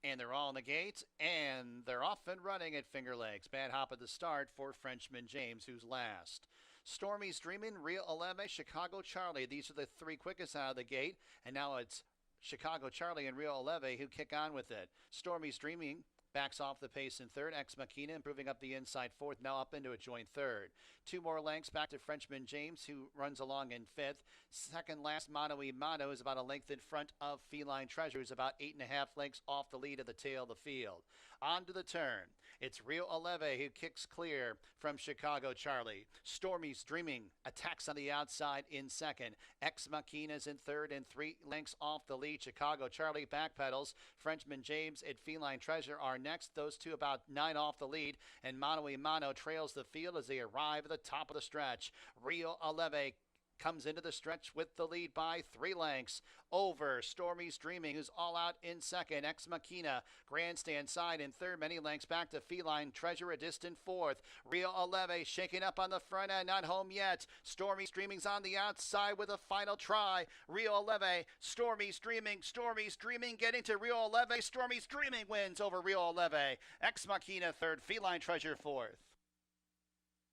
And they're all in the gate, and they're off and running at Finger Lakes. Bad hop at the start for Frenchman James, who's last. Stormy's Dreamin', Rio 11, Chicago Charlie. These are the three quickest out of the gate, and now it's Chicago Charlie and Rio 11 who kick on with it. Stormy's Dreaming backs off the pace in third. Ex Machina improving up the inside fourth, now up into a joint third. Two more lengths back to Frenchman James, who runs along in fifth. Second last, Mano y Mano is about a length in front of Feline Treasure, who's about 8.5 lengths off the lead of the tail of the field. On to the turn. It's Rio 11 who kicks clear from Chicago Charlie. Stormy's Dreaming attacks on the outside in second. Ex Machina's in third and 3 lengths off the lead. Chicago Charlie backpedals. Frenchman James and Feline Treasure are next. Those two about 9 off the lead, and Mano y Mano trails the field as they arrive at the top of the stretch. Rio 11 comes into the stretch with the lead by 3 lengths over Stormy's Dreaming, who's all out in second. Ex Machina, grandstand side in third, many lengths back to Feline Treasure, a distant fourth. Rio 11 shaking up on the front end, not home yet. Stormy's Dreaming's on the outside with a final try. Rio 11, Stormy's Dreaming getting to Rio 11. Stormy's Dreaming wins over Rio 11. Ex Machina third, Feline Treasure fourth.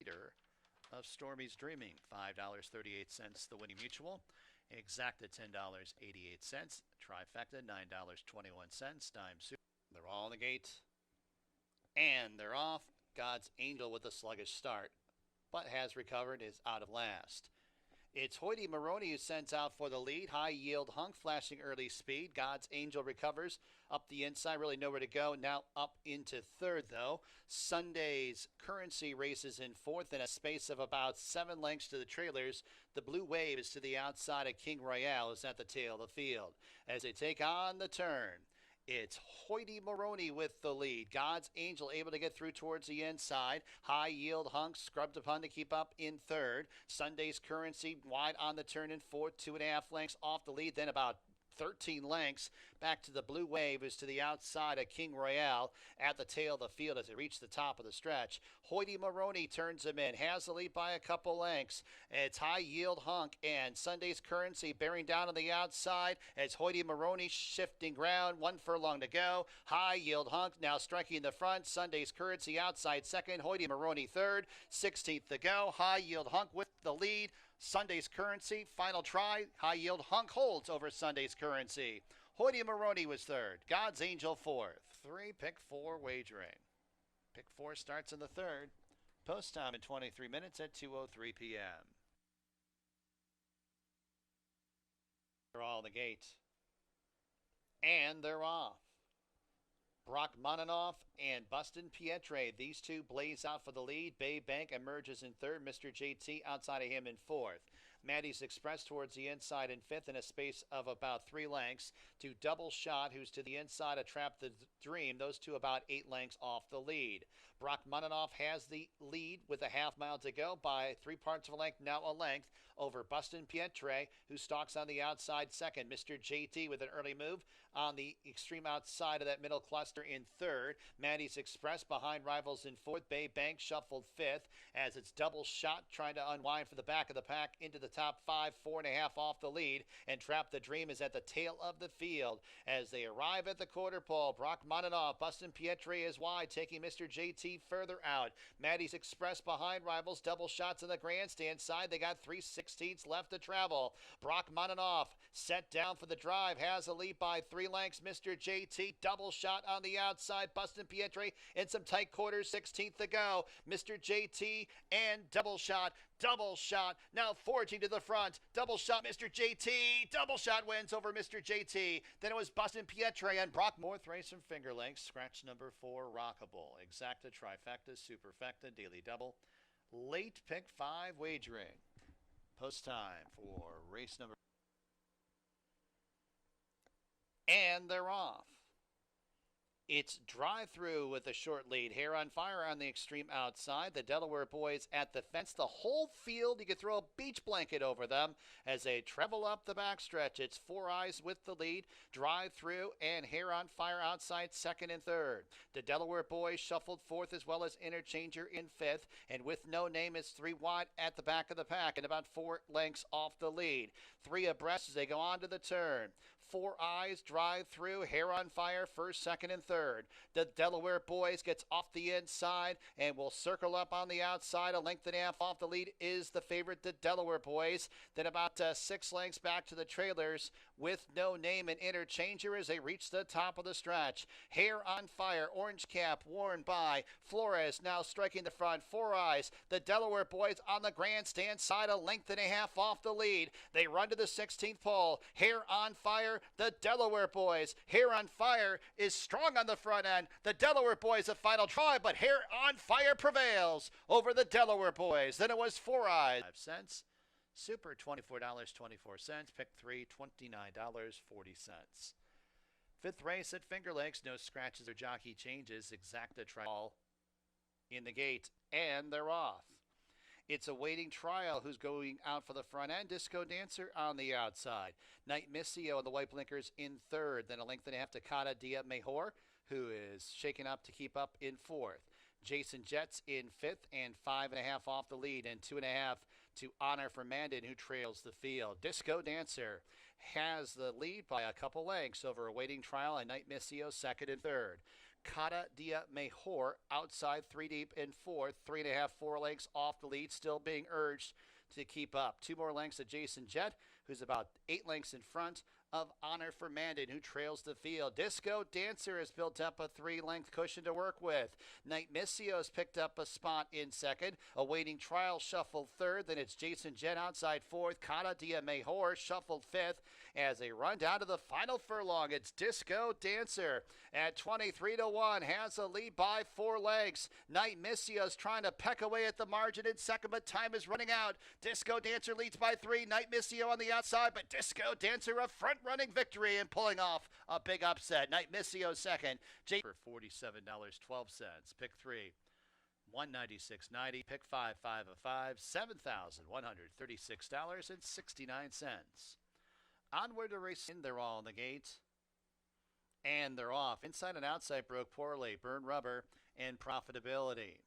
Leader of Stormy's Dreaming, $5.38 the winning mutual. Exacta $10.88. Trifecta $9.21. Dime Super. They're all in the gate. And they're off. God's Angel with a sluggish start, but has recovered, is out of last. It's Hoyty Maroney who sends out for the lead. High Yield Hunk flashing early speed. God's Angel recovers up the inside. Really nowhere to go. Now up into third, though. Sunday's Currency races in fourth in a space of about 7 lengths to the trailers. The Blue Wave is to the outside of King Royale, is at the tail of the field. As they take on the turn, it's Hoyty Maroney with the lead. God's Angel able to get through towards the inside. High Yield Hunk scrubbed upon to keep up in third. Sunday's Currency wide on the turn in fourth. 2.5 lengths off the lead. Then about 13 lengths back to the Blue Wave is to the outside of King Royale at the tail of the field as they reach the top of the stretch. Hoyty Maroney turns him in, has the lead by a couple lengths. It's High Yield Hunk and Sunday's Currency bearing down on the outside as Hoyty Maroney shifting ground. 1 furlong to go. High Yield Hunk now striking the front. Sunday's Currency outside second. Hoyty Maroney third. 16th to go. High Yield Hunk with the lead. Sunday's Currency, final try. High Yield Hunk holds over Sunday's Currency. Hoyty Maroney was third. God's Angel fourth. 3, pick 4 wagering. Pick 4 starts in the third. Post time in 23 minutes at 2:03 p.m. They're all in the gate. And they're off. Brock Monanoff and Bustin Pietre. These two blaze out for the lead. Bay Bank emerges in third. Mr. JT outside of him in fourth. Maddie's Express towards the inside in fifth in a space of about 3 lengths to Double Shot, who's to the inside of Trap the Dream. Those two about 8 lengths off the lead. Brock Monanoff has the lead with a half mile to go by 3 parts of a length, now a length, over Bustin Pietre, who stalks on the outside second. Mr. JT with an early move on the extreme outside of that middle cluster in third. Maddie's Express behind rivals in fourth. Bay Bank shuffled fifth as it's Double Shot trying to unwind for the back of the pack into the top 5, 4.5 off the lead. And Trap the Dream is at the tail of the field as they arrive at the quarter pole. Brock Monanoff, Bustin Pietre is wide, taking Mr. JT further out. Maddie's Express behind rivals. Double Shots in the grandstand side. They got 3/16 left to travel. Brock Monanoff set down for the drive, has a lead by 3 lengths. Mr. JT, Double Shot on the outside. Bustin Pietre in some tight quarters. 16th to go. Mr. JT and Double Shot. Double Shot now forging to the front. Double Shot, Mr. JT. Double Shot wins over Mr. JT. Then it was Bustin Pietre and Brock Morth race from Finger Lakes. Scratch number 4, Rockable. Exacta, Trifecta, Superfecta, Daily Double. Late pick 5 wagering. Post time for race number. And they're off. It's drive-through with a short lead. Hair on Fire on the extreme outside. The Delaware boys at the fence. The whole field, you could throw a beach blanket over them as they travel up the backstretch. It's Four Eyes with the lead. Drive-through and Hair on Fire outside second and third. The Delaware boys shuffled fourth as well as Interchanger in fifth. And with No Name, it's 3 wide at the back of the pack and about 4 lengths off the lead. 3 abreast as they go on to the turn. Four Eyes drive through, Hair on Fire, first, second, and third. The Delaware Boys gets off the inside and will circle up on the outside. A length and a half off the lead is the favorite, the Delaware Boys. Then about 6 lengths back to the trailers with No Name and Interchanger as they reach the top of the stretch. Hair on Fire, orange cap worn by Flores, now striking the front. Four Eyes, the Delaware Boys on the grandstand side, a length and a half off the lead. They run to the 16th pole. Hair on Fire, the Delaware Boys. Hair on Fire is strong on the front end. The Delaware Boys a final try, but Hair on Fire prevails over the Delaware Boys. Then it was Four Eyes. 5 cents. Super $24.24. Pick 3, $29.40. Fifth race at Finger Lakes. No scratches or jockey changes. Exacta trial in the gate, and they're off. It's a waiting trial who's going out for the front end. Disco Dancer on the outside. Night Missio and the white blinkers in third. Then a length and a half to Cata Dia Mejor, who is shaking up to keep up in fourth. Jason Jets in fifth and 5.5 off the lead, and 2.5 to Honor for Mandan, who trails the field. Disco Dancer has the lead by a couple lengths over a waiting trial and Night Missio second and third. Cata Dia Mejor outside 3 deep in fourth, 3.5, 4 lengths off the lead, still being urged to keep up. 2 more lengths to Jason Jet, who's about 8 lengths in front of Honor for Mandan, who trails the field. Disco Dancer has built up a 3-length cushion to work with. Night Missio has picked up a spot in second. Awaiting trial shuffled third. Then it's Jason Jet outside fourth. Cata Dia Mejor shuffled fifth. As they run down to the final furlong, it's Disco Dancer at 23-1. Has a lead by 4 legs. Night Missio is trying to peck away at the margin in second, but time is running out. Disco Dancer leads by 3. Night Missio on the outside, but Disco Dancer a front-running victory and pulling off a big upset. Night Missio second. For $47.12. Pick 3. $196.90. Pick 5, 5 of 5. $7,136.69. Onward to race in. They're all in the gate. And they're off. Inside and outside broke poorly. Burn Rubber and Profitability.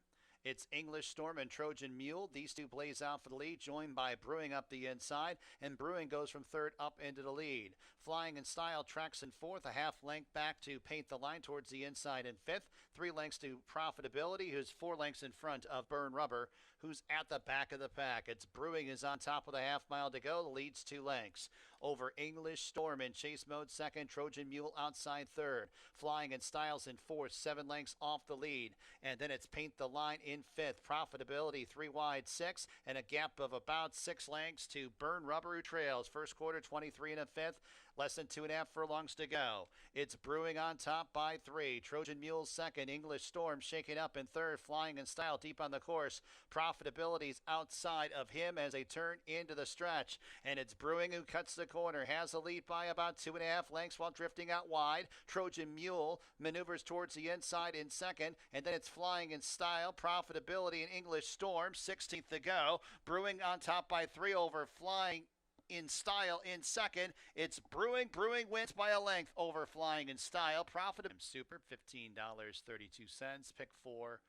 It's English Storm and Trojan Mule. These two blaze out for the lead, joined by Brewing up the inside, and Brewing goes from third up into the lead. Flying in Style tracks in fourth, a half length back to Paint the Line towards the inside in fifth. 3 lengths to Profitability, who's 4 lengths in front of Burn Rubber, who's at the back of the pack. It's Brewing is on top with a half mile to go. The lead's 2 lengths. Over English Storm in chase mode second. Trojan Mule outside third. Flying in Styles in fourth, 7 lengths off the lead. And then it's Paint the Line in fifth. Profitability 3 wide 6, and a gap of about 6 lengths to Burn Rubber, who trails. First quarter 23 and a fifth. Less than 2.5 furlongs to go. It's Brewing on top by 3. Trojan Mule second. English Storm shaking up in third. Flying in Style deep on the course. Profitability's outside of him as they turn into the stretch. And it's Brewing who cuts the corner. Has the lead by about 2.5 lengths while drifting out wide. Trojan Mule maneuvers towards the inside in second. And then it's Flying in Style, Profitability, and English Storm. 16th to go. Brewing on top by 3 over Flying in Style in second. It's Brewing. Brewing wins by a length over Flying in Style. Profit Super $15.32. Pick 4.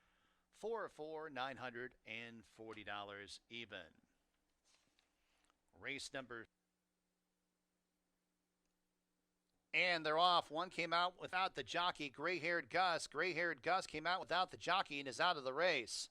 4 $940 even. Race number. And they're off. One came out without the jockey, Gray-Haired Gus. Gray-Haired Gus came out without the jockey and is out of the race.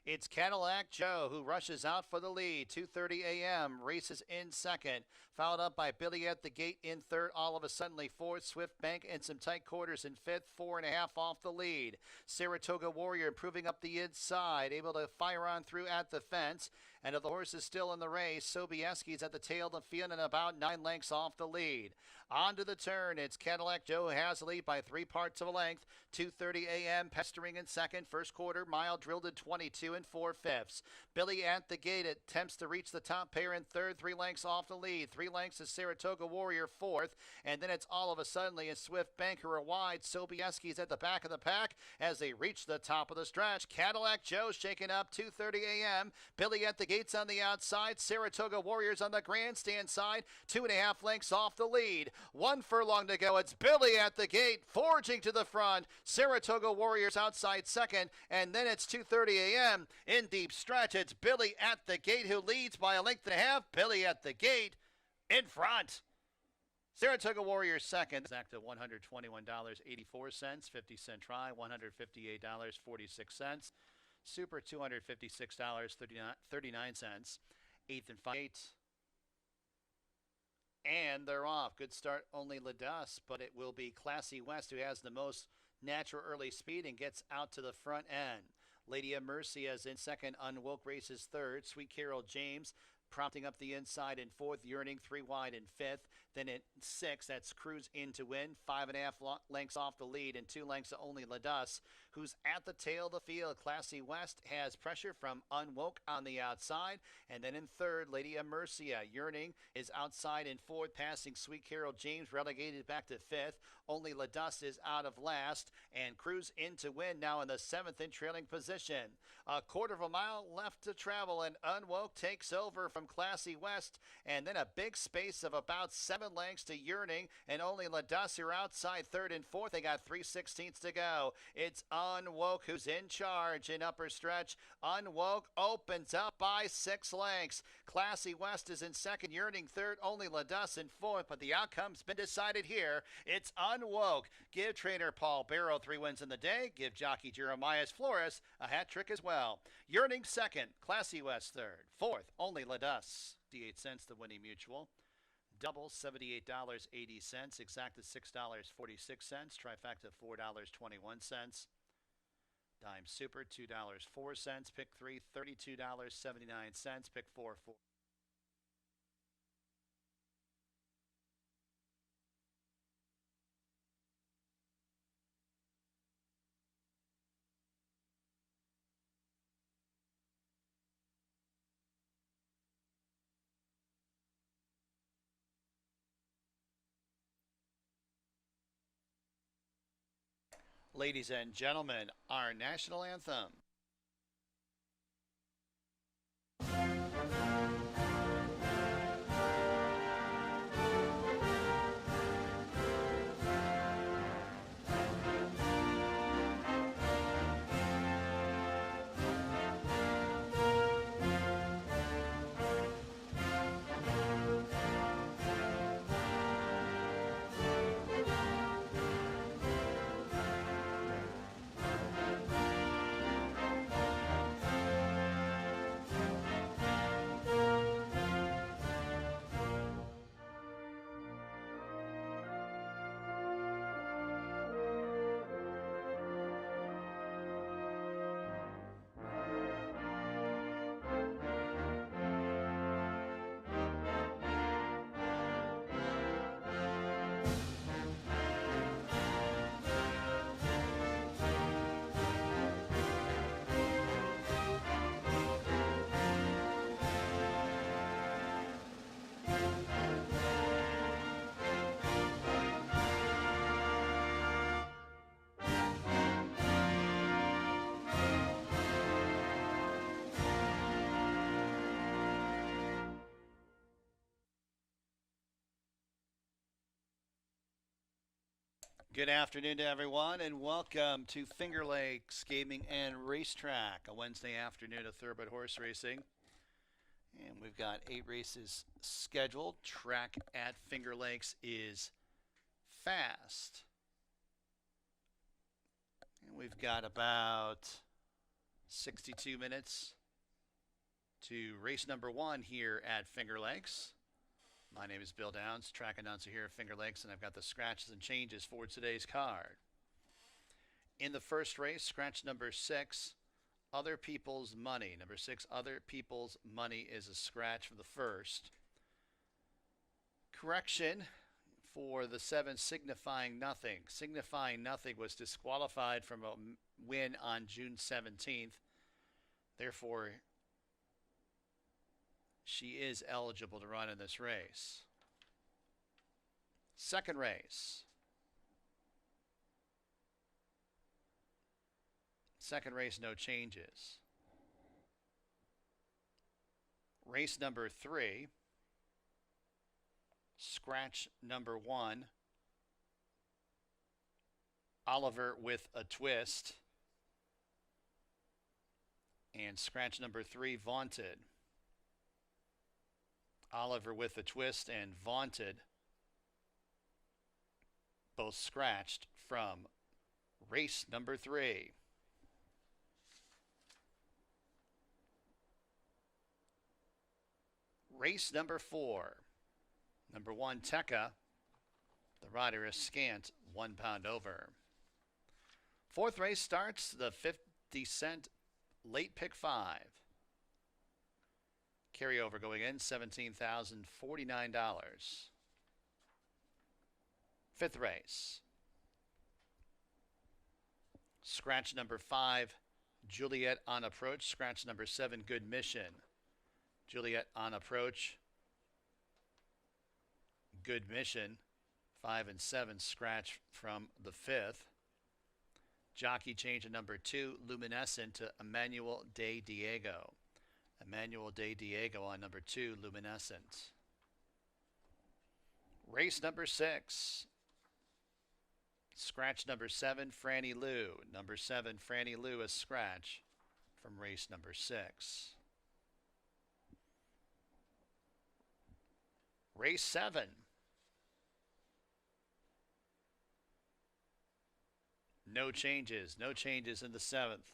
It's Cadillac Joe who rushes out for the lead. 2:30 a.m. Races in second. Followed up by Billy at the gate in third. All of a sudden, fourth. Swift Bank and some tight quarters in fifth. 4.5 off the lead. Saratoga Warrior improving up the inside. Able to fire on through at the fence. And if the horse is still in the race, Sobieski's at the tail of the field and about 9 lengths off the lead. On to the turn. It's Cadillac Joe who has the lead by 3 parts of a length. 2:30 a.m. Pestering in second. First quarter mile drilled at 22 and 4/5. Billy at the gate attempts to reach the top pair in third. 3 lengths off the lead. 3 lengths is Saratoga Warrior fourth. And then it's all of a sudden a Swift Banker a wide. Sobieski's at the back of the pack as they reach the top of the stretch. Cadillac Joe shaking up. 2:30 a.m. Billy at the gates on the outside. Saratoga Warriors on the grandstand side. 2.5 lengths off the lead. 1 furlong to go. It's Billy at the gate, forging to the front. Saratoga Warriors outside second. And then it's 2:30 a.m. in deep stretch. It's Billy at the gate who leads by a length and a half. Billy at the gate in front. Saratoga Warrior second, exact to $121.84, 50-cent try, $158.46. Super $256.39. Eighth and 5. And they're off. Good start, only Ladus, but it will be Classy West who has the most natural early speed and gets out to the front end. Lady of Mercy is in second. Unwoke races third. Sweet Carol James prompting up the inside in fourth. Yearning 3 wide in fifth. Then in sixth, that's Cruise in to win. 5.5 lengths off the lead and 2 lengths to only Ladus, who's at the tail of the field. Classy West has pressure from Unwoke on the outside. And then in third, Lady of Mercia. Yearning is outside in fourth, passing Sweet Carol James, relegated back to fifth. Only Ladus is out of last, and Cruise in to win now in the seventh in trailing position. A quarter of a mile left to travel, and Unwoke takes over from Classy West, and then a big space of about 7 lengths to Yearning, and only Ladus are outside third and fourth. They got 3/16 to go. It's Unwoke who's in charge in upper stretch. Unwoke opens up by 6 lengths. Classy West is in second, Yearning third, only Ladus in fourth, but the outcome's been decided here. It's Unwoke. Give trainer Paul Barrow 3 wins in the day. Give jockey Jeremiah Flores a hat trick as well. Yearning second, Classy West third, fourth, only Ladus. 58 cents the winning mutual. Double $78.80, exacta $6.46, trifecta $4.21. Dime Super $2.04, pick 3 $32.79, pick 4 4. Ladies and gentlemen, our national anthem. Good afternoon to everyone, and welcome to Finger Lakes Gaming and Racetrack, a Wednesday afternoon of thoroughbred horse racing. And we've got 8 races scheduled. Track at Finger Lakes is fast. And we've got about 62 minutes to race number 1 here at Finger Lakes. My name is Bill Downs, track announcer here at Finger Lakes, and I've got the scratches and changes for today's card. In the first race, scratch number 6, Other People's Money. Number 6, Other People's Money is a scratch for the first. Correction for the 7, Signifying Nothing. Signifying Nothing was disqualified from a win on June 17th. Therefore, she is eligible to run in this race. Second race. Second race, no changes. Race number 3. Scratch number 1. Oliver with a Twist. And scratch number 3, Vaunted. Oliver with a Twist and Vaunted both scratched from race number 3. Race number 4. Number 1, Tekka. The rider is scant 1 pound over. 4th race starts the 50-cent late pick 5. Carryover going in $17,049. 5th race. Scratch number 5, Juliet on approach. Scratch number 7, Good Mission. Juliet on approach. Good Mission. 5 and 7 scratch from the 5th. Jockey change of number 2, Luminescent, to Emmanuel De Diego. Emmanuel De Diego on number 2, Luminescent. Race number 6. Scratch number 7, Franny Lou. Number 7, Franny Lou, a scratch from race number 6. Race 7. No changes. No changes in the 7th.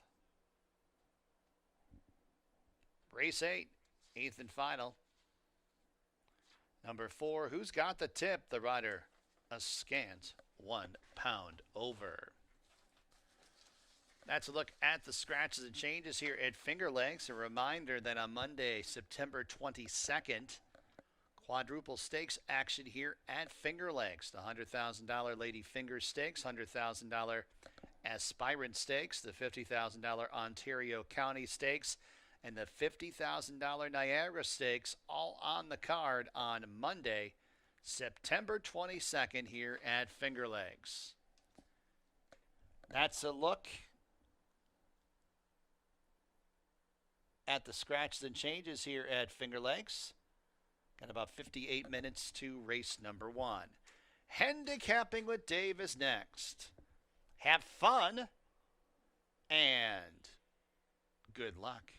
Race 8. 8th and final. Number 4. Who's got the tip? The rider, a scant 1 pound over. That's a look at the scratches and changes here at Finger Lakes. A reminder that on Monday, September 22nd, quadruple stakes action here at Finger Lakes. The $100,000 Lady Finger Stakes, $100,000 Aspirant Stakes, the $50,000 Ontario County Stakes, and the $50,000 Niagara Stakes, all on the card on Monday, September 22nd here at Finger Lakes. That's a look at the scratches and changes here at Finger Lakes. Got about 58 minutes to race number 1. Handicapping with Dave is next. Have fun and good luck.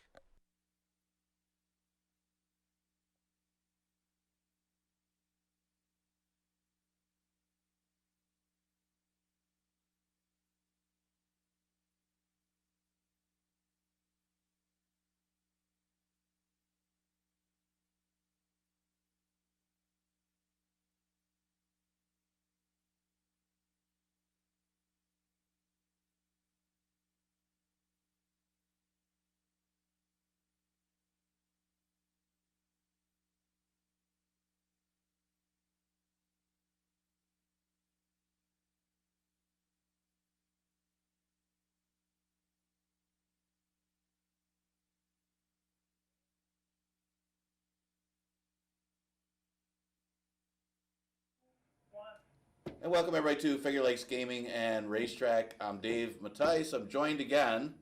And welcome everybody to Finger Lakes Gaming and Racetrack. I'm Dave Mattice. I'm joined again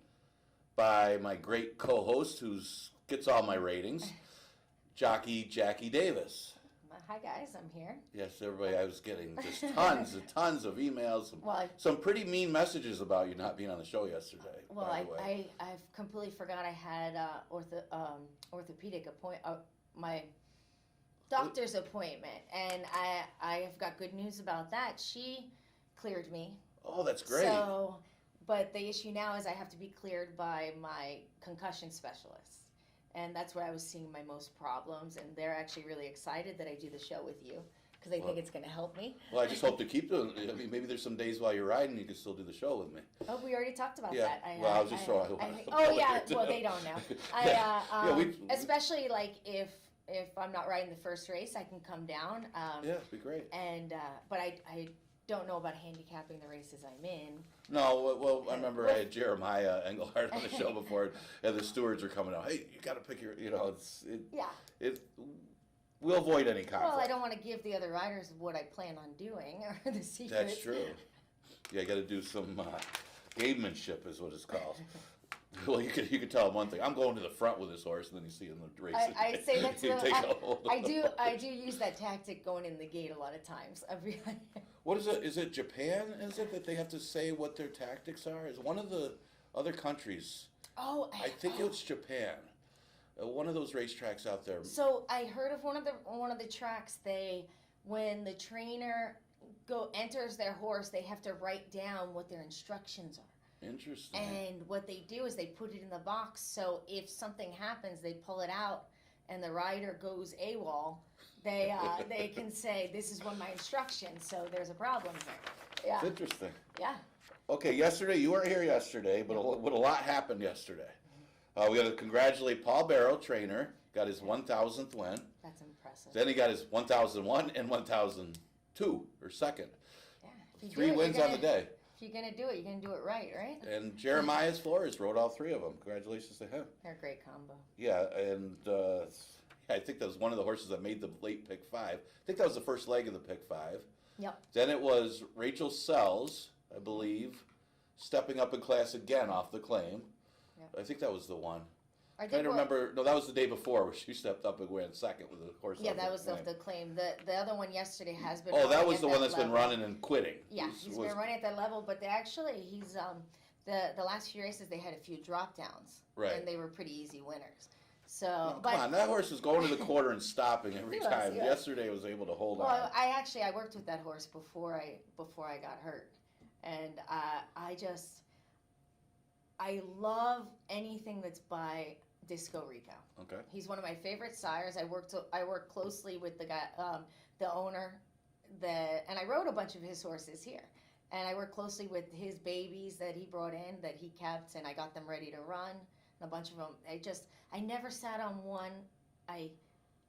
by my great co-host who gets all my ratings, jockey Jackie Davis. Hi guys, I'm here. Yes, everybody, I was getting just tons of emails, Well, some pretty mean messages about you not being on the show yesterday. Well, I've completely forgot I had orthopedic my doctor's appointment, and I've got good news about that. She cleared me. Oh, that's great. So, but the issue now is I have to be cleared by my concussion specialist, and that's where I was seeing my most problems. And they're actually really excited that I do the show with you because they think it's going to help me. Well, I just hope to keep doing it. I mean, maybe there's some days while you're riding you can still do the show with me. Oh, we already talked about Yeah. that. Well, I was just throwing. Oh yeah, well they don't know. Especially like if I'm not riding the first race, I can come down. Yeah, it'd be great. And but I don't know about handicapping the races I'm in. No, well, I remember I had Jeremiah Engelhardt on the show before, and the stewards are coming out. Hey, you got to pick your, we'll avoid any conflict. Well, I don't want to give the other riders what I plan on doing or the secret. That's true. Yeah, you got to do some gamemanship, is what it's called. Well, you could tell them one thing. I'm going to the front with this horse, and then you see him in the race. I say that's I do use that tactic going in the gate a lot of times. What is it? Is it Japan? Is it that they have to say what their tactics are? Is one of the other countries? Oh, I think it's Japan. One of those racetracks out there. So I heard of one of the tracks. When the trainer enters their horse, they have to write down what their instructions are. Interesting. And what they do is they put it in the box, so if something happens, they pull it out, and the rider goes AWOL. They can say, "This is one of my instructions," so there's a problem there. Yeah. It's interesting. Yeah. Okay, yesterday, you weren't here yesterday, but a lot happened yesterday. We got to congratulate Paul Barrow, trainer, got his 1,000th win. That's impressive. Then he got his 1,001 and 1,002, or second. Yeah. If you do 3 it, wins on the day. If you're going to do it, you're going to do it right? And Jeremiah's Flores rode all 3 of them. Congratulations to him. They're a great combo. Yeah, and I think that was one of the horses that made the late pick 5. I think that was the first leg of the pick 5. Yep. Then it was Rachel Sells, I believe, stepping up in class again off the claim. Yep. I think that was the one. I I don't remember. No, that was the day before where she stepped up and went second with the horse. Yeah, off that was claim. the claim. The other one yesterday has been. Oh, that running was at the one that's been level. running and quitting. Yeah, he's been running at that level, but he's the last few races they had a few drop downs, Right. and they were pretty easy winners. So, No, but come on, that horse was going to the quarter and stopping every He was, time. yeah. Yesterday was able to hold on. well, I worked with that horse before I got hurt, and I love anything that's by Disco Rico. Okay. He's one of my favorite sires. I worked closely with the guy, the owner, and I rode a bunch of his horses here. And I worked closely with his babies that he brought in, that he kept, and I got them ready to run. And a bunch of them, I never sat on one. I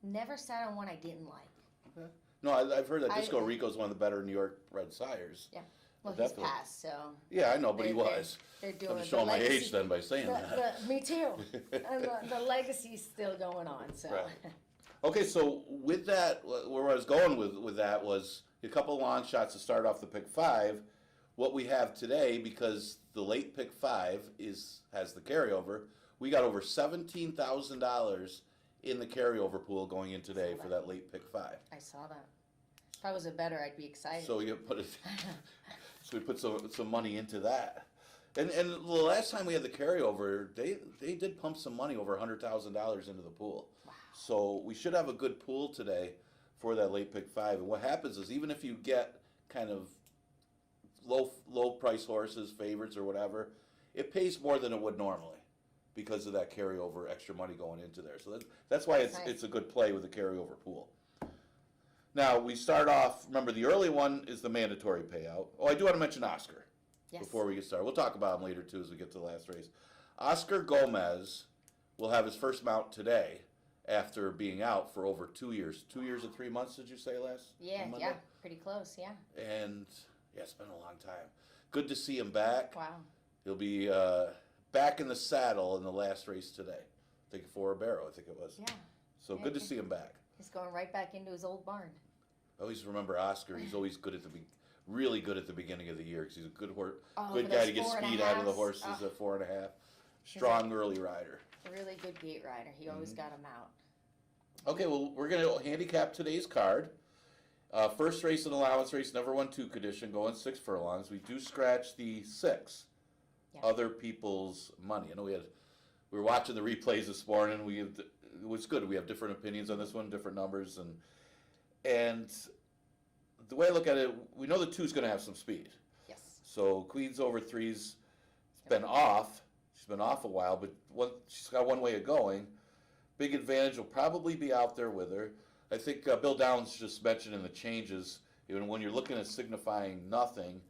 didn't like. Okay. No, I've heard that Disco Rico's one of the better New York bred sires. Yeah. Well, Definitely. he's passed, so. Yeah, I know, but he They're- was. They're doing I'm the showing my legacy- age then by saying that. Me too. And the legacy's still going on, so. Right. Okay, so with that, where I was going with that was a couple of long shots to start off the pick 5. What we have today, because the late pick 5 has the carryover, we got over $17,000 in the carryover pool going in today for that late pick 5. I saw that. If I was a bettor, I'd be excited. So you put it. So we put some money into that, and the last time we had the carryover, they did pump some money, over $100,000 into the pool. Wow. So we should have a good pool today for that late pick 5. And what happens is, even if you get kind of low price horses, favorites or whatever, it pays more than it would normally because of that carryover extra money going into there. So that's why That's nice. it's a good play with the carryover pool. Now, we start off, remember, the early one is the mandatory payout. Oh, I do want to mention Oscar Yes. before we get started. We'll talk about him later, too, as we get to the last race. Oscar Gomez will have his first mount today after being out for over 2 years. 2 years and 3 months, did you say last Monday? Yeah, pretty close, yeah. And, yeah, it's been a long time. Good to see him back. Wow. He'll be back in the saddle in the last race today. I think for Barrow, I think it was. Yeah. So good to see him back. He's going right back into his old barn. I always remember Oscar. He's always good at really good at the beginning of the year because he's a good Oh, good for guy those to get 4 and a speed out of the halves. horses Oh. at 4.5. Strong early rider. Really good gate rider. He always Mm-hmm. got him out. Okay, well, we're going to handicap today's card. First race and allowance race, never won 2 condition, going 6 furlongs. We do scratch the 6 Yeah. other people's money. I know we were watching the replays this morning. It was good. We have different opinions on this one, different numbers, and the way I look at it, we know the 2's going to have some speed. Yes. So Queen's over 3's been off. She's been off a while, but she's got one way of going. Big advantage will probably be out there with her. I think Bill Downs just mentioned in the changes, even when you're looking at signifying nothing,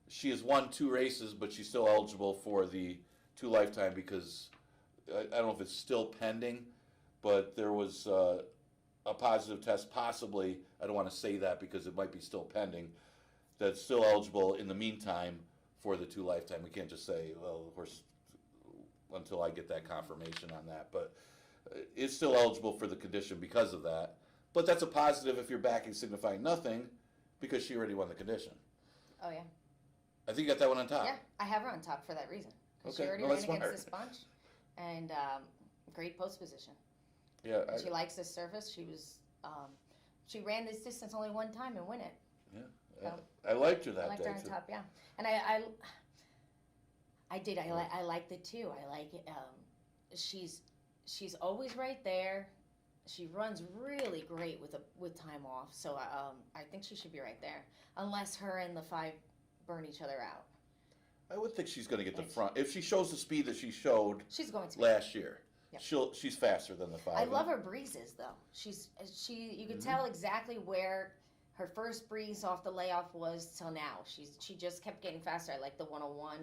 she has won 2 races, but she's still eligible for the 2 lifetime because I don't know if it's still pending, but there was a positive test, possibly. I don't want to say that because it might be still pending. That's still eligible in the meantime for the 2 lifetime. We can't just say, well, of course, until I get that confirmation on that. But it's still eligible for the condition because of that. But that's a positive if you're backing signifying nothing because she already won the condition. Oh, yeah. I think you got that one on top. Yeah, I have her on top for that reason. 'Cause Okay. She already No, ran that's against smart. this bunch. And great post position. Yeah, She likes this surface. She ran this distance only one time and win it. I liked her I that liked day her on too. top, yeah. And I did. I like the 2. I like it. She's always right there. she runs really great with time off. So I think she should be right there, unless her and the 5 burn each other out. I would think she's going to get the front if she shows the speed that she showed. She's going to last year. Yep. She's faster than the 5. I love her breezes though. You can tell exactly where her first breeze off the layoff was till now. She just kept getting faster. I like the 101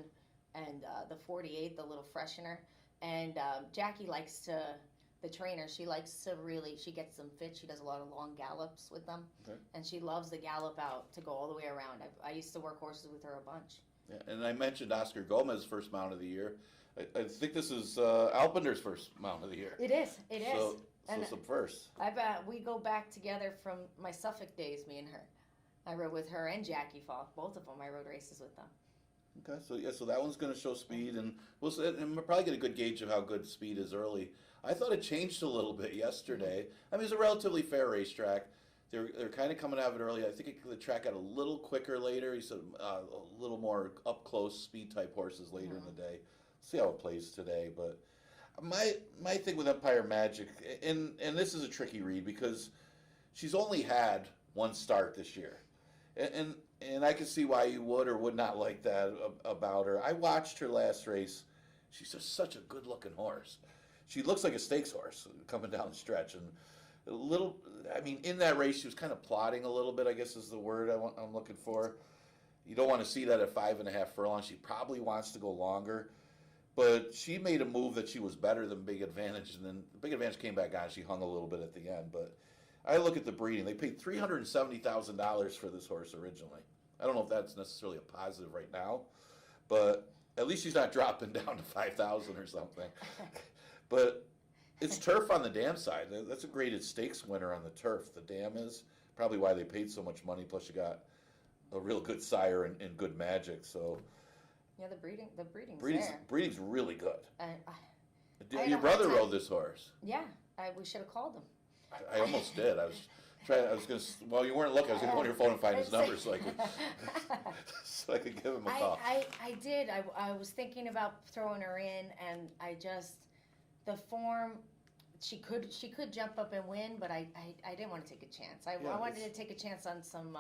and the 48, the little freshener. And Jackie likes to, the trainer, she likes to she gets them fit. She does a lot of long gallops with them. Okay. And she loves the gallop out to go all the way around. I used to work horses with her a bunch. Yeah, and I mentioned Oscar Gomez first mount of the year. I think this is Alpender's first mount of the year. It is. It is. So and some firsts. I bet we go back together from my Suffolk days, me and her. I rode with her and Jackie Falk, both of them. I rode races with them. Okay, so that one's going to show speed, and we'll probably get a good gauge of how good speed is early. I thought it changed a little bit yesterday. I mean, it's a relatively fair racetrack. They're kind of coming out of it early. I think the track got a little quicker later. He said a little more up close speed type horses later in the day. See how it plays today. But my thing with Empire Magic, and this is a tricky read because she's only had one start this year, and I can see why you would or would not like that about her. I watched her last race. She's just such a good looking horse. She looks like a stakes horse coming down the stretch, and a little. I mean, in that race, she was kind of plodding a little bit, I guess is the word I'm looking for. You don't want to see that at 5.5 furlongs. She probably wants to go longer. But she made a move that she was better than Big Advantage, and then Big Advantage came back on. She hung a little bit at the end. But I look at the breeding. They paid $370,000 for this horse originally. I don't know if that's necessarily a positive right now, but at least she's not dropping down to 5,000 or something. But it's turf on the dam side. That's a graded stakes winner on the turf. The dam is probably why they paid so much money. Plus, you got a real good sire and good magic. So yeah, the breeding's there. Breeding's really good. I Your brother rode this horse. Yeah, we should have called him. I almost did. I was gonna. Well, you weren't looking. I was gonna go on your phone and find his number so I could give him a call. I did. I was thinking about throwing her in, and the form. She could jump up and win, but I didn't want to take a chance. I wanted to take a chance on some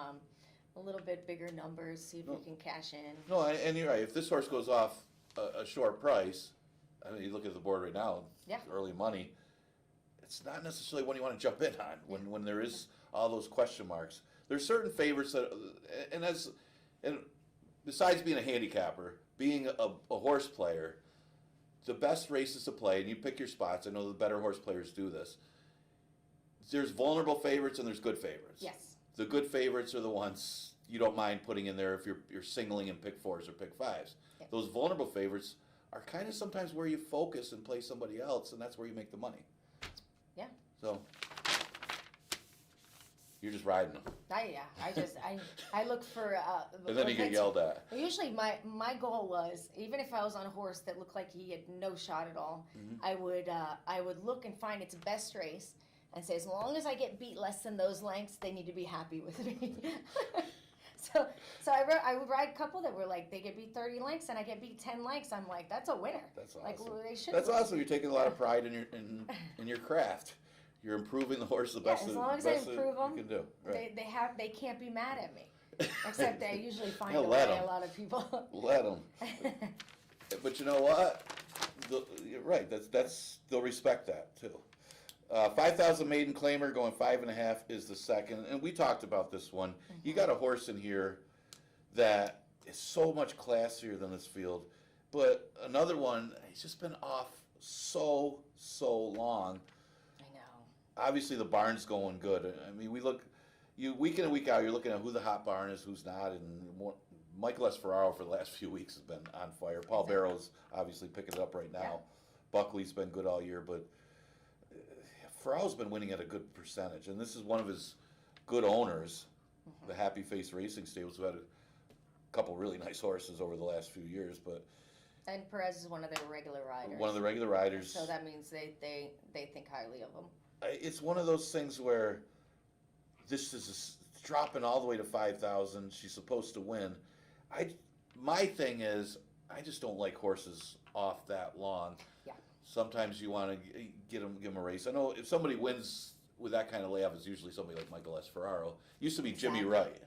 a little bit bigger numbers, see if we can cash in. No, and you're right. If this horse goes off a short price, I mean, you look at the board right now. Yeah. Early money. It's not necessarily one you want to jump in on when there is all those question marks. There's certain favorites that, and besides being a handicapper, being a horse player, the best races to play, and you pick your spots. I know the better horse players do this. There's vulnerable favorites and there's good favorites. Yes. The good favorites are the ones you don't mind putting in there if you're singling in pick 4s or pick 5s. Yep. Those vulnerable favorites are kind of sometimes where you focus and play somebody else, and that's where you make the money. Yeah. So you're just riding them. I look for. And then you get yelled at. Usually, my goal was, even if I was on a horse that looked like he had no shot at all, I would look and find its best race and say, as long as I get beat less than those lengths, they need to be happy with me. So I would ride a couple that were like, they get beat 30 lengths and I get beat 10 lengths. I'm like, that's a winner. That's awesome. Like, well, they should. That's awesome. You're taking a lot of pride in your craft. You're improving the horse the best. As long as I improve them, you can do. Right. They can't be mad at me. Except I usually find a lot of people. Let them. But you know what? You're right. That's they'll respect that too. 5,000 maiden claimer going 5.5 is the second, and we talked about this one. You got a horse in here that is so much classier than this field, but another one, he's just been off so long. I know. Obviously, the barn's going good. I mean, week in and week out, you're looking at who the hot barn is, who's not, and Michael S. Ferraro for the last few weeks has been on fire. Paul Barrow's obviously picking it up right now. Yeah. Buckley's been good all year, but Ferraro's been winning at a good percentage, and this is one of his good owners, the Happy Face Racing Stables, who had a couple really nice horses over the last few years. And Perez is one of their regular riders. One of the regular riders. So that means they think highly of him. It's one of those things where this is dropping all the way to 5,000. She's supposed to win. My thing is, I just don't like horses off that long. Yeah. Sometimes you want to give them a race. I know if somebody wins with that kind of layoff is usually somebody like Michael S. Ferraro. Used to be Jimmy Exactly. Wright.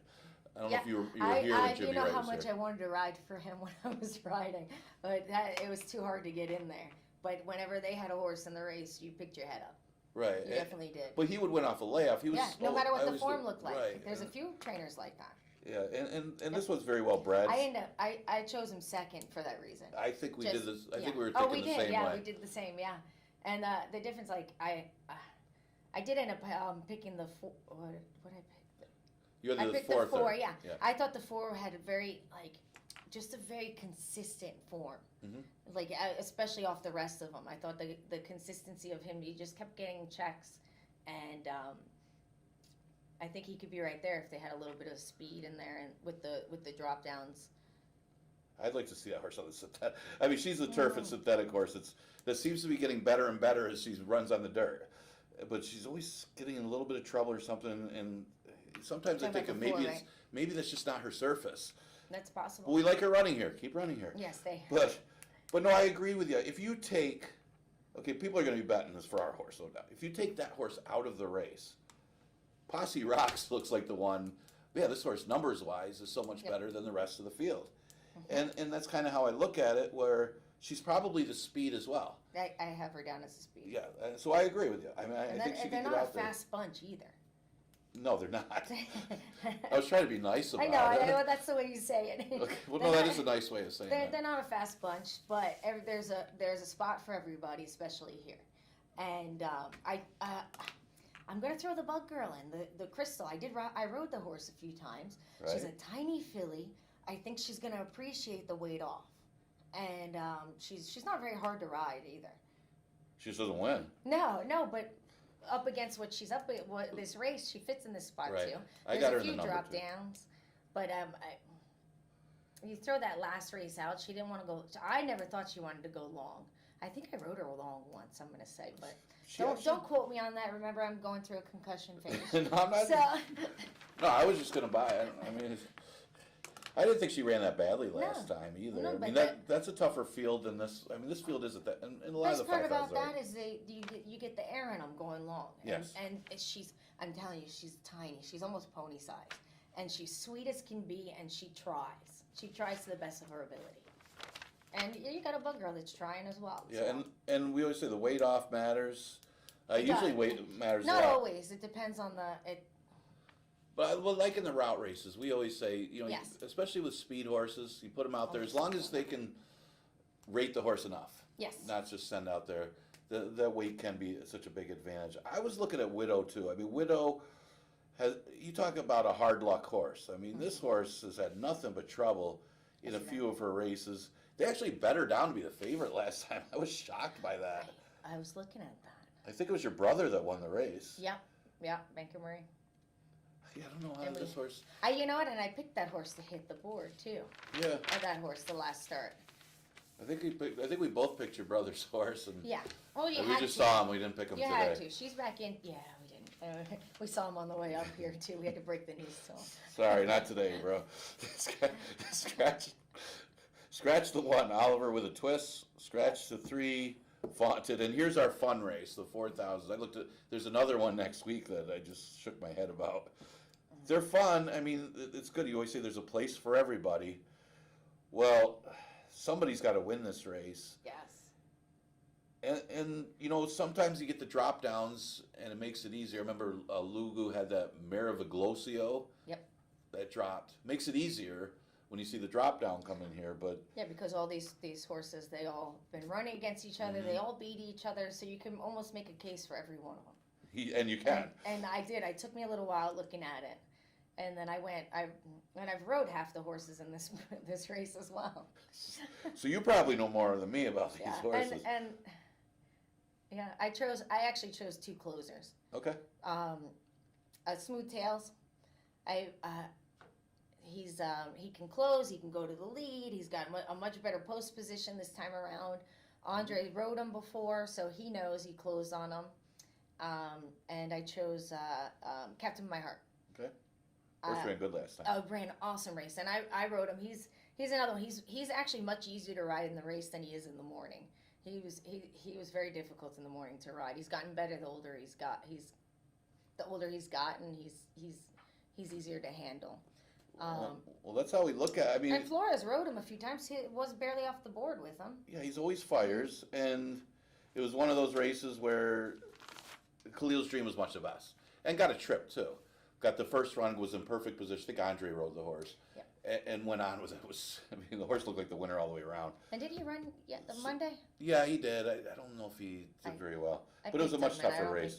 I don't know if you were here when Jimmy you Wright know how was much here. I wanted to ride for him when I was riding, but it was too hard to get in there. But whenever they had a horse in the race, you picked your head up. Right. You definitely did. But he would win off a layoff. He was No matter what I the always form look- looked like. Right. There's a few trainers like that. Yeah, and this was very well bred. I chose him second for that reason. I think we did this. I think we were Oh, thinking we the did. same Yeah, way. we did the same. Yeah, and the difference, like I did end up picking the four. What I pick? You're I the picked fourth. the four. or- Yeah. I thought the four had a very just a very consistent form. Mhm. Like especially off the rest of them, I thought the consistency of him. He just kept getting checks, and I think he could be right there if they had a little bit of speed in there and with the drop downs. I'd like to see that horse on the synthetic. I mean, she's the turf and synthetic horse. That seems to be getting better and better as she runs on the dirt. But she's always getting in a little bit of trouble or something. And sometimes I Talking think about maybe before, it's maybe that's just not her surface. That's But possible. we like her running here. Keep running here. Yes, they. But no, I agree with you. If you take, okay, people are going to be betting this for our horse, no doubt. If you take that horse out of the race, Posse Rocks looks like the one. Yeah, this horse numbers wise is so much better than the rest of the field, and that's kind of how I look at it. Where she's probably the speed as well. I have her down as a speed. Yeah, and so I agree with you. I mean, I think she they're can get not a out there. fast bunch either. No, they're not. I was trying to be nice about I know. it. I know that's the way you say it. Okay. Well, no, that is a nice way of saying that. They're not a fast bunch, but there's a spot for everybody, especially here. And I'm gonna throw the bug girl in the Crystal. I rode the horse a few times. Right. She's a tiny filly. I think she's gonna appreciate the weight off, and she's not very hard to ride either. She just doesn't win. No, but up against what she's up with this race, she fits in this spot Right. too. I There's got her a in the few number drop two. downs, but you throw that last race out. She didn't want to go. I never thought she wanted to go long. I think I rode her long once. I'm gonna say, but don't quote me on that. Remember, I'm going through a concussion phase. No, I'm not. So No, I was just gonna buy it. I mean, I didn't think she ran that badly last time either. No, I mean, but that's a tougher field than this. I mean, this field isn't that. And a lot of best the part about 5,000 are. that is you get the air in them going long. Yes. And she's, I'm telling you, she's tiny. She's almost pony size, and she's sweet as can be, and she tries. She tries to the best of her ability. And you got a bug girl that's trying as well. Yeah, so. and we always say the weight off matters. It Usually does. weight matters Not a lot. always. It depends on it. But well, like in the route races, we always say, Yes. especially with speed horses, you put them out there as long as they can rate the horse enough. Yes. Not just send out there. That weight can be such a big advantage. I was looking at Widow too. I mean, Widow has. You talk about a hard luck horse. I mean, this horse has had nothing but trouble in a few of her races. They actually bet her down to be the favorite last time. I was shocked by that. I was looking at that. I think it was your brother that won the race. Yeah, Banker Murray. Yeah, I don't know how And this horse. You know what? And I picked that horse to hit the board too. Yeah, Or that horse, the last start. I think we both picked your brother's horse, and Yeah. Well, you and had we just to. saw him. We didn't pick him You today. had to. She's back in. Yeah, we didn't. We saw him on the way up here too. We had to break the news to him. Sorry, not today, bro. Scratch the one, Oliver with a twist. Scratch the three, Faunted. And here's our fun race, the 4,000. I looked at. There's another one next week that I just shook my head about. They're fun. I mean, it's good. You always say there's a place for everybody. Well, somebody's got to win this race. Yes. And sometimes you get the drop downs and it makes it easier. I remember Lugu had that Maraviglosio. Yep. That dropped. Makes it easier when you see the drop down come in here, but Yeah, because all these horses, they all been running against each other. They all beat each other, so you can almost make a case for every one of them. and you can. And I did. It took me a little while looking at it, and then I've rode half the horses in this race as well. So you probably know more than me about these Yeah, horses. and yeah, I actually chose two closers. Okay. Smooth Tails. He can close. He can go to the lead. He's got a much better post position this time around. Andre rode him before, so he knows he closed on him. And I chose Captain of My Heart. Okay. Horse ran good last time. Ran an awesome race, and I rode him. He's another one. He's actually much easier to ride in the race than he is in the morning. He was very difficult in the morning to ride. He's gotten better the older he's the older he's gotten, he's easier to handle. Well, that's how we look at it. I mean, And Flores rode him a few times. He was barely off the board with him. yeah, he's always fires, and it was one of those races where Khalil's Dream was much the best, and got a trip too. Got the first run, was in perfect position. I think Andre rode the horse, and went on with it. I mean, the horse looked like the winner all the way around. And did he run the Monday? Yeah, he did. I don't know if he did very well, but it was a much tougher race.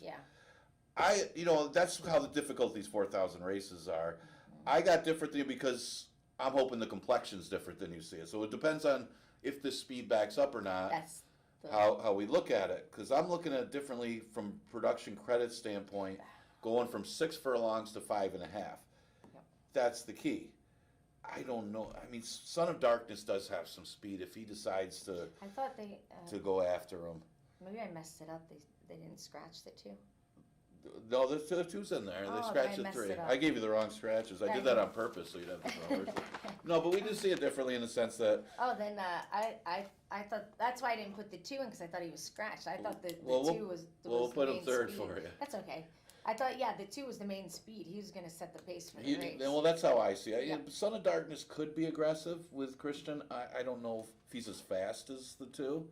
That's how the difficult these 4,000 races are. I got different than you because I'm hoping the complexion's different than you see it. So it depends on if this speed backs up or not. How we look at it, because I'm looking at it differently from production credit standpoint, going from 6 furlongs to 5.5. That's the key. I don't know. I mean, Son of Darkness does have some speed if he decides to. I thought to go after him. Maybe I messed it up. They didn't scratch the 2. No, there's 2's in there. They scratched the 3. I gave you the wrong scratches. I did that on purpose so you'd have the throwers. No, but we do see it differently in the sense that. Oh, then I thought that's why I didn't put the 2 in, because I thought he was scratched. I thought the 2 was. We'll put him third speed. for you. That's okay. I thought the 2 was the main speed. He was going to set the pace for the race. Well, that's how I see it. Son of Darkness could be aggressive with Christian. I don't know if he's as fast as the 2.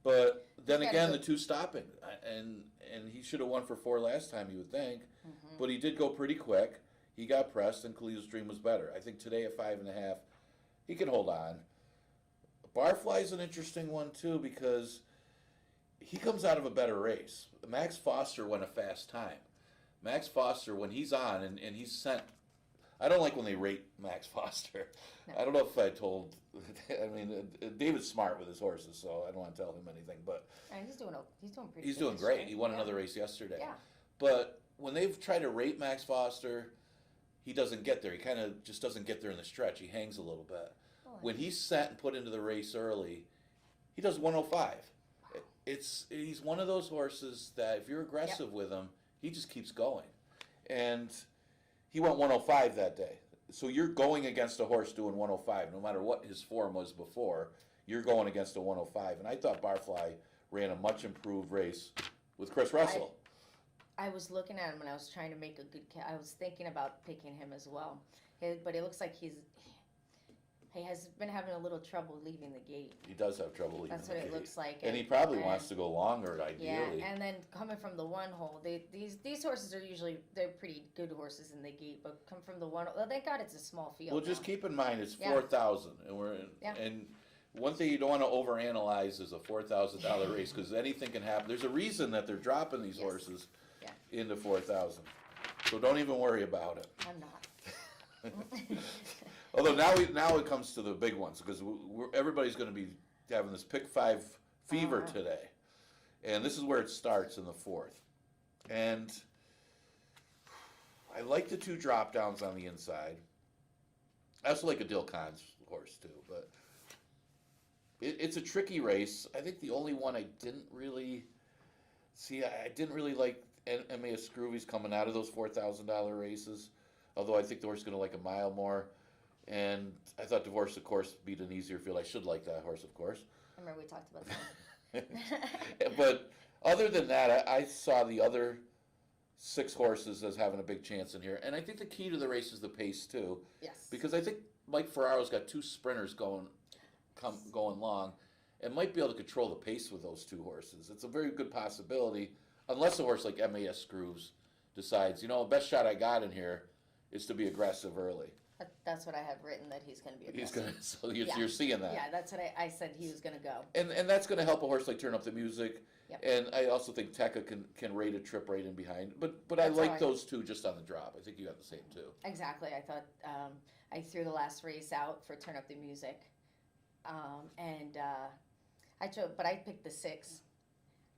But then again, the 2 stopping, and he should have won for 4 last time, you would think. Mm-hmm. But he did go pretty quick. He got pressed, and Khalil's Dream was better. I think today at 5.5, he can hold on. Barfly's an interesting one too, because he comes out of a better race. Max Foster went a fast time. Max Foster, when he's on and he's sent, I don't like when they rate Max Foster. No. I don't know if I told. I mean, David's smart with his horses, so I don't want to tell him anything. But he's doing pretty. He's doing great. He won another race yesterday. Yeah. But when they've tried to rate Max Foster, he doesn't get there. He kind of just doesn't get there in the stretch. He hangs a little bit. Oh, when he's sent and put into the race early, he does 105. Wow. He's one of those horses that if you're aggressive with him, he just keeps going. And he went 105 that day. So you're going against a horse doing 105, no matter what his form was before, you're going against a 105. And I thought Barfly ran a much improved race with Chris Russell. I was looking at him and I was trying to make a good I was thinking about picking him as well. But it looks like he has been having a little trouble leaving the gate. He does have trouble leaving the gate. That's what it looks like. And he probably wants to go longer, ideally. Yeah, and then coming from the 1 hole, these horses are usually, they're pretty good horses in the gate, but come from the 1 hole, well, thank God it's a small field. Well, just keep in mind, it's 4,000, and one thing you don't want to overanalyze is a $4,000 race, because anything can happen. There's a reason that they're dropping these horses into 4,000. So don't even worry about it. I'm not. Although now it comes to the big ones, because everybody's going to be having this pick 5 fever today, and this is where it starts in the 4th. And I like the 2 drop downs on the inside. I also like Adil Khan's horse too, but it's a tricky race. I think the only one I didn't really see, I didn't really like MAS Scroovy's coming out of those $4,000 races, although I think the horse is going to like a mile more. And I thought Divorce, of course, beat an easier field. I should like that horse, of course. I remember we talked about that. But other than that, I saw the other 6 horses as having a big chance in here. And I think the key to the race is the pace, too. Yes. Because I think Mike Ferraro's got 2 sprinters going long and might be able to control the pace with those 2 horses. It's a very good possibility, unless a horse like MAS Screws decides, the best shot I got in here is to be aggressive early. That's what I have written, that he's going to be aggressive. So you're seeing that. Yeah, that's what I said he was going to go. And that's going to help a horse like Turn Up the Music. Yep. And I also think Tekka can rate a trip right in behind. But I like those 2 just on the drop. I think you got the same 2. Exactly. I thought I threw the last race out for Turn Up the Music. But I picked the 6.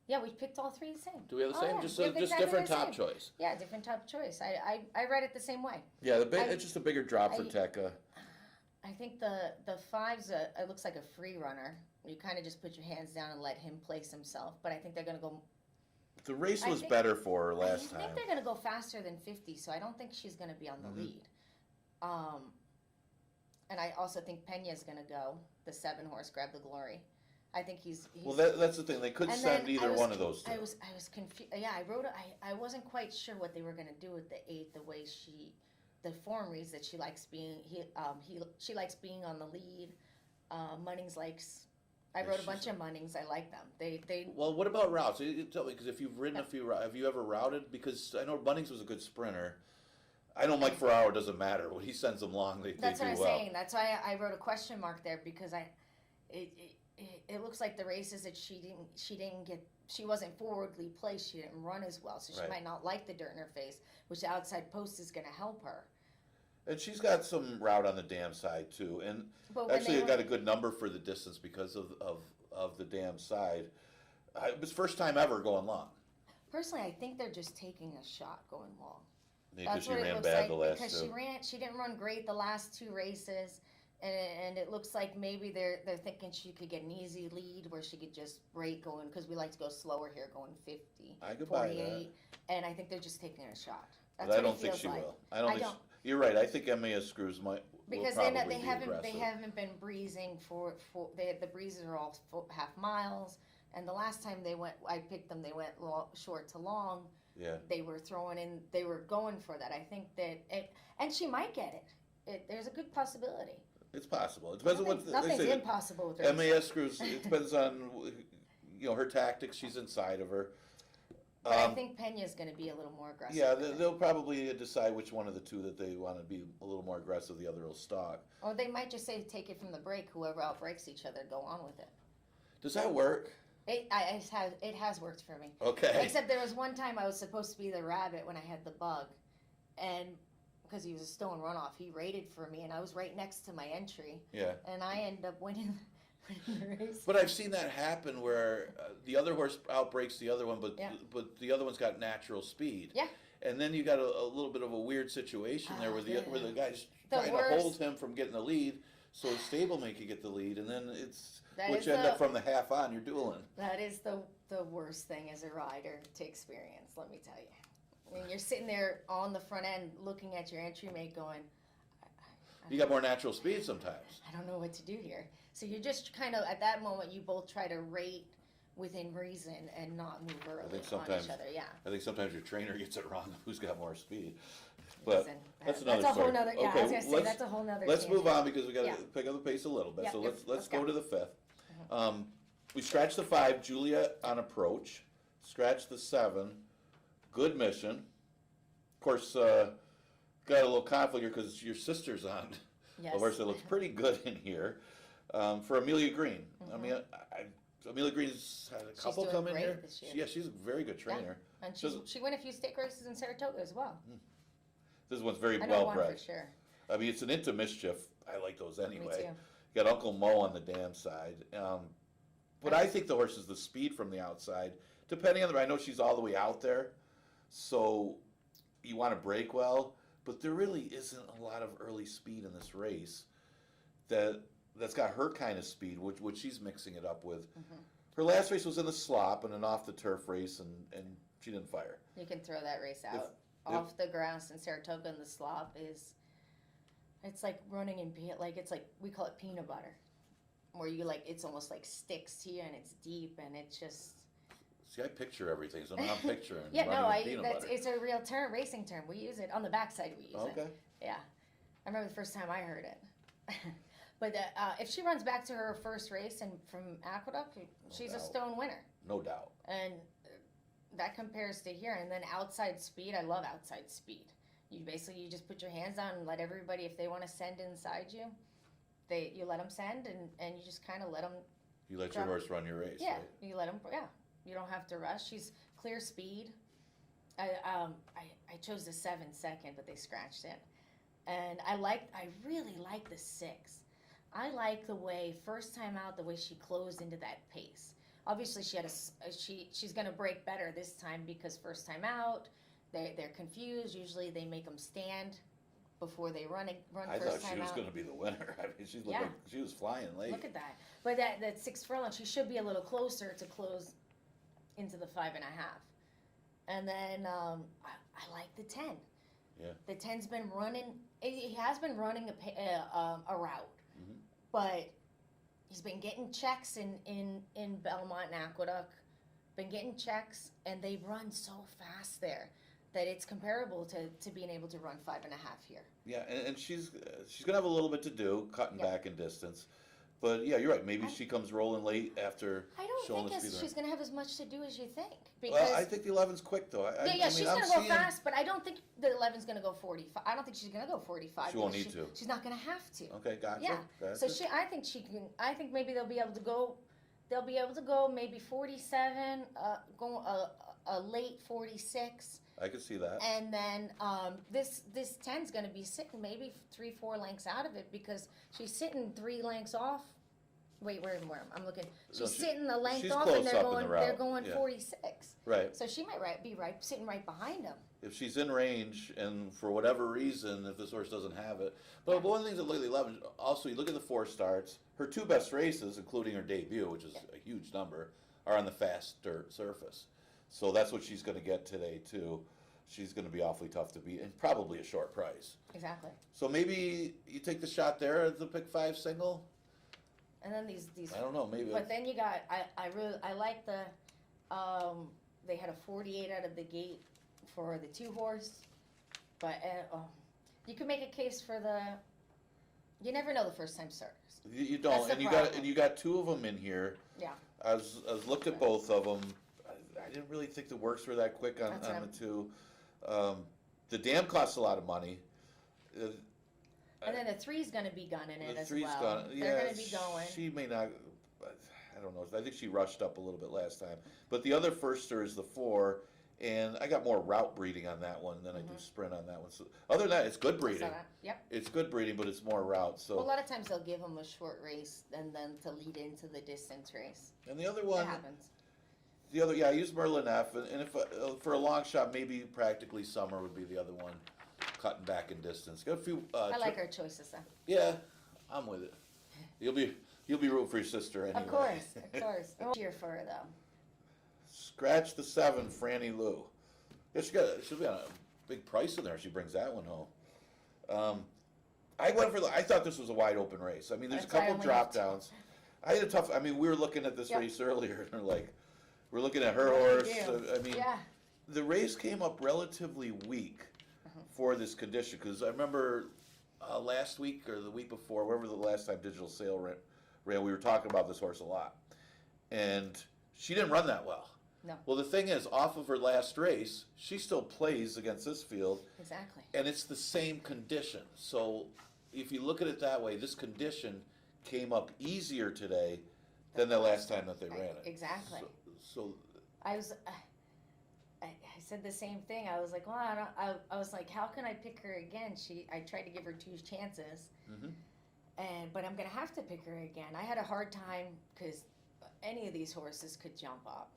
Yeah, we picked all 3 the same. Do we have the same? Yeah. Just exactly different top choice. Yeah, different top choice. I read it the same way. Yeah, it's just a bigger drop for Tekka. I think the 5's it looks like a free runner. You kind of just put your hands down and let him place himself. But I think they're going to go. The race was better for her last time. I think they're going to go faster than 50, so I don't think she's going to be on the lead. And I also think Pena's going to go, the 7 horse, Grab the Glory. I think he's Well, that's the thing. They could and send then either one of those two. I was confused. Yeah, I wasn't quite sure what they were gonna do with the 8. The way the form reads that she likes being she likes being on the lead. Munnings likes. I wrote a bunch of Munnings. I like them. They. Well, what about routes? You tell me, because if you've ridden a few, have you ever routed? Because I know Bunnings was a good sprinter. I know Mike Ferraro doesn't matter. When he sends them long, they do well. That's what I'm saying. That's why I wrote a question mark there, because it looks like the races that she wasn't forwardly placed. She didn't run as well, so she might not like the dirt in her face, which the outside post is going to help her. And she's got some route on the dam side too, and actually got a good number for the distance because of the dam side. It was first time ever going long. Personally, I think they're just taking a shot going long. Because she ran bad the last two. Because she didn't run great the last 2 races. And it looks like maybe they're thinking she could get an easy lead where she could just break going, because we like to go slower here, going 50, I could 48, buy that. And I think they're just taking a shot. That's but what I don't think she like. will. I don't. You're right. I think MAS Screws might. Because will they aggressive. haven't been breezing for the breezes are all half miles, and the last time I picked them, they went short to long. Yeah. They were going for that. I think that and she might get it. There's a good possibility. It's possible. It depends on what nothing's impossible with her. MAS Screws. It depends on her tactics. She's inside of her. But I think Pena's going to be a little more aggressive. Yeah, they'll probably decide which one of the two that they want to be a little more aggressive. The other will stalk. Or they might just say, take it from the break. Whoever outbreaks each other, go on with it. Does that work? It has worked for me. Okay. Except there was one time I was supposed to be the rabbit when I had the bug, and because he was a stone runoff, he rated for me, and I was right next to my entry. Yeah. And I ended up winning the race. But I've seen that happen where the other horse outbreaks the other one, but the other one's got natural speed. Yeah. And then you got a little bit of a weird situation there where the guy's trying to hold him from getting the lead, so his stablemate could get the lead, and then end up from the half on, you're dueling. That is the worst thing as a rider to experience, let me tell you. I mean, you're sitting there on the front end looking at your entry mate going, you got more natural speed sometimes. I don't know what to do here. So you're just kind of, at that moment, you both try to rate within reason and not move early on each other. Yeah. I think sometimes your trainer gets it wrong, who's got more speed. But listen, that's another story. Whole nother, yeah, okay, I was going to say, that's a whole nother Let's tangent. move on because we got to pick up the pace a little bit. Yep, so yep, let's go go to the 5th. We scratched the 5, Julia on approach. Scratched the 7, Good Mission. Of course, got a little conflict here because your sister's on Yes. a horse that looks pretty good in here. For Amelia Green. I mean, Amelia Green's had a couple come in here. This year. Yeah, she's a very good trainer. Yeah. And she won a few stake races in Saratoga as well. This one's very I know well one bred. for sure. I mean, it's an Into Mischief. I like those anyway. Me too. Got Uncle Mo on the dam side. But I think the horse is the speed from the outside. Depending on I know she's all the way out there, so you want to break well. But there really isn't a lot of early speed in this race that's got her kind of speed, which she's mixing it up with. Her last race was in the slop and an off the turf race, and she didn't fire. You can throw that race out. Off the grass in Saratoga in the slop it's like running in we call it peanut butter, where you it's almost like sticks to you and it's deep and it's just. See, I picture everything, so now I'm picturing. It's a real racing term. We use it on the backside. We use it. Okay. Yeah, I remember the first time I heard it. But if she runs back to her first race and from Aqueduct, she's a stone winner. No doubt. And that compares to here. And then outside speed, I love outside speed. You just put your hands down and let everybody, if they want to send inside you, you let them send and you just kind of let them. You let your horse run your race. Yeah, right? you let them. Yeah. You don't have to rush. She's clear speed. I chose the 7 second, but they scratched it. And I really like the 6. I like the way, first time out, the way she closed into that pace. Obviously, she's going to break better this time because first time out, they're confused. Usually they make them stand before they run I first time out. thought she was going to be the winner. I mean, she was flying late. Look at that. But that 6 furlong, she should be a little closer to close into the 5.5. And then I like the 10. Yeah. The 10's been running. He has been running a route, but he's been getting checks in Belmont and Aqueduct, been getting checks, and they run so fast there that it's comparable to being able to run 5.5 here. Yeah, and she's gonna have a little bit to do, cutting back in distance. But yeah, you're right. Maybe she comes rolling late after showing the speed. She's going to have as much to do as you think. Because Well, I think the 11's quick though. she's going to go fast, but I don't think the 11's going to go 45. I don't think she's going to go 45. She won't need to. She's not going to have to. Okay, gotcha. Yeah. Gotcha. So I think she can. I think maybe they'll be able to go. They'll be able to go maybe 47, go a late 46. I could see that. And then this 10's going to be sitting maybe 3-4 lengths out of it because she's sitting 3 lengths off. Wait, where I'm looking. She's sitting the length off, and they're going 46. Right. So she might be sitting right behind them. If she's in range, and for whatever reason, if this horse doesn't have it, but one of the things that look at the 11, also you look at the 4 starts. Her 2 best races, including her debut, which is a huge number, are on the fast dirt surface. So that's what she's going to get today too. She's going to be awfully tough to beat, and probably a short price. Exactly. So maybe you take the shot there at the pick 5 single. And then these. I don't know, maybe. But then you got I like the they had a 48 out of the gate for the 2 horse, but you could make a case for the. You never know the first time starters. You don't, and you got 2 of them in here. Yeah. I was looked at both of them. I didn't really think the works were that quick on the 2. The dam costs a lot of money. And then the 3's going to be gunning it as well. They're going to be going. She may not. I don't know. I think she rushed up a little bit last time. But the other firster is the 4, and I got more route breeding on that one than I do sprint on that one. So other than that, it's good breeding. Yep. It's good breeding, but it's more route. So well, a lot of times they'll give them a short race and then to lead into the distance race. And the other one. That happens. The other, I used Merlin F, and if for a long shot, maybe Practically Summer would be the other one, cutting back in distance. Got a few. I like our choices though. Yeah, I'm with it. You'll be rooting for your sister anyway. Of course. I'll cheer for her though. Scratch the 7, Franny Lou. Yeah, she'll be on a big price in there if she brings that one home. I thought this was a wide open race. I mean, there's a couple drop downs. I had a tough. I mean, we were looking at this race earlier, and we're looking at her horse. I mean, the race came up relatively weak for this condition because I remember last week or the week before, wherever the last time Digital Sale ran, we were talking about this horse a lot, and she didn't run that well. No. Well, the thing is, off of her last race, she still plays against this field. Exactly. And it's the same condition. So if you look at it that way, this condition came up easier today than the last time that they ran it. Exactly. So I said the same thing. I was like, well, I was like, how can I pick her again? I tried to give her 2 chances, but I'm gonna have to pick her again. I had a hard time because any of these horses could jump up.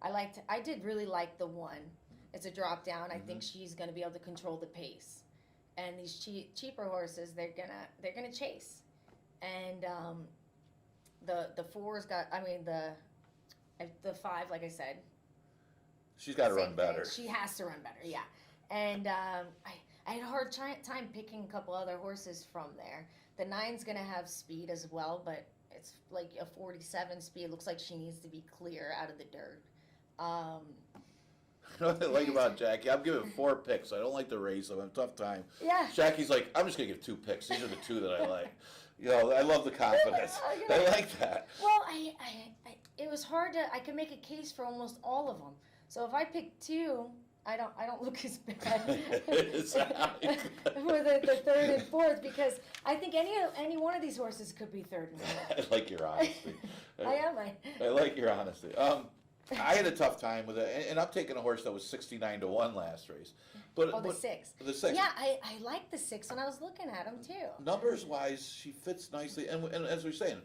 I did really like the 1. It's a drop down. I think she's gonna be able to control the pace, and these cheaper horses, they're gonna chase, and the 4's got. I mean the 5, like I said. She's got to run better. She has to run better, yeah. And I had a hard time picking a couple other horses from there. The 9's going to have speed as well, but it's like a 47 speed. It looks like she needs to be clear out of the dirt. You know what I like about Jackie? I'm giving 4 picks. I don't like the race. I'm having a tough time. Yeah. Jackie's like, I'm just going to give 2 picks. These are the 2 that I like. You know, I love the confidence. I like that. Well, it was hard to. I could make a case for almost all of them. So if I pick 2, I don't look as bad for the 3rd and 4th because I think any one of these horses could be 3rd and 4th. I like your honesty. I like your honesty. I had a tough time with it, and I'm taking a horse that was 69-1 last race. But the 6. The 6. Yeah, I like the 6 when I was looking at him too. Numbers wise, she fits nicely, and as we're saying,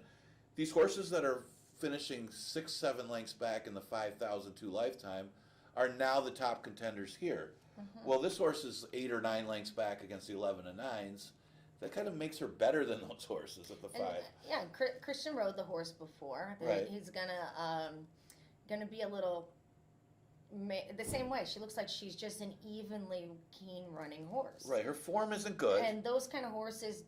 these horses that are finishing 6-7 lengths back in the 5,002 lifetime are now the top contenders here. Well, this horse is 8 or 9 lengths back against the 11 and 9s. That kind of makes her better than those horses at the 5. Yeah, Christian rode the horse before. Right. He's gonna be a little the same way. She looks like she's just an evenly keen running horse. Right, her form isn't good. And those kind of horses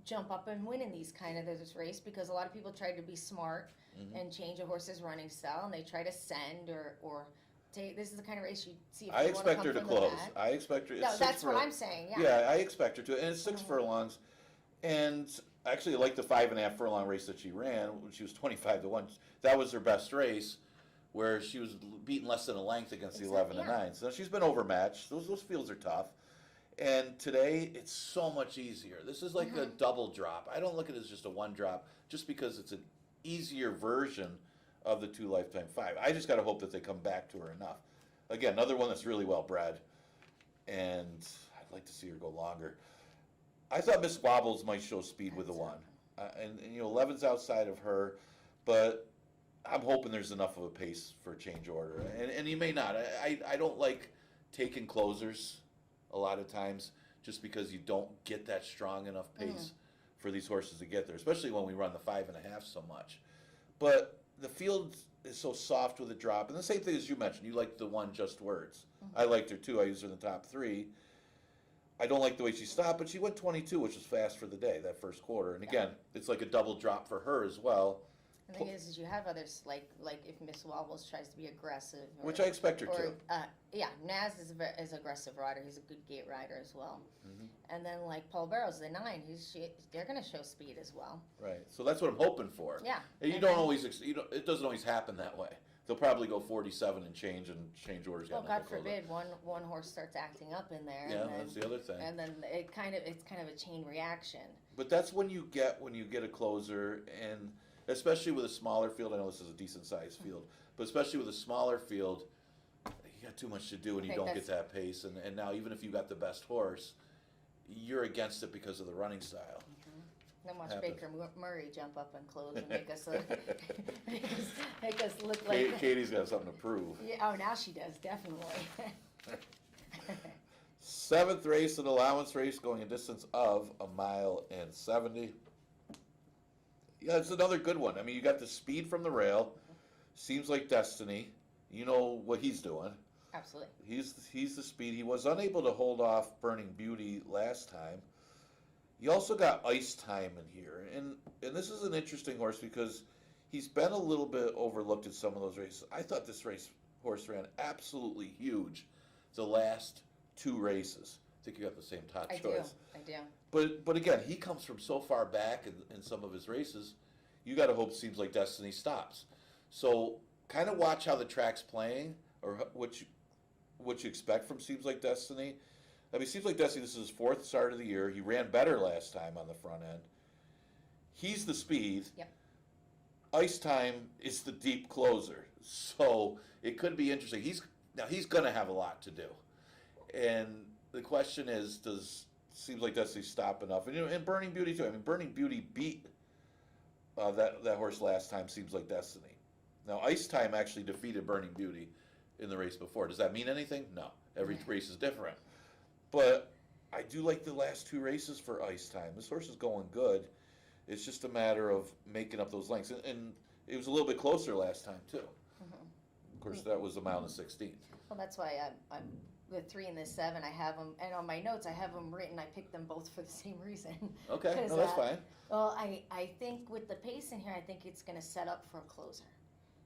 jump up and win in these kind of this race, because a lot of people try to be smart and change a horse's running style, and they try to send or take. This is the kind of race you see. If I you expect wanna her to come from the close. back. I expect her. It's No, 6 that's what I'm saying. Yeah. Yeah, I expect her to, and it's 6 furlongs. And actually, I like the 5.5 furlong race that she ran when she was 25-1. That was her best race, where she was beaten less than a length against the 11-9. So she's been overmatched. Those fields are tough. And today, it's so much easier. This is like a double drop. I don't look at it as just a one drop, just because it's an easier version of the 2 Lifetime 5. I just got to hope that they come back to her enough. Again, another one that's really well bred, and I'd like to see her go longer. I thought Miss Wobbles might show speed with the 1. And 11's outside of her, but I'm hoping there's enough of a pace for a change order. And you may not. I don't like taking closers a lot of times, just because you don't get that strong enough pace for these horses to get there, especially when we run the 5.5 so much. But the field is so soft with a drop, and the same thing as you mentioned. You like the 1 Just Words. I liked her too. I used her in the top 3. I don't like the way she stopped, but she went 22, which was fast for the day, that first quarter. And again, it's like a double drop for her as well. The thing is you have others like if Miss Wobbles tries to be aggressive, Which I expect her to. Yeah, Naz is an aggressive rider. He's a good gate rider as well. And then like Paul Barrows, the 9, they're going to show speed as well. Right. So that's what I'm hoping for. Yeah. And you don't always. It doesn't always happen that way. They'll probably go 47 and change orders. Well, God forbid one horse starts acting up in there. Yeah, and then, that's the other thing. And then it's kind of a chain reaction. But that's when you get a closer, and especially with a smaller field. I know this is a decent sized field, but especially with a smaller field, you got too much to do and you don't get that pace. And now even if you got the best horse, you're against it because of the running style. Then watch Baker Murray jump up and close and make us look like. Katie's got something to prove. Yeah, oh, now she does, definitely. 7th race, an allowance race going a distance of 1.70 miles. Yeah, it's another good one. I mean, you got the speed from the rail. Seems like Destiny. You know what he's doing. Absolutely. He's the speed. He was unable to hold off Burning Beauty last time. You also got Ice Time in here, and this is an interesting horse because he's been a little bit overlooked in some of those races. I thought this horse ran absolutely huge the last 2 races. I think you got the same top choice. I do. But again, he comes from so far back in some of his races. You got to hope Seems Like Destiny stops. So kind of watch how the track's playing, or what you expect from Seems Like Destiny. I mean, Seems Like Destiny, this is his 4th start of the year. He ran better last time on the front end. He's the speed. Yep. Ice Time is the deep closer. So it could be interesting. He's going to have a lot to do. And the question is, does Seems Like Destiny stop enough? And Burning Beauty too. I mean, Burning Beauty beat that horse last time, Seems Like Destiny. Now, Ice Time actually defeated Burning Beauty in the race before. Does that mean anything? No. Every race is different. But I do like the last 2 races for Ice Time. This horse is going good. It's just a matter of making up those lengths. And it was a little bit closer last time, too. Of course, that was 1.16 miles. Well, that's why I'm the 3 and the 7. I have them, and on my notes I have them written. I picked them both for the same reason. Okay, no, that's fine. Well, I think with the pace in here, I think it's going to set up for a closer,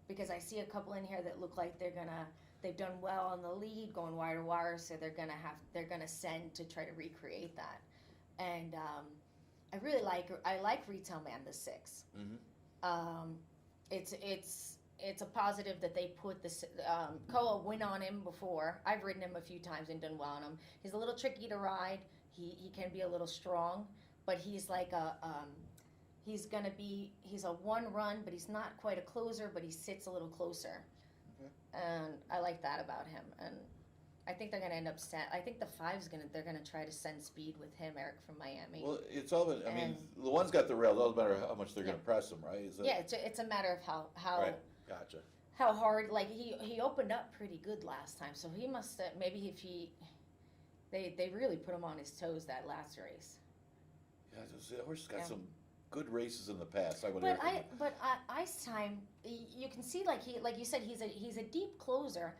because I see a couple in here that look like they've done well on the lead, going wire to wire, so they're gonna send to try to recreate that. And I really like Retail Man the 6. It's a positive that they put this Koa win on him before. I've ridden him a few times and done well on him. He's a little tricky to ride. He can be a little strong, but he's like he's a 1 run, but he's not quite a closer, but he sits a little closer. And I like that about him, and I think they're going to end up. I think the 5's they're going to try to send speed with him, Eric from Miami. Well, it's all about. I mean, the 1's got the rail. It doesn't matter how much they're going to press him, right? It's a matter of how. Right. Gotcha. How hard? Like he opened up pretty good last time, so he must maybe if they really put him on his toes that last race. Yeah, the horse has got some good races in the past. But Ice Time, you can see like you said, he's a deep closer,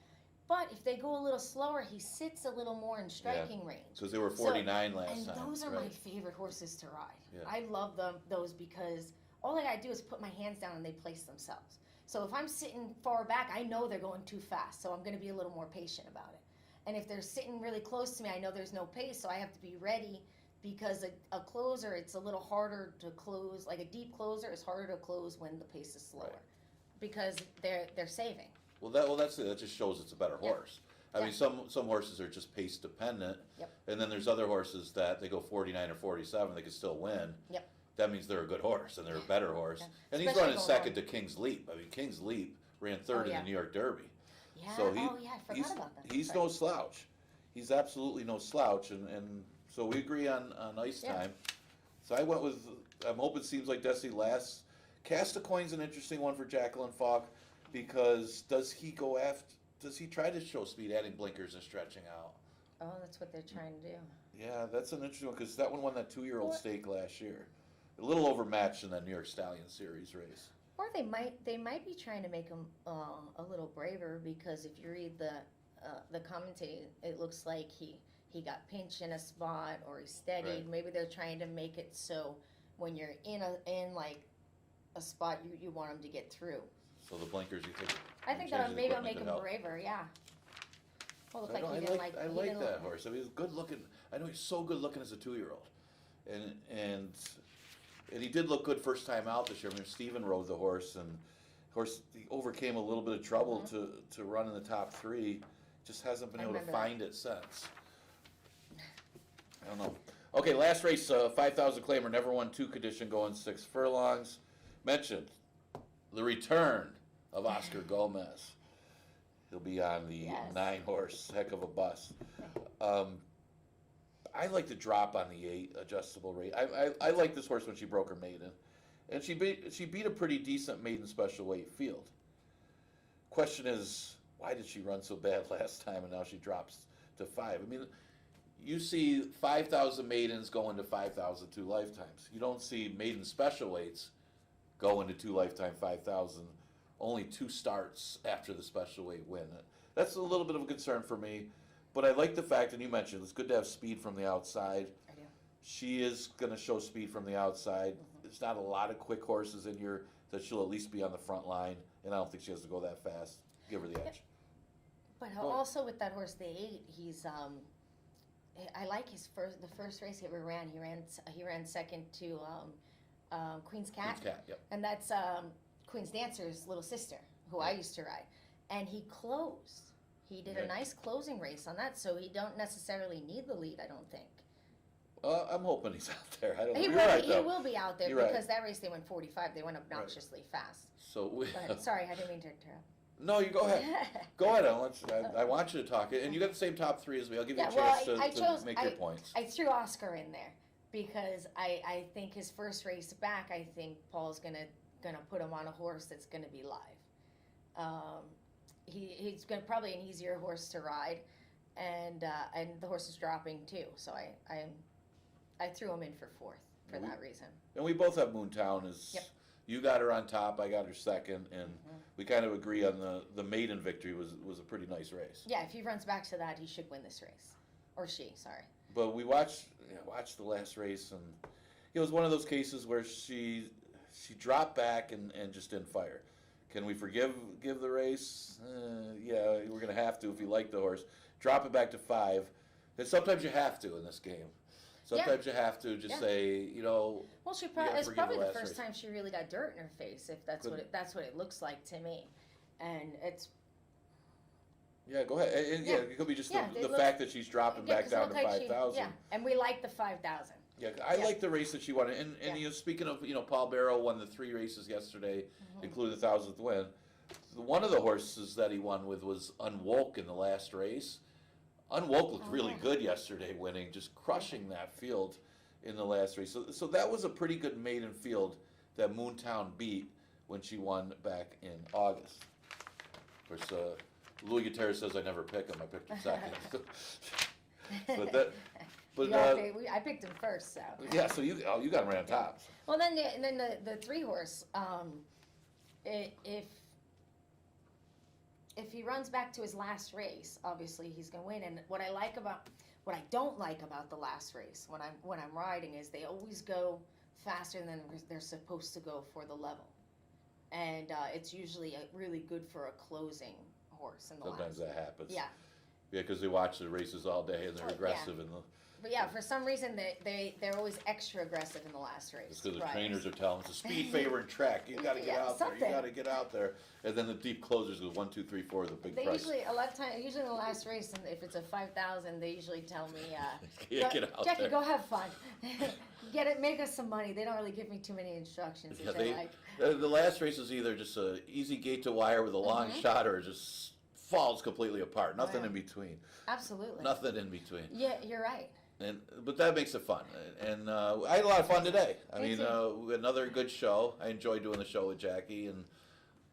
But if they go a little slower, he sits a little more in striking range. Because they were 49 last and time. And those are right. my favorite horses to ride. Yeah. I love those because all I gotta do is put my hands down and they place themselves. So if I'm sitting far back, I know they're going too fast, so I'm gonna be a little more patient about it. And if they're sitting really close to me, I know there's no pace, so I have to be ready, because a closer, it's a little harder to close. Like a deep closer is harder to close when the pace is slower, because they're saving. Well, that just shows it's a better horse. I mean, some horses are just pace dependent, and then there's other horses that they go 49 or 47, they can still win. That means they're a good horse and they're a better horse. And he's running second to King's Leap. I mean, King's Leap ran third in the New York Derby. Yeah. So I forgot about that. He's no slouch. He's absolutely no slouch, and so we agree on ice time. So I went with. I'm hoping Seems Like Destiny last. Cast a Coin's an interesting one for Jacqueline Falk, because does he try to show speed, adding blinkers and stretching out? Oh, that's what they're trying to do. Yeah, that's an interesting one, because that one won that 2-year-old stake last year. A little overmatched in that New York Stallion Series race. Or they might be trying to make him a little braver, because if you read the commentating, it looks like he got pinched in a spot, or he steadied. Right. Maybe they're trying to make it so when you're in like a spot, you want him to get through. So the blinkers, you think? I think that maybe I'll make him braver. Yeah. Well, look like he didn't like. I like that horse. I mean, he's good looking. I know he's so good looking as a 2-year-old, and he did look good first time out this year. I mean, Steven rode the horse, and he overcame a little bit of trouble to run in the top 3. Just hasn't been able to find it since. I don't know. Okay, last race, 5,000 claimer, never won 2 condition, going 6 furlongs. Mentioned the return of Oscar Gomez. He'll be on the 9-horse, heck of a bus. I like the drop on the 8 adjustable rate. I like this horse when she broke her maiden, and she beat a pretty decent maiden special weight field. Question is, why did she run so bad last time and now she drops to 5? I mean, you see 5,000 maidens go into 5,000 2 lifetimes. You don't see maiden special weights go into 2 lifetime 5,000. Only 2 starts after the special weight win. That's a little bit of a concern for me. But I like the fact, and you mentioned, it's good to have speed from the outside. I do. She is going to show speed from the outside. There's not a lot of quick horses in here that she'll at least be on the front line, and I don't think she has to go that fast. Give her the edge. But also with that horse, the 8, he's I like the first race he ever ran. He ran second to Queen's Cat. And that's Queen's Dancer's little sister, who I used to ride. And he closed. He did a nice closing race on that, so he don't necessarily need the lead, I don't think. I'm hoping he's out there. I don't know. He will be out there. You're because right. that race they went 45. They went obnoxiously fast. So Sorry, I didn't mean to interrupt. No, you go ahead. Go ahead. I want you to talk. And you got the same top 3 as me. I'll give you a chance to make your points. I threw Oscar in there because I think his first race back, I think Paul's gonna put him on a horse that's gonna be live. He's gonna probably an easier horse to ride, and the horse is dropping too. So I threw him in for 4th for that reason. And we both have Moontown as you got her on top, I got her second, and we kind of agree on the maiden victory was a pretty nice race. Yeah, if he runs back to that, he should win this race, or she. Sorry. But we watched the last race, and it was one of those cases where she dropped back and just didn't fire. Can we give the race? Yeah, we're gonna have to if you like the horse. Drop it back to 5. And sometimes you have to in this game. Sometimes you have to just say, Well, it's probably the first time she really got dirt in her face. If that's what it looks like to me, and it's. Yeah, go ahead. And it could be just the fact that she's dropping back down to 5,000. Yeah, and we like the 5,000. Yeah, I like the race that she won. And speaking of, Paul Barrow won the 3 races yesterday, including the 1,000th win. One of the horses that he won with was Unwoke in the last race. Unwoke looked really good yesterday, winning, just crushing that field in the last race. So that was a pretty good maiden field that Moontown beat when she won back in August. Of course, Louis Gutierrez says I never pick him. I picked him second. I picked him first, so. Yeah, so you got him right on top. Well, then the 3-horse, if if he runs back to his last race, obviously he's going to win. And what I don't like about the last race when I'm riding is they always go faster than they're supposed to go for the level, and it's usually really good for a closing horse in the Sometimes last. that happens. Yeah. Yeah, because they watch the races all day and they're aggressive in the. But yeah, for some reason they're always extra aggressive in the last race. It's because the riders. trainers are telling them it's a speed favoring track. You got to get out there. You something. got to get out there. And then the deep closers go 1, 2, 3, 4, the big They price. usually a lot of time, usually in the last race, and if it's a 5,000, they usually tell me, Yeah, get out Jackie, there." go have fun, get it, make us some money. They don't really give me too many instructions. Yeah, Which I like. the last race is either just a easy gate to wire with a long shot, or it just falls completely apart. Nothing Right. in between. Absolutely. Nothing in between. Yeah, you're right. But that makes it fun, and I had a lot of fun today. I Me mean, too. another good show. I enjoyed doing the show with Jackie, and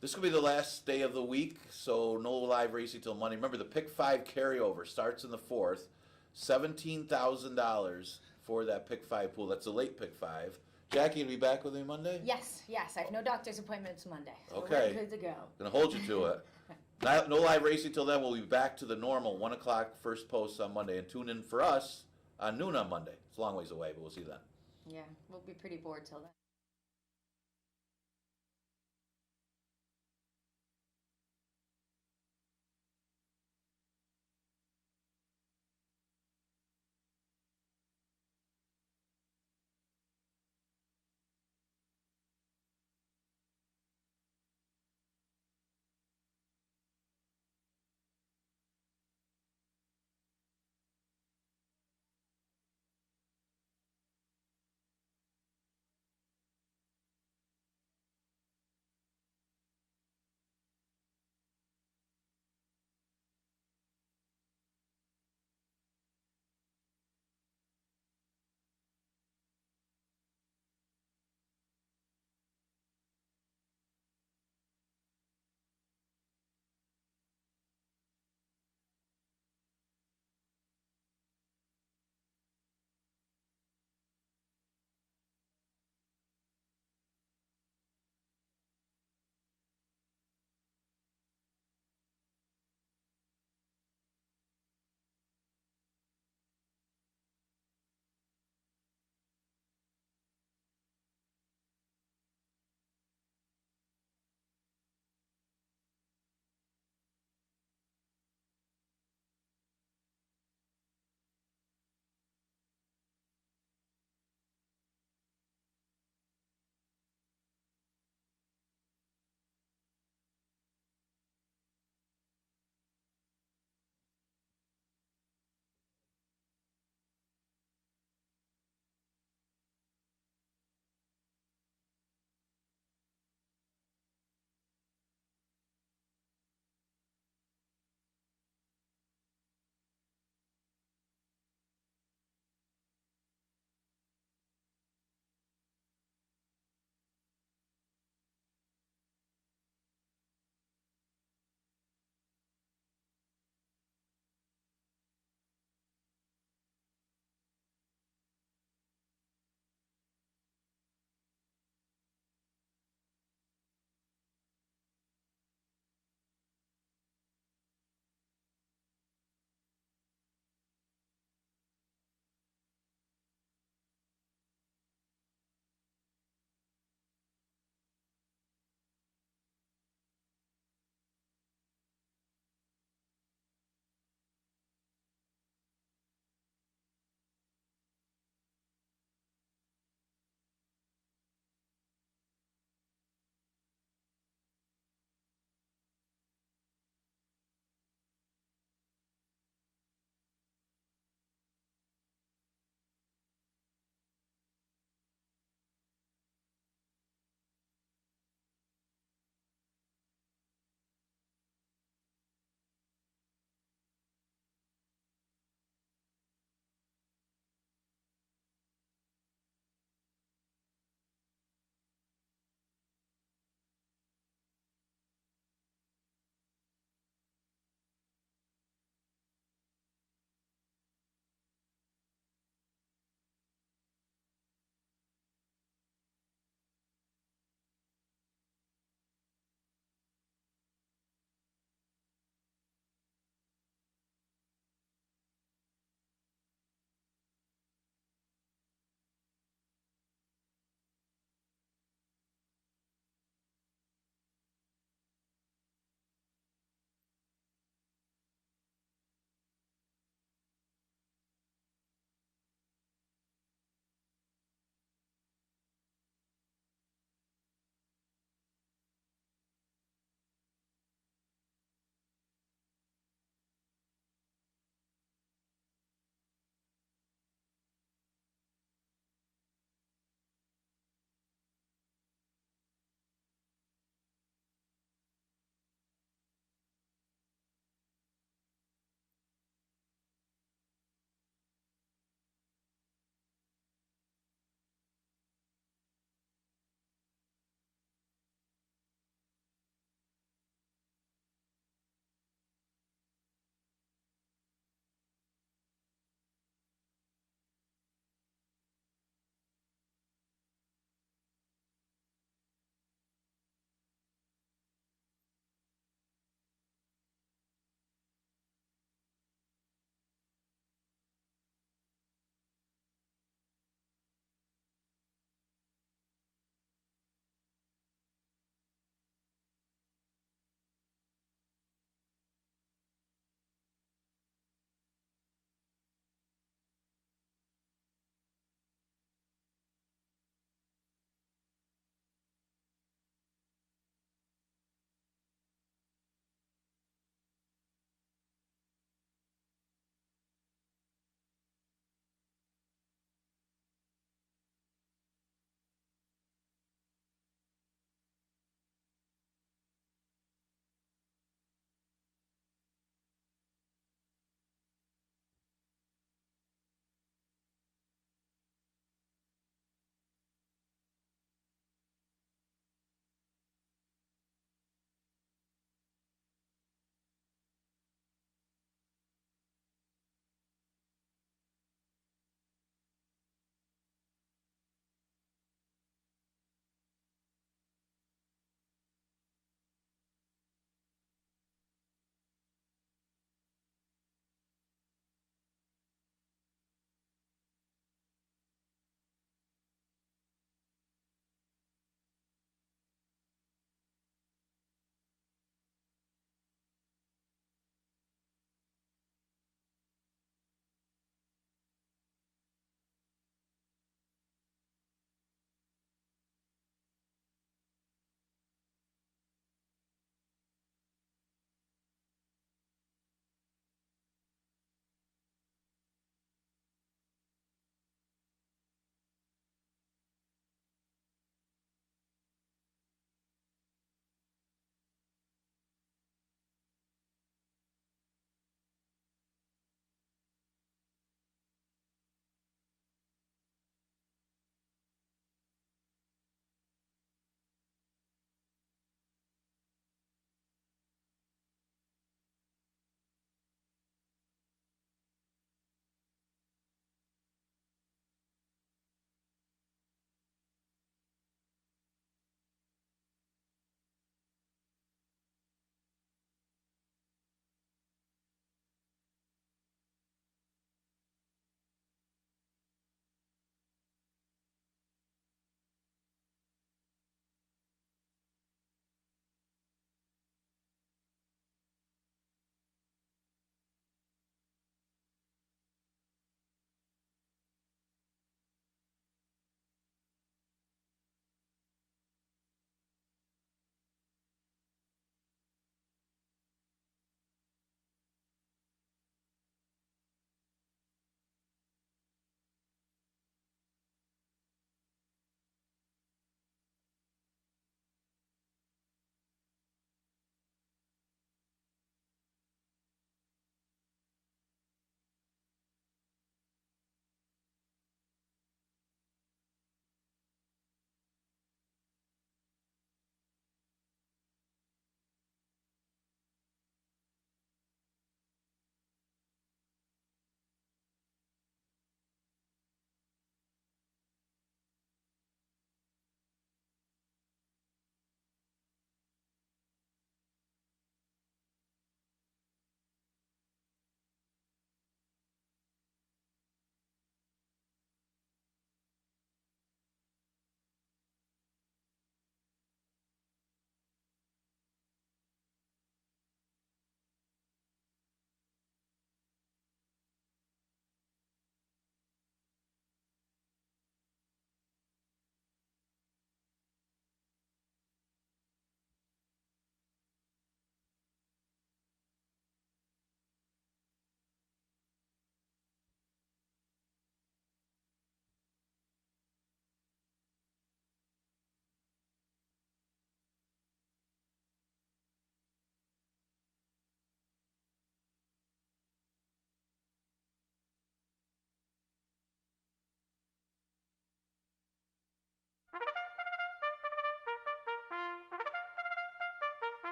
this will be the last day of the week, so no live racing till Monday. Remember, the Pick 5 carryover starts in the 4th, $17,000 for that Pick 5 pool. That's a late Pick 5. Jackie, will be back with me Monday? Yes, I have no doctor's appointments Monday. So Okay. we're good to go. Gonna hold you to it. No live racing till then. We'll be back to the normal 1 o'clock first post on Monday, and tune in for us on noon on Monday. It's a long ways away, but we'll see you then. Yeah, we'll be pretty bored till then.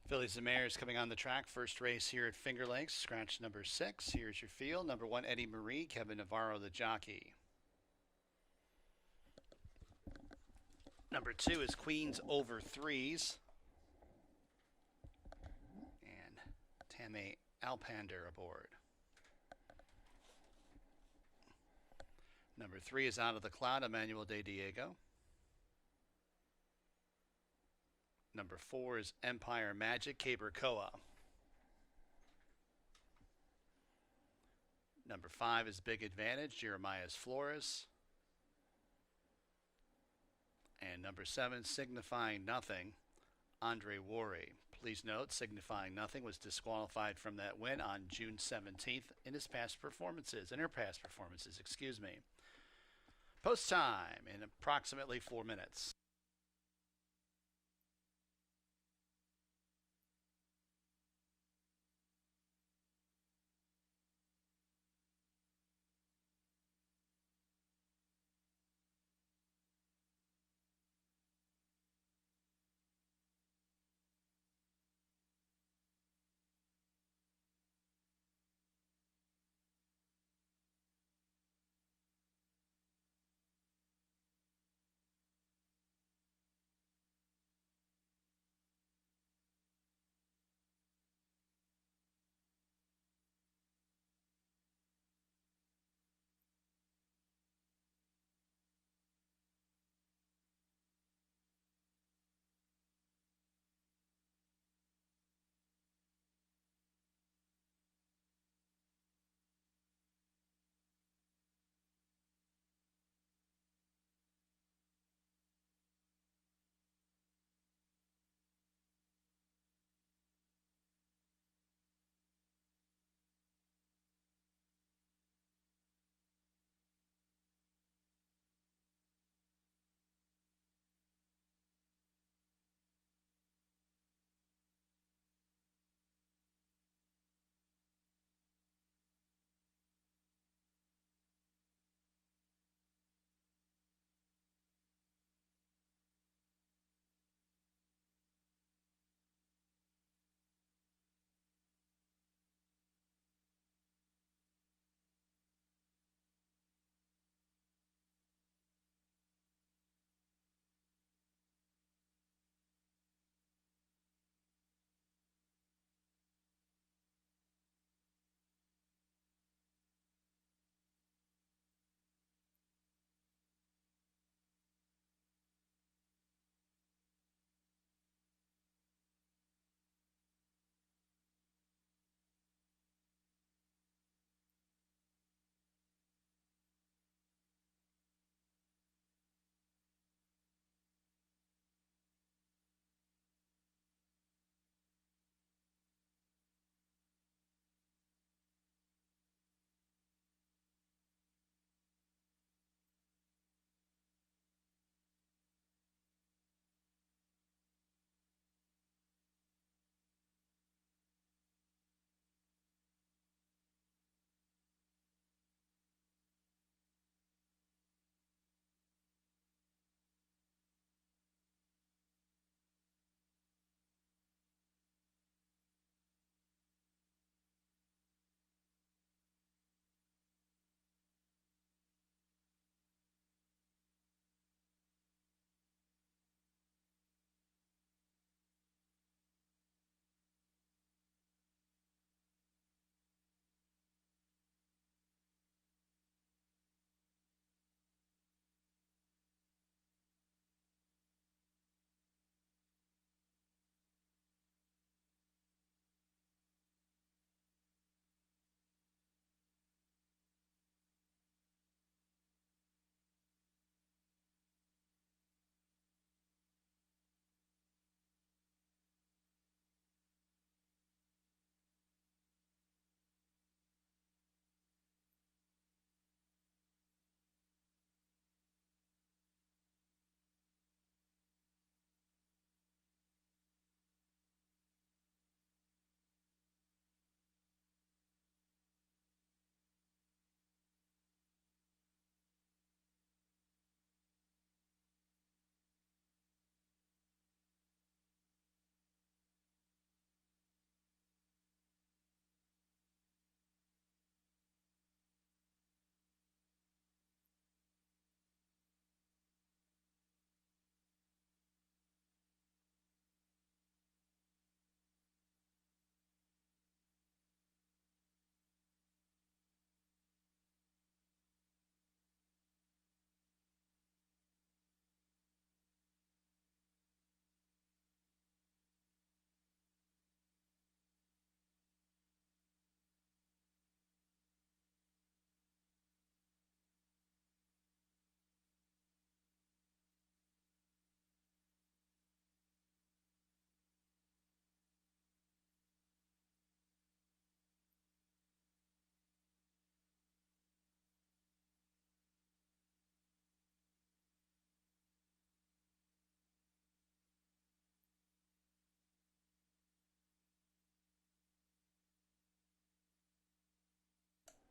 Fillies and Mares coming on the track. First race here at Finger Lakes. Scratch number 6. Here's your field. Number 1, Eddie Marie. Kevin Navarro, the jockey. Number 2 is Queens over 3s. And Tammy Alpander aboard. Number 3 is Out of the Cloud, Emmanuel De Diego. Number 4 is Empire Magic, Caber Koa. Number 5 is Big Advantage, Jeremias Flores. And number 7, Signifying Nothing, Andre Worry. Please note, Signifying Nothing was disqualified from that win on June 17th in her past performances, excuse me. Post time in approximately 4 minutes.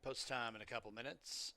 Post time in a couple minutes.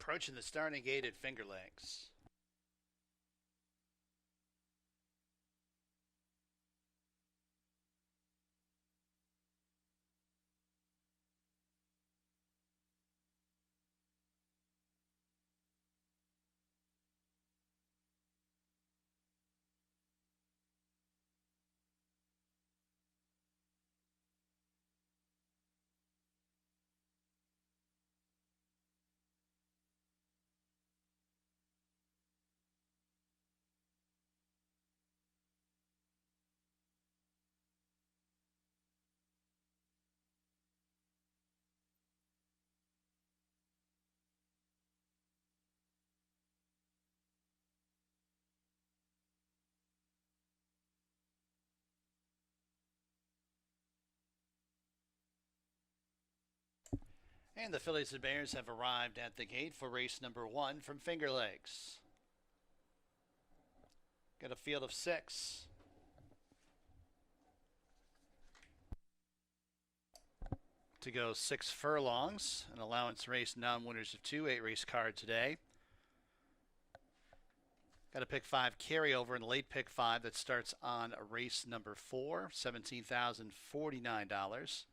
Approaching the starting gate at Finger Lakes. And the Phillies and Bears have arrived at the gate for race number 1 from Finger Lakes. Got a field of 6. To go 6 furlongs, an allowance race non-winners of 2, 8 race card today. Got a pick 5 carryover in the late pick 5 that starts on race number 4, $17,049.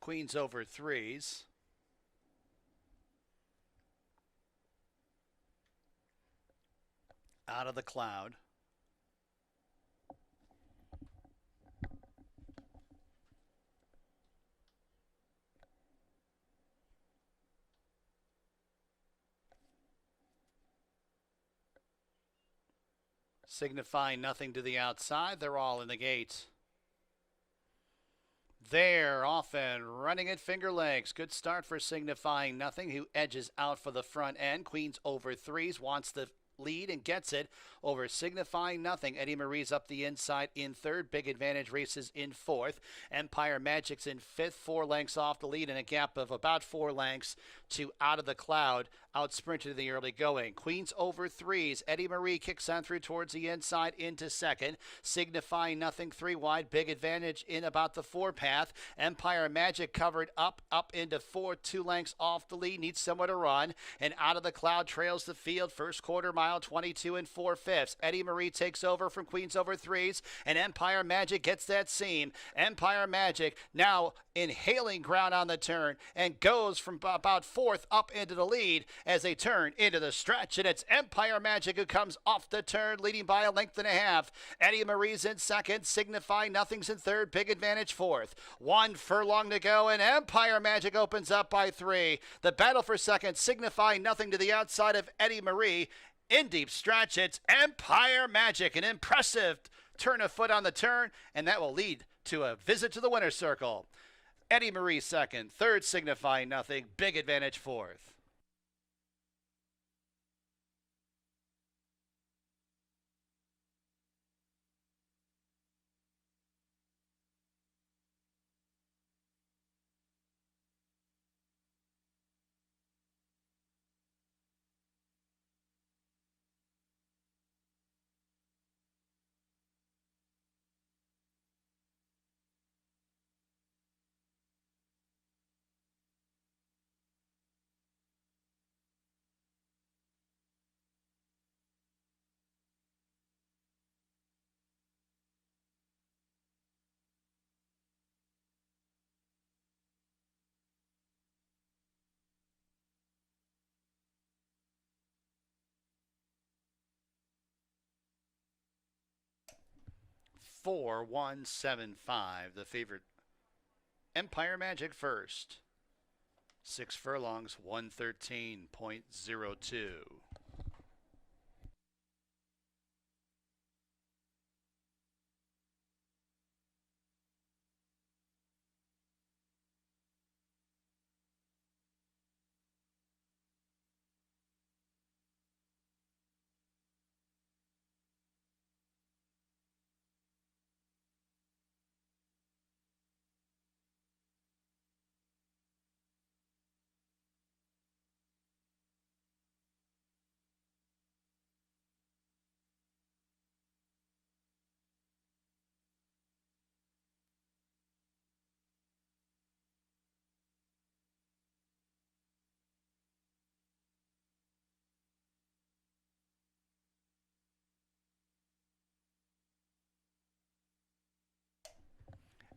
Queens over 3s. Out of the cloud. Signifying nothing to the outside. They're all in the gate. There, often running at Finger Lakes. Good start for Signifying Nothing, who edges out for the front end. Queens over 3s, wants the lead and gets it over Signifying Nothing. Eddie Marie's up the inside in 3rd. Big Advantage Races in 4th. Empire Magic's in 5th, 4 lengths off the lead and a gap of about 4 lengths to Out of the Cloud. Out sprinted in the early going. Queens over 3s. Eddie Marie kicks on through towards the inside into 2nd. Signifying Nothing 3 wide. Big Advantage in about the 4 path. Empire Magic covered up into 4, 2 lengths off the lead. Needs somewhere to run. And Out of the Cloud trails the field. First quarter mile, 22 4/5. Eddie Marie takes over from Queens over 3s. And Empire Magic gets that seam. Empire Magic now inhaling ground on the turn and goes from about 4th up into the lead as they turn into the stretch. And it's Empire Magic who comes off the turn, leading by a length and a half. Eddie Marie's in 2nd. Signifying Nothing's in 3rd. Big Advantage 4th. 1 furlong to go, and Empire Magic opens up by 3. The battle for 2nd. Signifying Nothing to the outside of Eddie Marie. In deep stretch, it's Empire Magic, an impressive turn a foot on the turn, and that will lead to a visit to the winner's circle. Eddie Marie second, third signifying nothing, big advantage fourth. Four, 1, 7, 5. The favorite Empire Magic first. 6 furlongs, 113.02.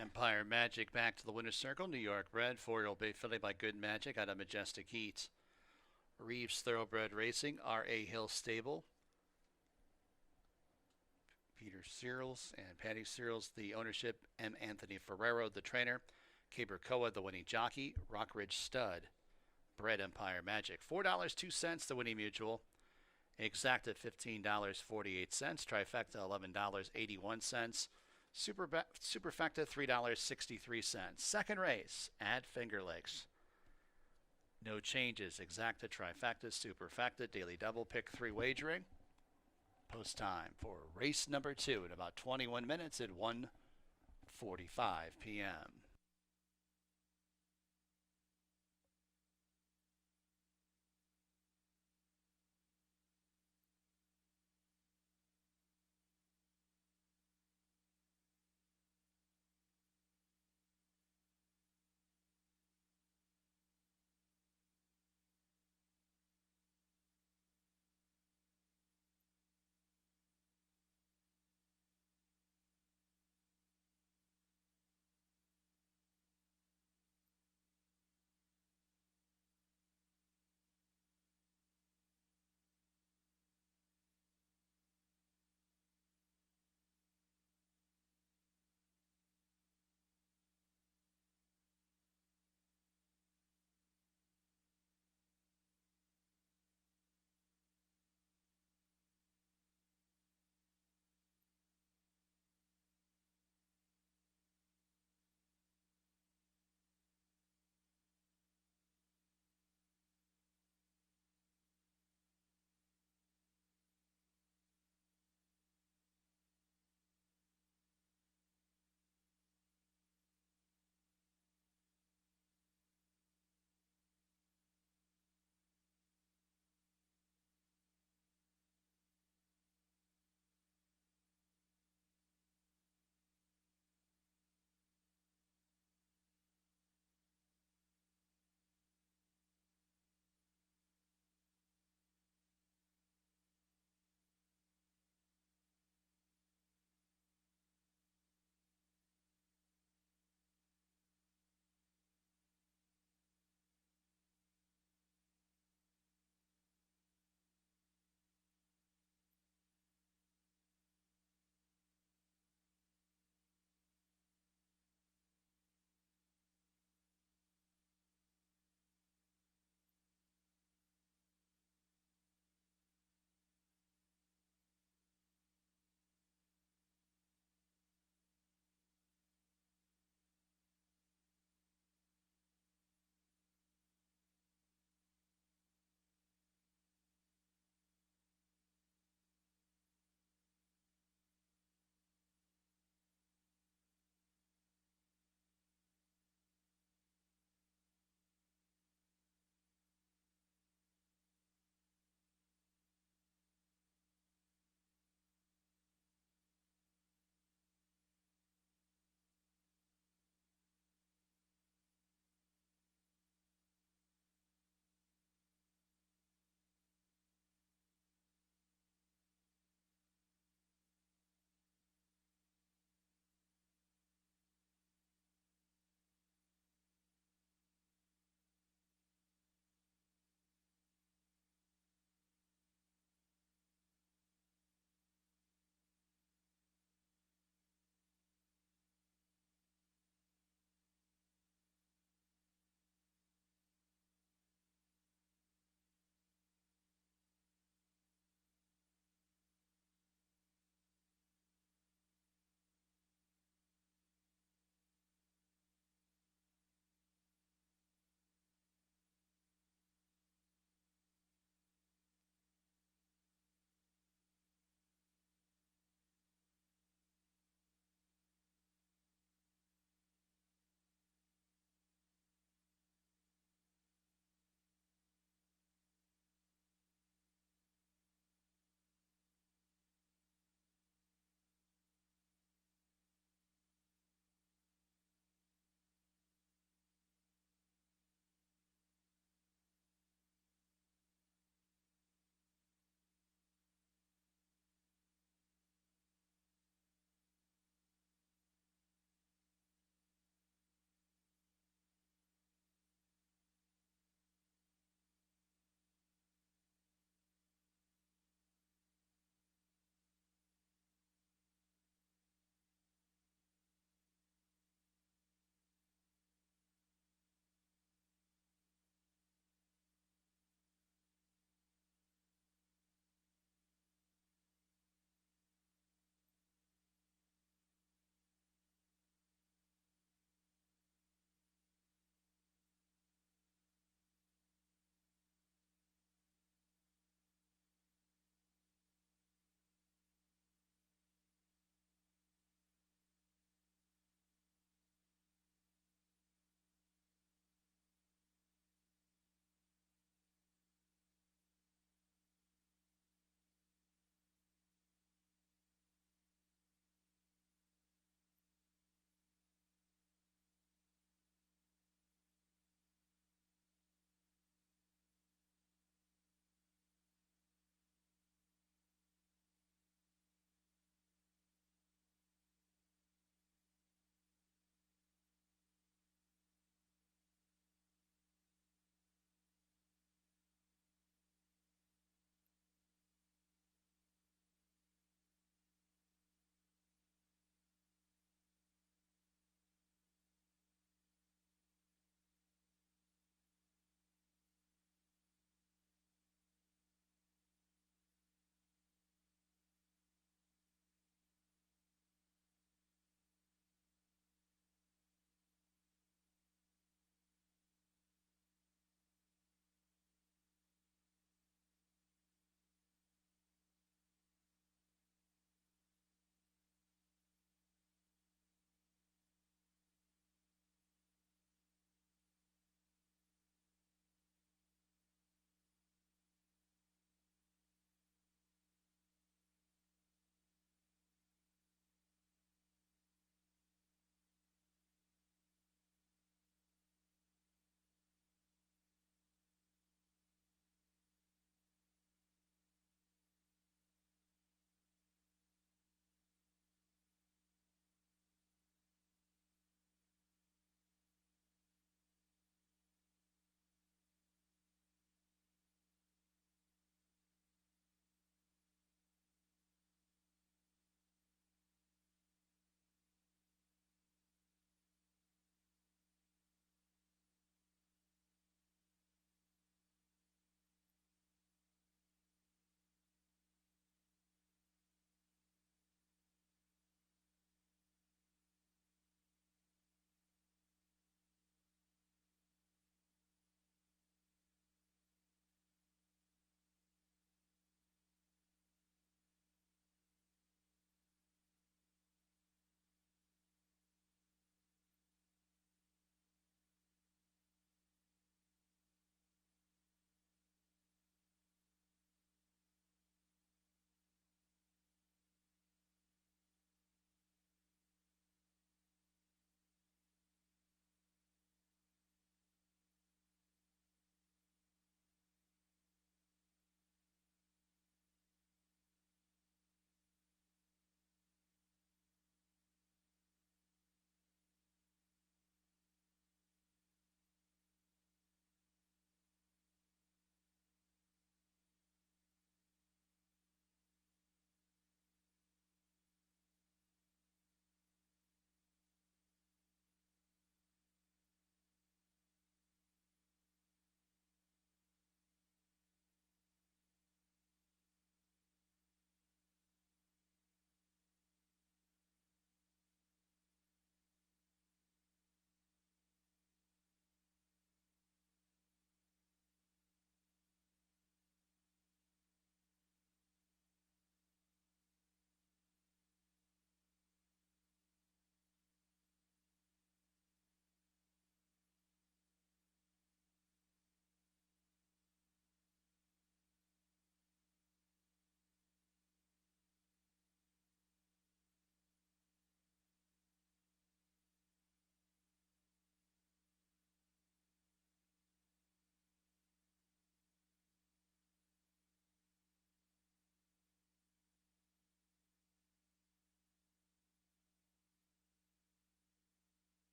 Empire Magic back to the winner's circle. New York bred, 4-year-old bay filly by Good Magic out of Majestic Heat. Reeves Thoroughbred Racing, R.A. Hill Stable. Peter Searles and Patty Searles, the ownership. M. Anthony Ferrero, the trainer. Caber Coa, the winning jockey. Rockridge Stud, bred Empire Magic. $4.02, the winning mutual. Exact at $15.48. Trifecta, $11.81. Superfecta, $3.63. Second race at Finger Lakes. No changes. Exacta, trifecta, superfecta, daily double, pick 3 wagering. Post time for race number 2 in about 21 minutes at 1:45 p.m.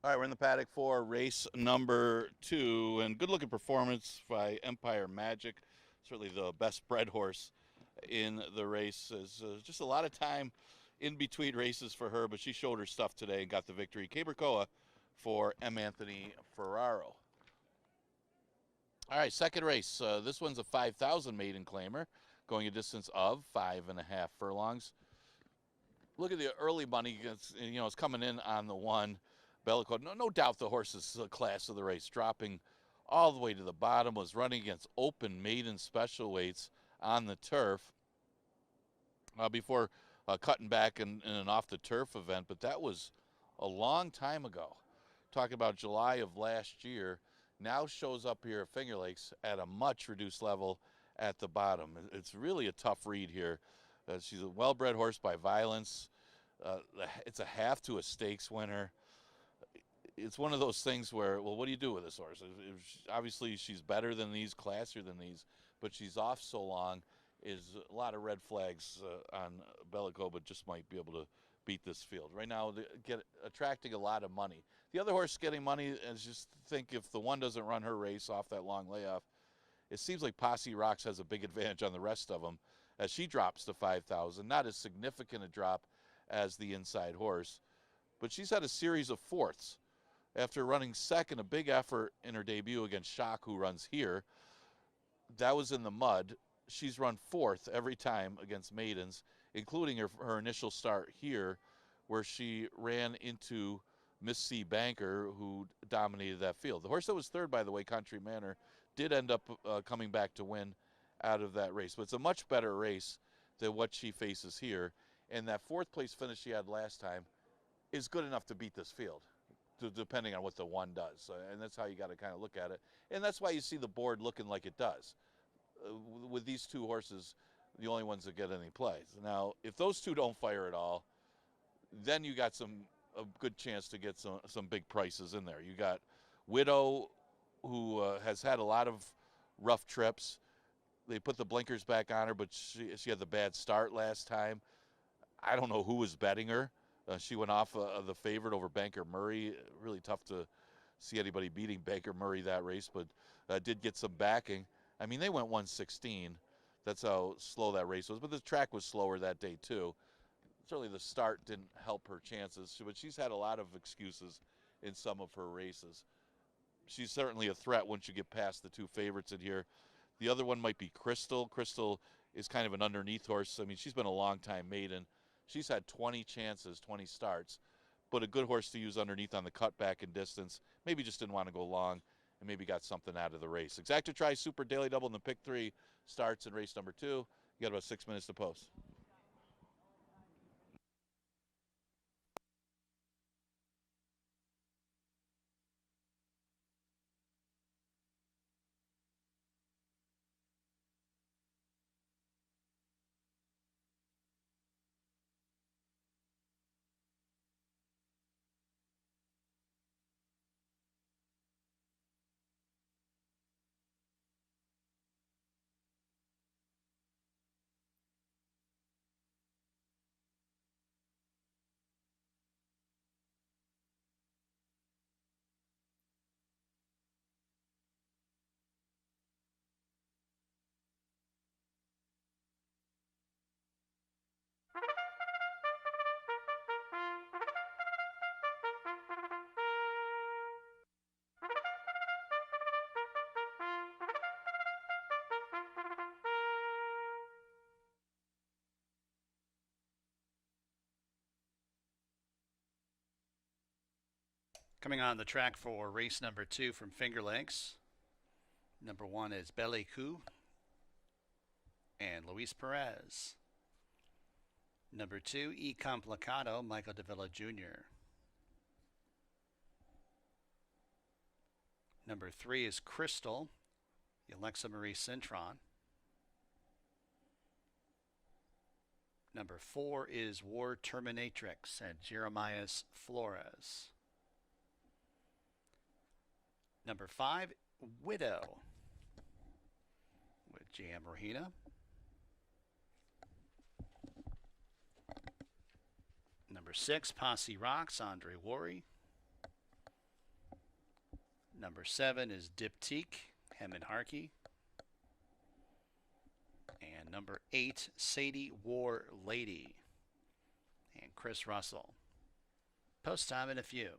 All right, we're in the paddock for race number 2, and good-looking performance by Empire Magic. Certainly the best bred horse in the race. Just a lot of time in between races for her, but she showed her stuff today and got the victory. Cabercoa for M. Anthony Ferraro. All right, second race. This one's a 5,000 maiden claimer, going a distance of 5.5 furlongs. Look at the early money. It's coming in on the one. Bellico, no doubt the horse's class of the race, dropping all the way to the bottom, was running against open maiden special weights on the turf before cutting back in an off-the-turf event, but that was a long time ago. Talking about July of last year, now shows up here at Finger Lakes at a much reduced level at the bottom. It's really a tough read here. She's a well-bred horse by Violence. It's a half to a stakes winner. It's one of those things where, well, what do you do with this horse? Obviously, she's better than these, classier than these, but she's off so long. Is a lot of red flags on Bellico, but just might be able to beat this field. Right now, attracting a lot of money. The other horse getting money, and just think if the one doesn't run her race off that long layoff, it seems like Posse Rocks has a big advantage on the rest of them as she drops to 5,000. Not as significant a drop as the inside horse, but she's had a series of fourths. After running second, a big effort in her debut against Shock, who runs here. That was in the mud. She's run fourth every time against maidens, including her initial start here, where she ran into Miss C. Banker, who dominated that field. The horse that was third, by the way, Country Manor, did end up coming back to win out of that race. But it's a much better race than what she faces here. And that fourth place finish she had last time is good enough to beat this field, depending on what the one does. And that's how you got to kind of look at it. And that's why you see the board looking like it does. With these two horses, the only ones that get any plays. Now, if those two don't fire at all, then you got a good chance to get some big prices in there. You got Widow, who has had a lot of rough trips. They put the blinkers back on her, but she had the bad start last time. I don't know who was betting her. She went off the favorite over Banker Murray. Really tough to see anybody beating Banker Murray that race, but did get some backing. I mean, they went 116. That's how slow that race was. But the track was slower that day, too. Certainly the start didn't help her chances, but she's had a lot of excuses in some of her races. She's certainly a threat once you get past the two favorites in here. The other one might be Crystal. Crystal is kind of an underneath horse. I mean, she's been a long-time maiden. She's had 20 chances, 20 starts, but a good horse to use underneath on the cutback and distance. Maybe just didn't want to go long and maybe got something out of the race. Exacta Tri Super Daily Double in the pick 3 starts in race number 2. You got about 6 minutes to post. Coming on the track for race number 2 from Finger Lakes. Number 1 is Belly Coup and Luis Perez. Number 2, E Complicado, Michael Davila Jr. Number 3 is Crystal, Alexa Marie Cintron. Number 4 is War Terminatrix and Jeremias Flores. Number 5, Widow with J.M. Rahina. Number 6, Posse Rocks, Andre Worry. Number 7 is Diptyque, Hemin Harkey. And number 8, Sadie War Lady, and Chris Russell. Post time in a few.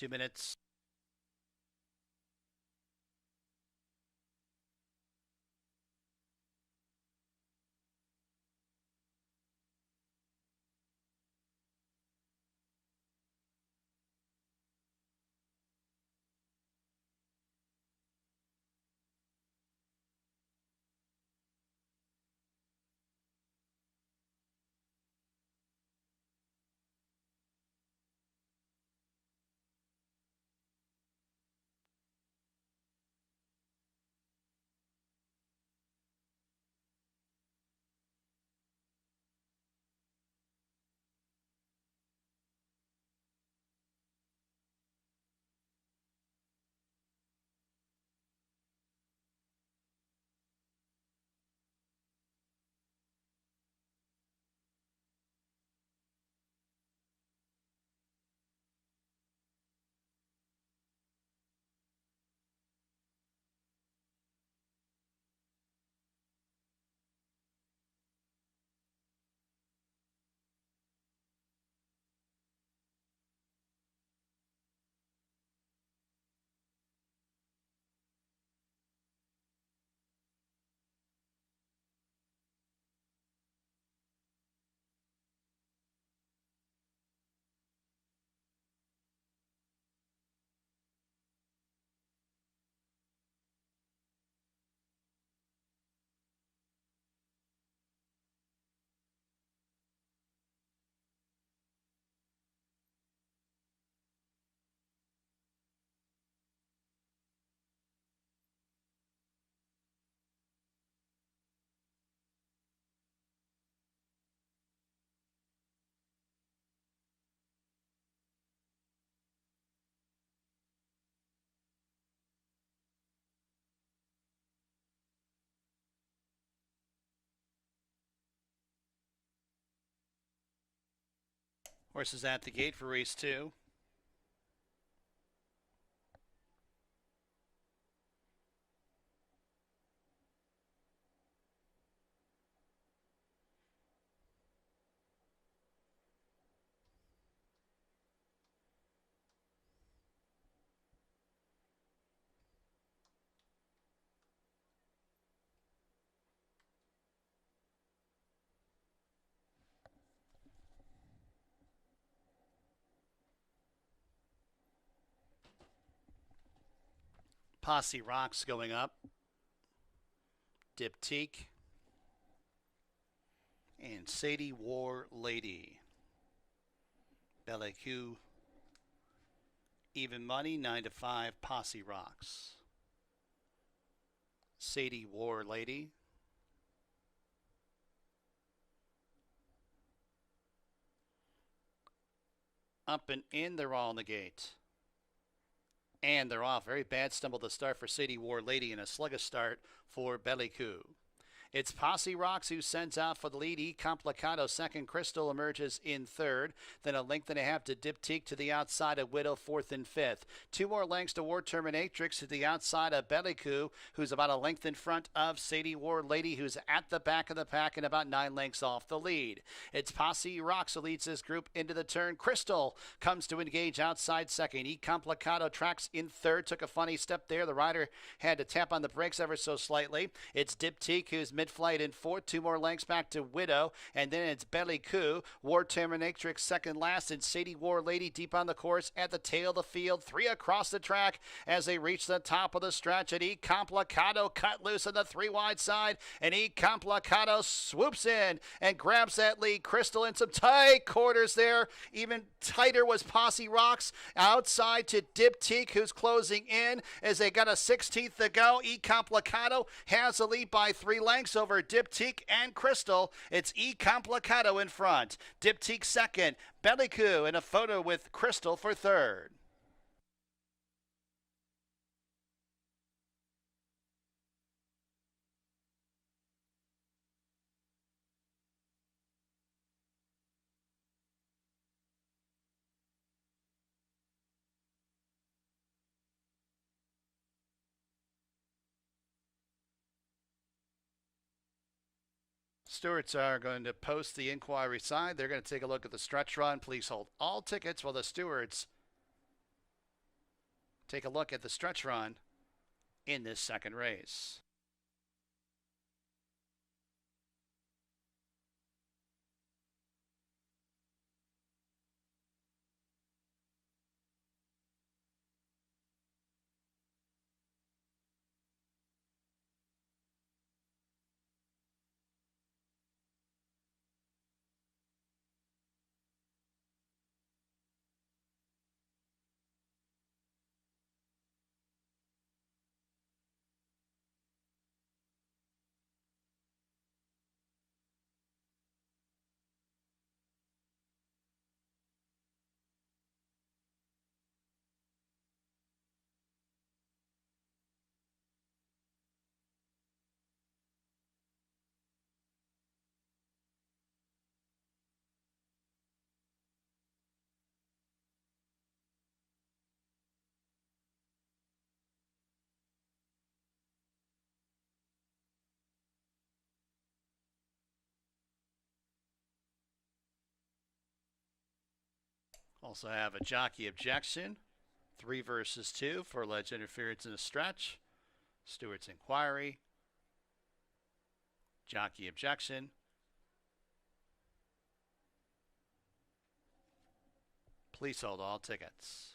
2 minutes. Horses at the gate for race 2. Posse Rocks going up. Diptyque. And Sadie War Lady. Bellecu. Even money, 9-5, Posse Rocks. Sadie War Lady. Up and in, they're all in the gate. And they're off. Very bad stumble to start for Sadie War Lady and a sluggish start for Bellecu. It's Posse Rocks who sends out for the lead. E Complicado second. Crystal emerges in third. Then a length and a half to Diptyque to the outside of Widow, fourth and fifth. 2 more lengths to War Terminatrix to the outside of Bellecu, who's about a length in front of Sadie War Lady, who's at the back of the pack and about 9 lengths off the lead. It's Posse Rocks who leads this group into the turn. Crystal comes to engage outside second. E Complicado tracks in third. Took a funny step there. The rider had to tap on the brakes ever so slightly. It's Diptyque who's mid-flight in fourth. 2 more lengths back to Widow, and then it's Bellecu. War Terminatrix second last, and Sadie War Lady deep on the course at the tail of the field. 3 across the track as they reach the top of the stretch, and E Complicado cut loose on the 3 wide side, and E Complicado swoops in and grabs that lead. Crystal in some tight quarters there. Even tighter was Posse Rocks outside to Diptyque, who's closing in as they got a 16th to go. E Complicado has the lead by 3 lengths over Diptyque and Crystal. It's E Complicado in front. Diptyque second. Bellecu in a photo with Crystal for third. Stewards are going to post the inquiry sign. They're going to take a look at the stretch run. Please hold all tickets while the stewards Take a look at the stretch run in this second race. Also have a jockey objection. 3 versus 2 for alleged interference in the stretch. Stewart's inquiry. Jockey objection. Please hold all tickets.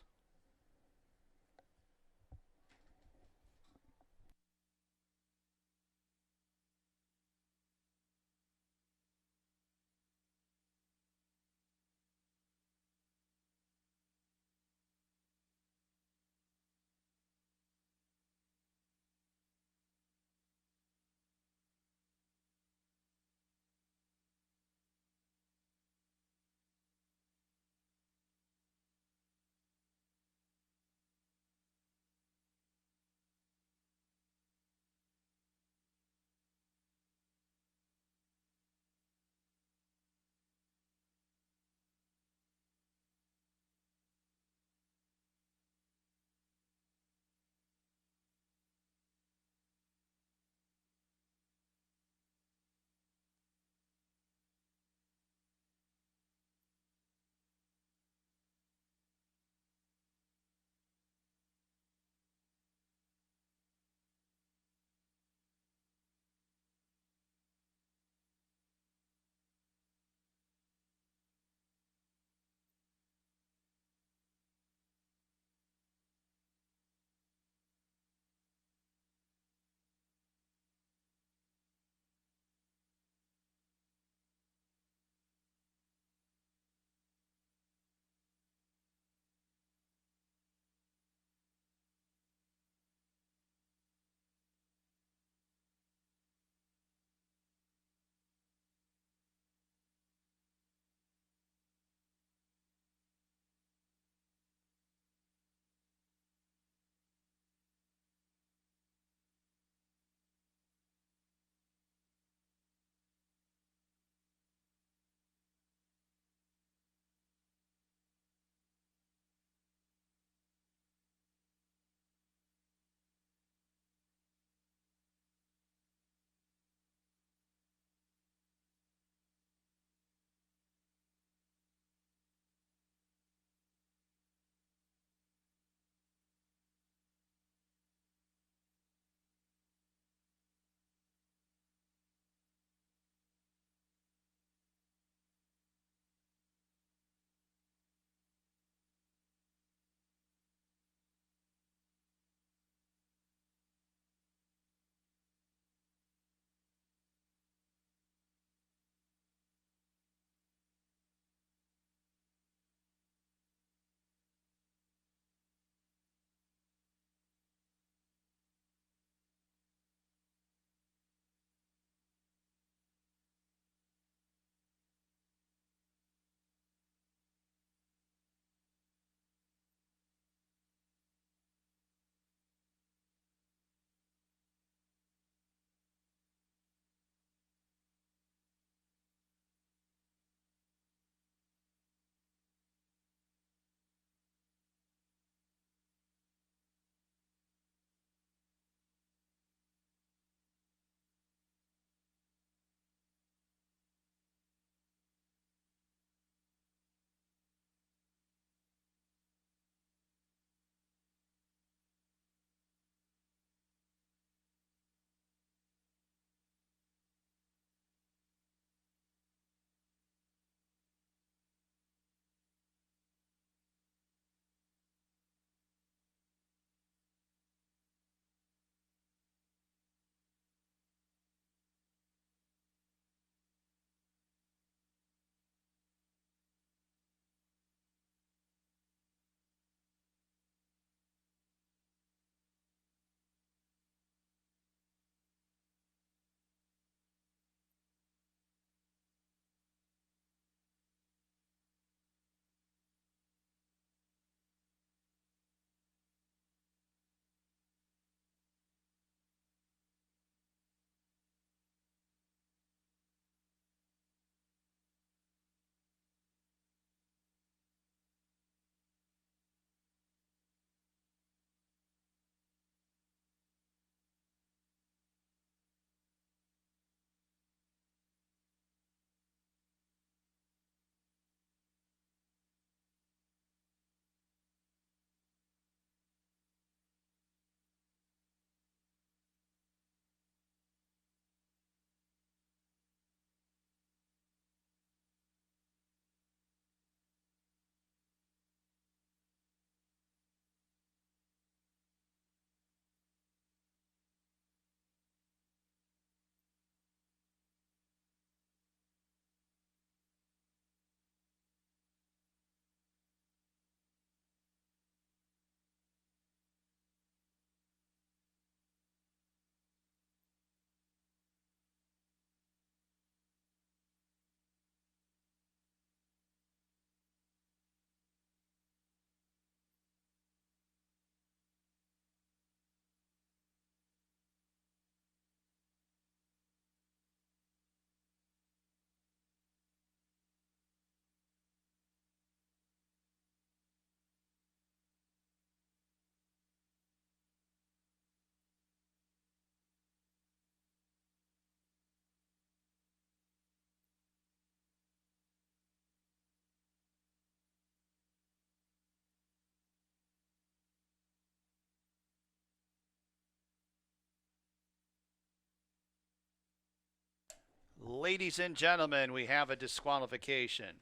Ladies and gentlemen, we have a disqualification.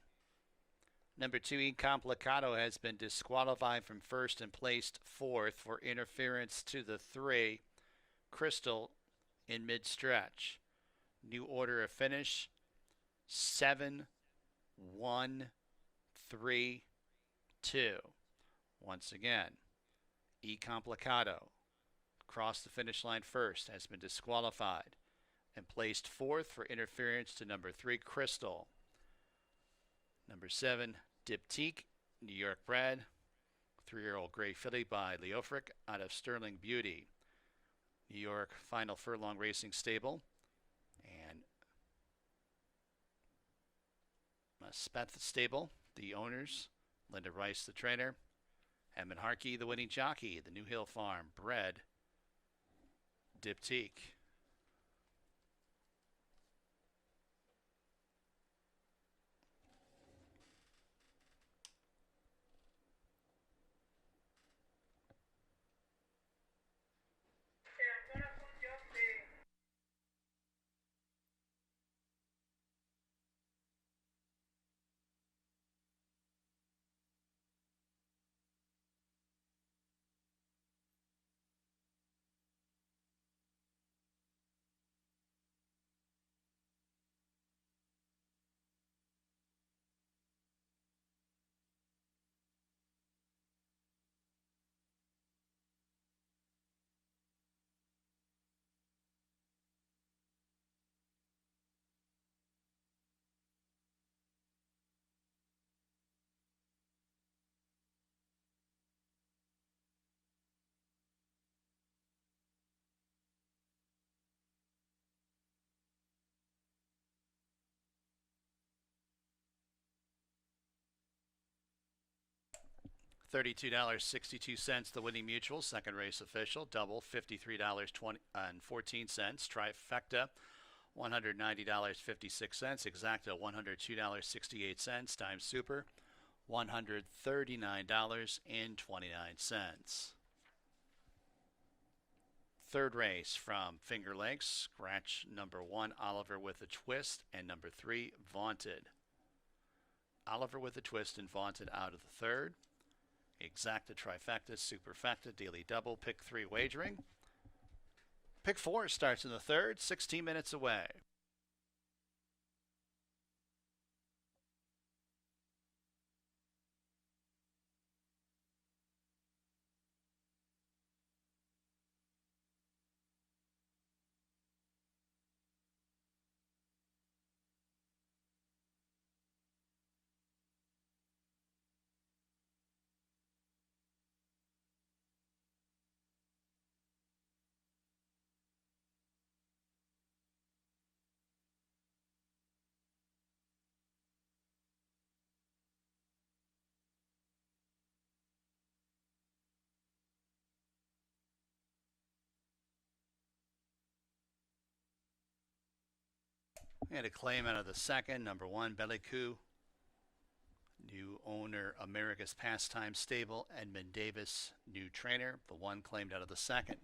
Number 2, Incomplicado has been disqualified from first and placed fourth for interference to the 3, Crystal, in mid-stretch. New order of finish, 7, 1, 3, 2. Once again, Incomplicado crossed the finish line first, has been disqualified, and placed fourth for interference to number 3, Crystal. Number 7, Diptyque, New York bred, 3-year-old gray filly by Leofric out of Sterling Beauty, New York Final Furlong Racing Stable, and Speth Stable, the owners, Linda Rice, the trainer, Edmund Harkey, the winning jockey, the New Hill Farm bred Diptyque. $32.62, the winning mutual, second race official, double $53.14, trifecta $190.56, exacta $102.68, time super $139.29. Third race from Finger Lakes, scratch number 1, Oliver with a Twist, and number 3, Vaunted. Oliver with a Twist and Vaunted out of the third. Exacta, trifecta, superfecta, daily double, pick 3 wagering. Pick 4 starts in the third, 16 minutes away. We had a claim out of the second, number 1, Bellicu. New owner, America's Pastime Stable, Edmund Davis, new trainer. The 1 claimed out of the second.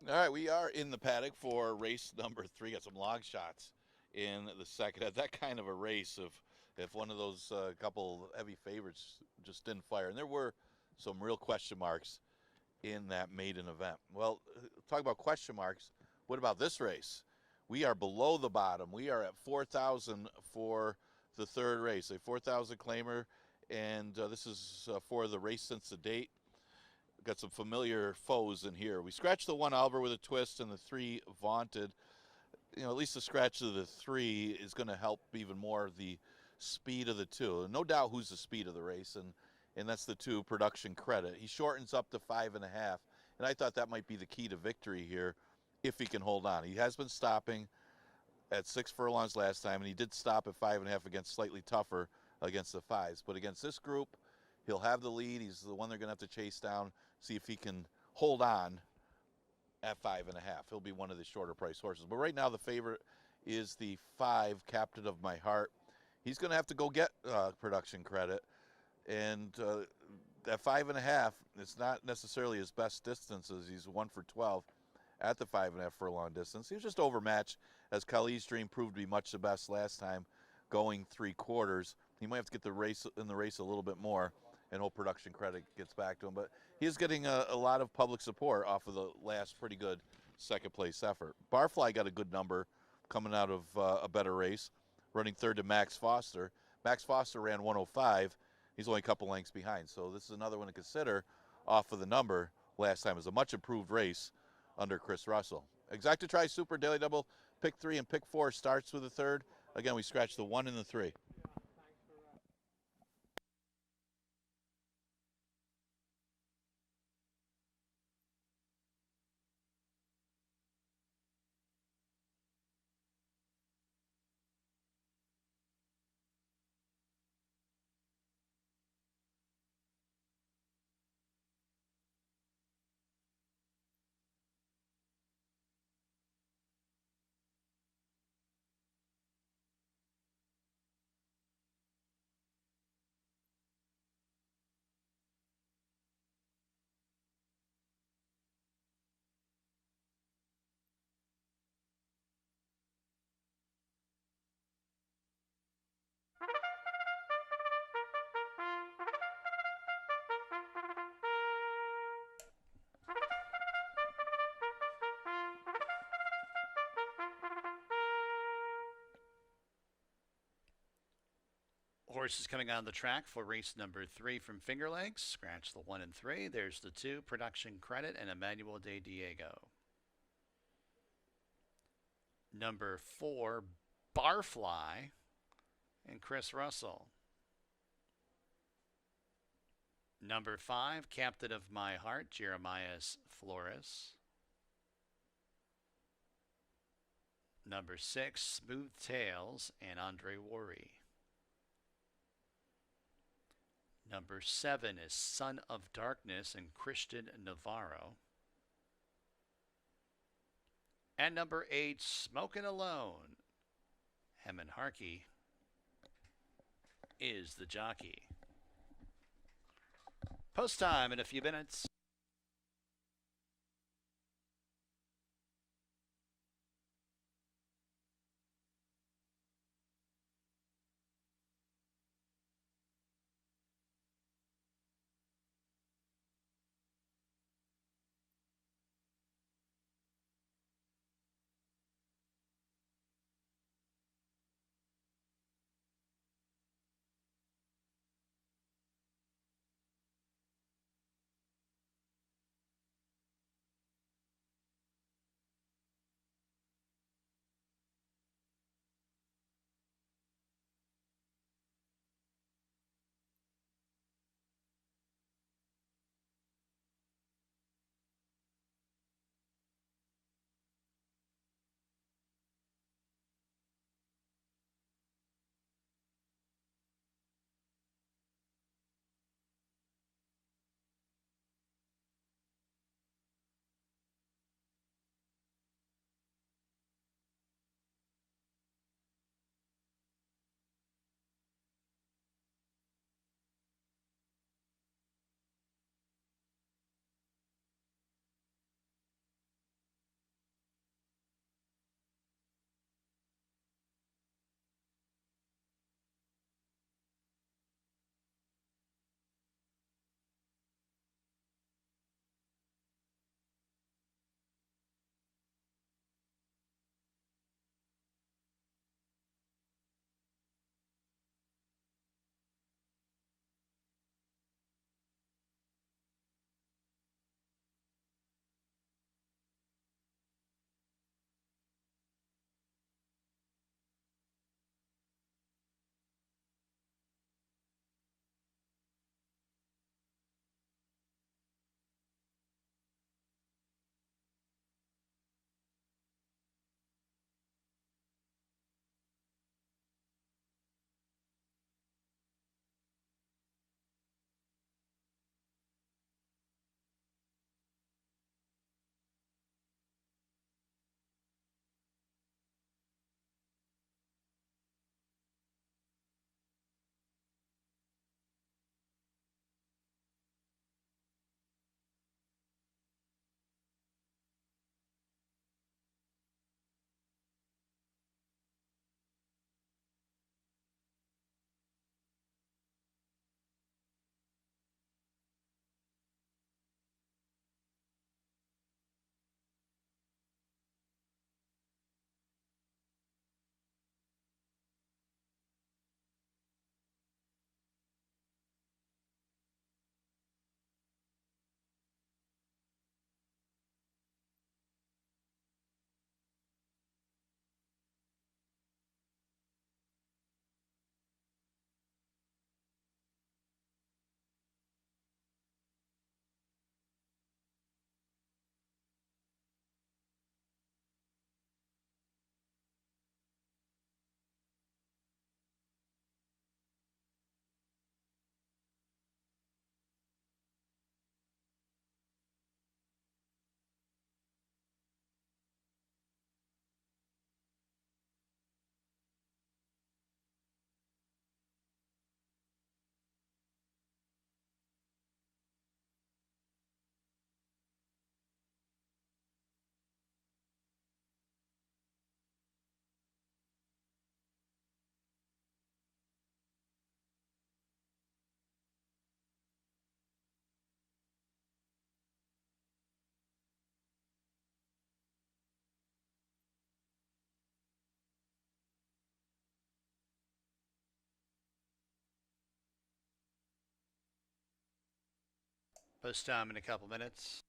All right, we are in the paddock for race number 3. Got some long shots in the second. At that kind of a race, if one of those couple heavy favorites just didn't fire, and there were some real question marks in that maiden event. Well, talk about question marks. What about this race? We are below the bottom. We are at 4,000 for the third race, a 4,000 claimer, and this is for the race since the date. Got some familiar foes in here. We scratched the 1 Oliver with a twist and the 3 Vaunted. You know, at least the scratch of the 3 is going to help even more the speed of the 2. No doubt who's the speed of the race, and that's the 2 Production Credit. He shortens up to 5.5, and I thought that might be the key to victory here if he can hold on. He has been stopping at 6 furlongs last time, and he did stop at 5.5 against slightly tougher against the 5s. But against this group, he'll have the lead. He's the one they're going to have to chase down, see if he can hold on at 5.5. He'll be one of the shorter price horses. But right now the favorite is the 5, Captain of My Heart. He's going to have to go get Production Credit. And at 5.5, it's not necessarily his best distance, as he's 1 for 12 at the 5.5 furlong distance. He was just overmatched, as Khalid's Dream proved to be much the best last time, going 3/4. He might have to get the race in the race a little bit more, and hope Production Credit gets back to him. But he's getting a lot of public support off of the last pretty good second-place effort. Barfly got a good number coming out of a better race, running third to Max Foster. Max Foster ran 105. He's only a couple lengths behind. So this is another one to consider off of the number last time. It was a much improved race under Chris Russell. Exacta Tri Super Daily Double, pick 3 and pick 4 starts with the third. Again, we scratched the 1 and the 3. Horses coming on the track for race number 3 from Finger Lakes. Scratch the 1 and 3. There's the 2, Production Credit, and Emmanuel de Diego. Number 4, Barfly, and Chris Russell. Number 5, Captain of My Heart, Jeremias Flores. Number 6, Smooth Tails, and Andre Worry. Number 7 is Son of Darkness and Christian Navarro. And number 8, Smokin' Alone, Heman Harkey is the jockey. Post time in a few minutes. Post time in a couple minutes.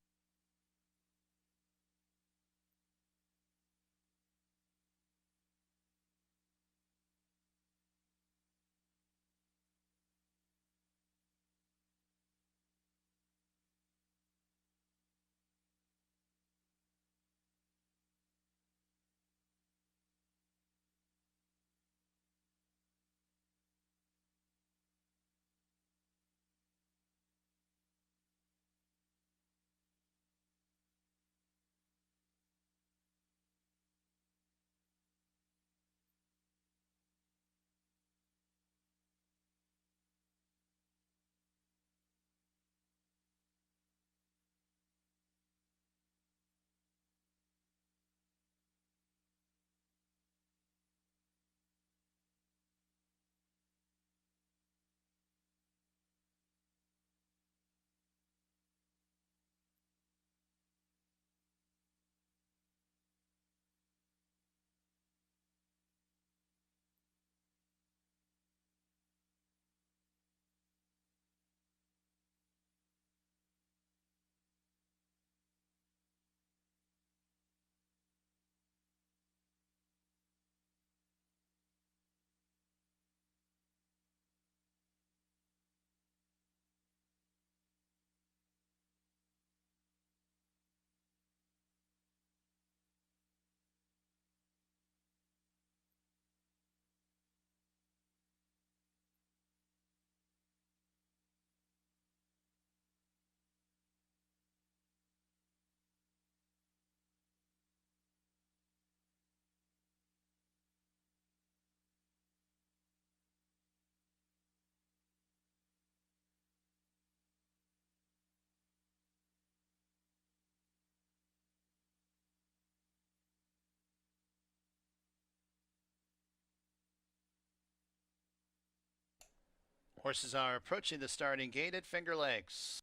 Horses are approaching the starting gate at Finger Lakes.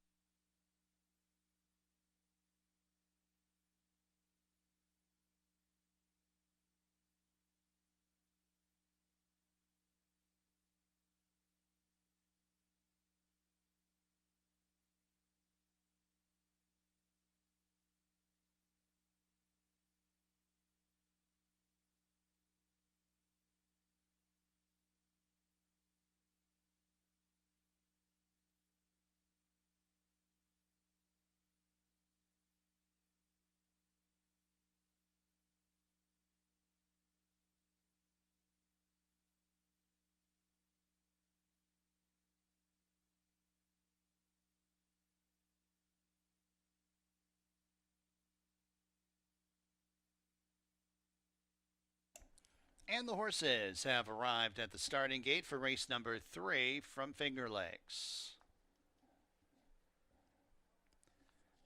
And the horses have arrived at the starting gate for race number 3 from Finger Lakes.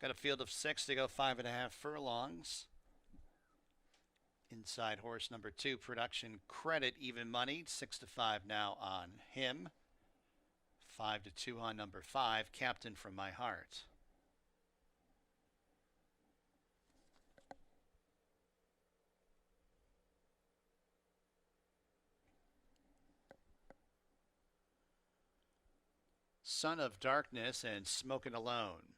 Got a field of 6 to go 5.5 furlongs. Inside horse number 2, Production Credit, even moneyed, 6 to 5 now on him. 5 to 2 on number 5, Captain from My Heart. Son of Darkness and Smokin' Alone.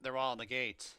They're all in the gate.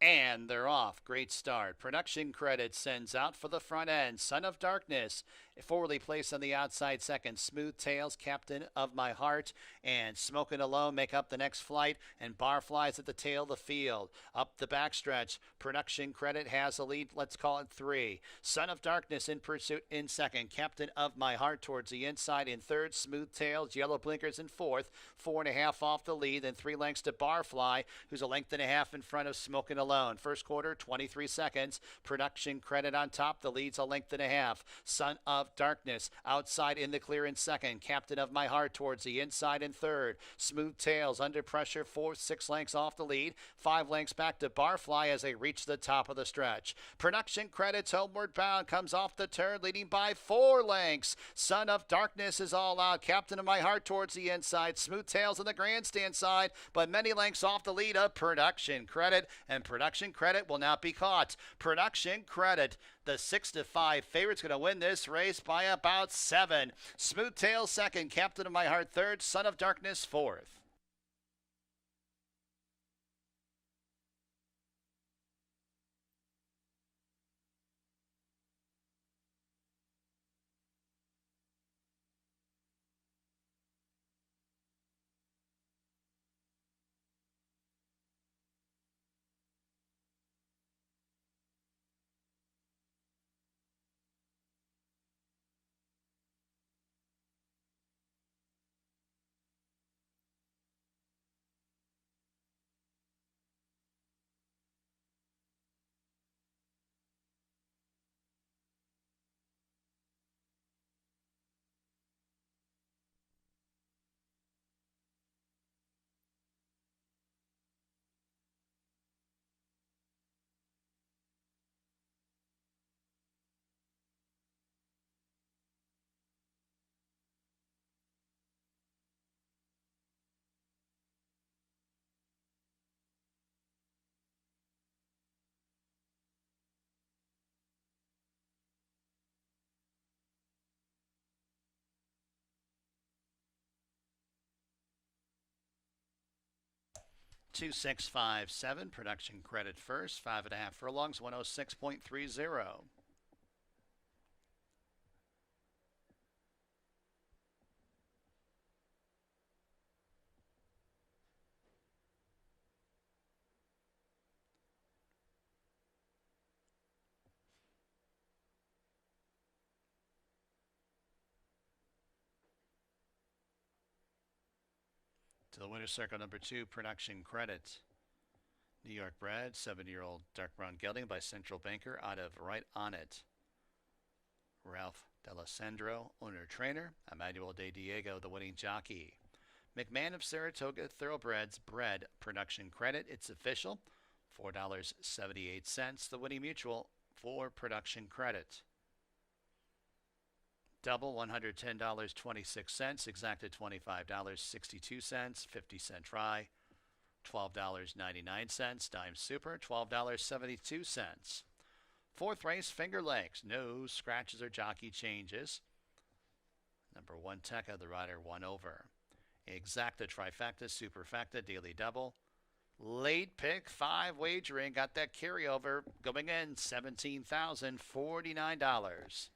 And they're off. Great start. Production Credit sends out for the front end. Son of Darkness, forwardly placed on the outside second. Smooth Tails, Captain of My Heart, and Smokin' Alone make up the next flight. And Barflies at the tail of the field. Up the backstretch. Production Credit has a lead. Let's call it 3. Son of Darkness in pursuit in second. Captain of My Heart towards the inside in third. Smooth Tails, Yellow Blinkers in fourth. 4.5 off the lead. Then 3 lengths to Barfly, who's a length and a half in front of Smokin' Alone. alone. First quarter, 23 seconds. Production credit on top. The lead's a length and a half. Son of Darkness outside in the clear in second. Captain of My Heart towards the inside in third. Smooth Tails under pressure, 6 lengths off the lead. 5 lengths back to Barfly as they reach the top of the stretch. Production credits homeward bound, comes off the turn, leading by 4 lengths. Son of Darkness is all out. Captain of My Heart towards the inside. Smooth Tails on the grandstand side, but many lengths off the lead of Production Credit, and Production Credit will not be caught. Production Credit, the 6-5 favorite's going to win this race by about 7. Smooth Tails second, Captain of My Heart third, Son of Darkness fourth. Two, 6, 5, 7. Production Credit first. 5.5 furlongs. 106.30. To the winner's circle, number 2, Production Credit. New York bred, 7-year-old dark brown gelding by Central Banker out of Right On It. Ralph D'Alessandro, owner-trainer. Emmanuel De Diego, the winning jockey. McMahon of Saratoga Thoroughbreds bred Production Credit. It's official. $4.78. The winning mutual for Production Credit. Double $110.26, exacted $25.62, 50-cent try, $12.99, dime super, $12.72. Fourth race, Finger Lakes, no scratches or jockey changes. Number 1, Tekka, the rider, 1 over. Exacta, trifecta, superfecta, daily double. Late pick, 5 wagering, got that carryover going in, $17,049.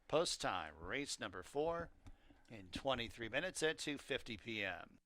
Post time, race number 4 in 23 minutes at 2:50 p.m.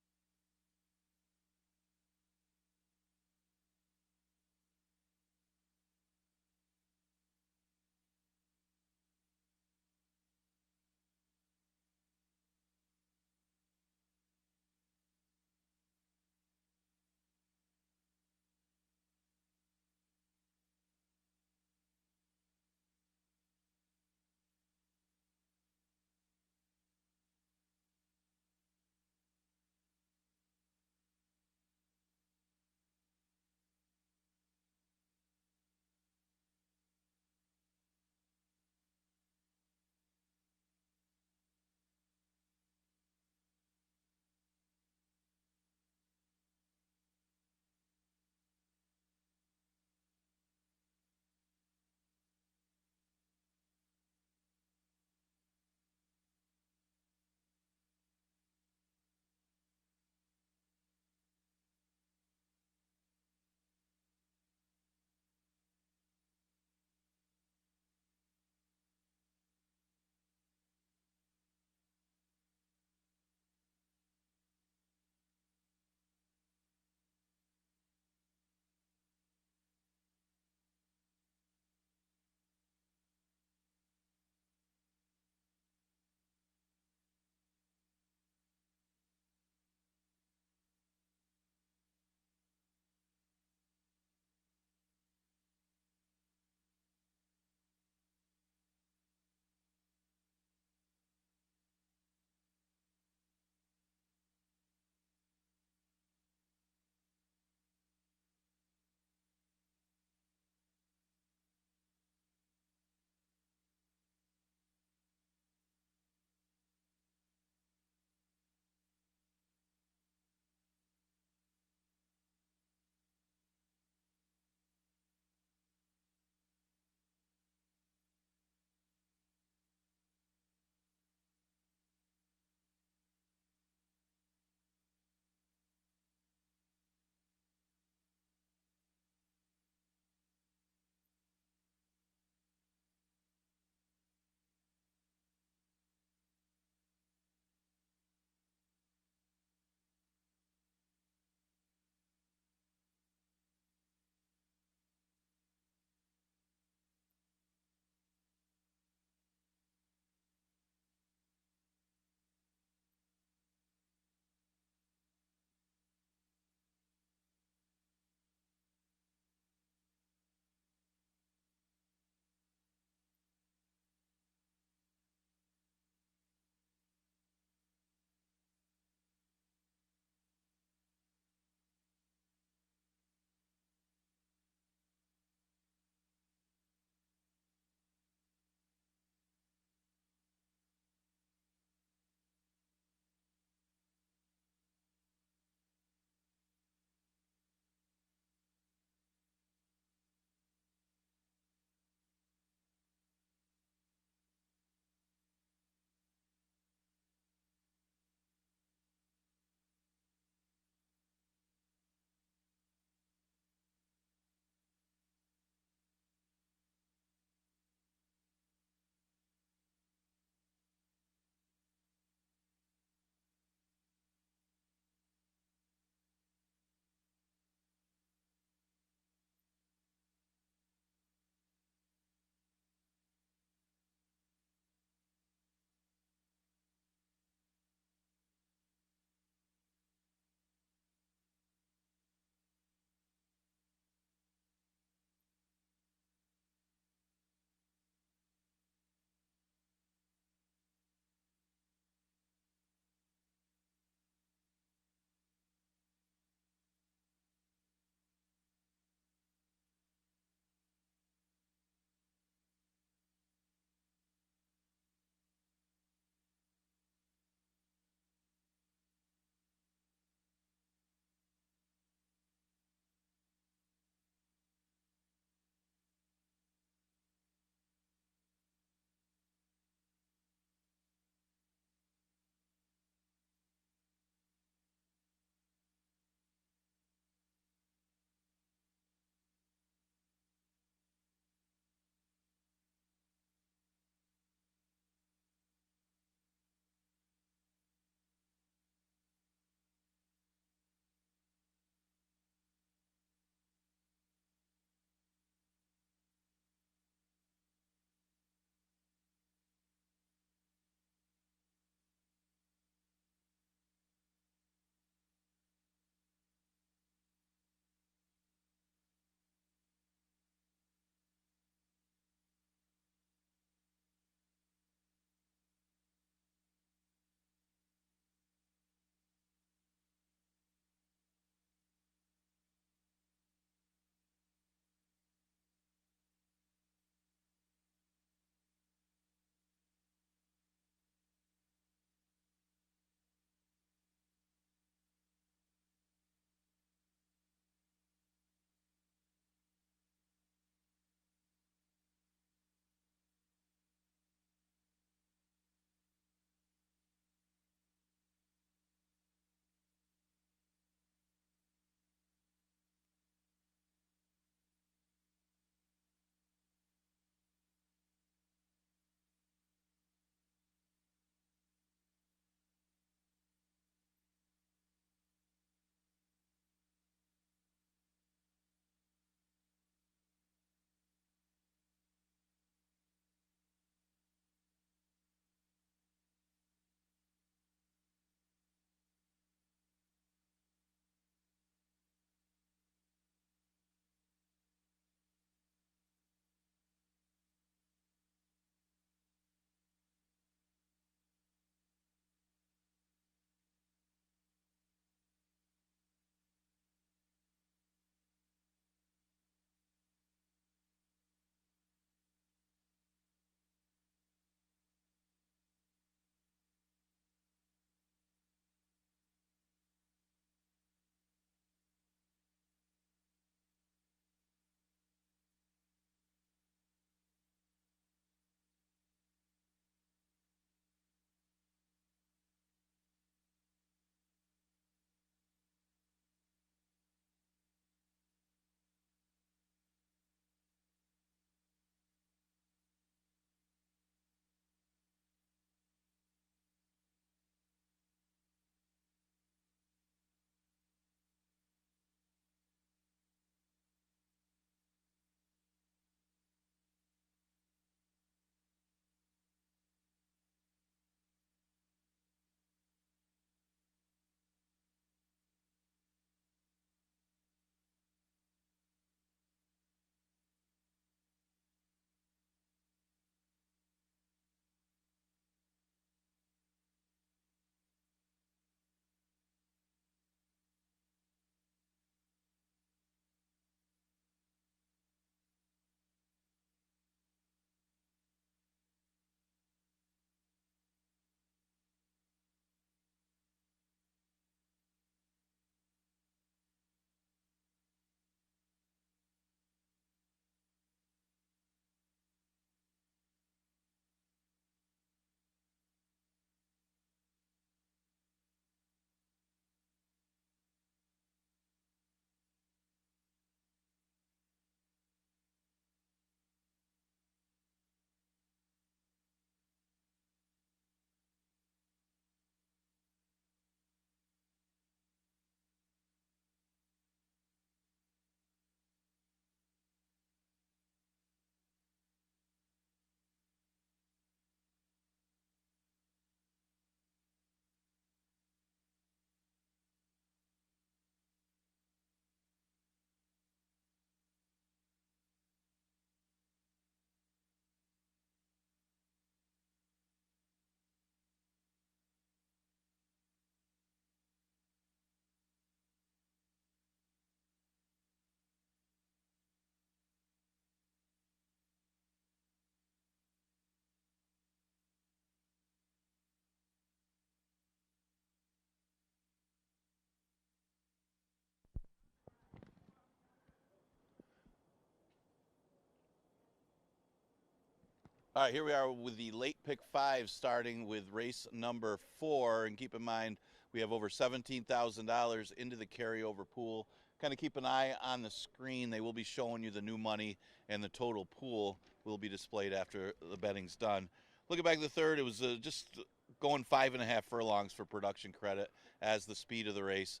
All right, here we are with the late pick 5, starting with race number 4. And keep in mind, we have over $17,000 into the carryover pool. Kind of keep an eye on the screen. They will be showing you the new money, and the total pool will be displayed after the betting's done. Looking back at the third, it was just going 5.5 furlongs for production credit as the speed of the race.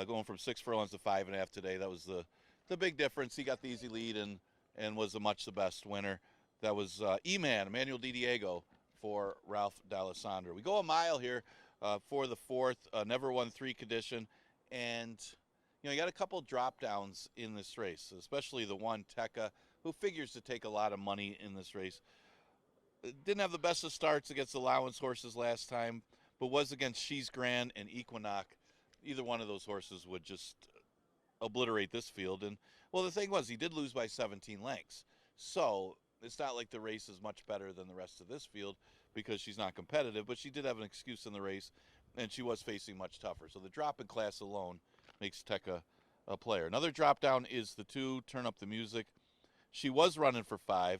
Going from 6 furlongs to 5.5 today. That was the big difference. He got the easy lead and was the best winner. That was Emmanuel Di Diego for Ralph D'Alessandro. We go a mile here for the fourth, never won 3 condition. And, you got a couple drop downs in this race, especially the one, Tekka, who figures to take a lot of money in this race. Didn't have the best of starts against allowance horses last time, but was against She's Grand and Equinox. Either one of those horses would just obliterate this field. And, well, the thing was, he did lose by 17 lengths. So it's not like the race is much better than the rest of this field because she's not competitive, but she did have an excuse in the race, and she was facing much tougher. So the drop in class alone makes Tekka a player. Another drop down is the 2, Turn Up the Music. She was running for 5,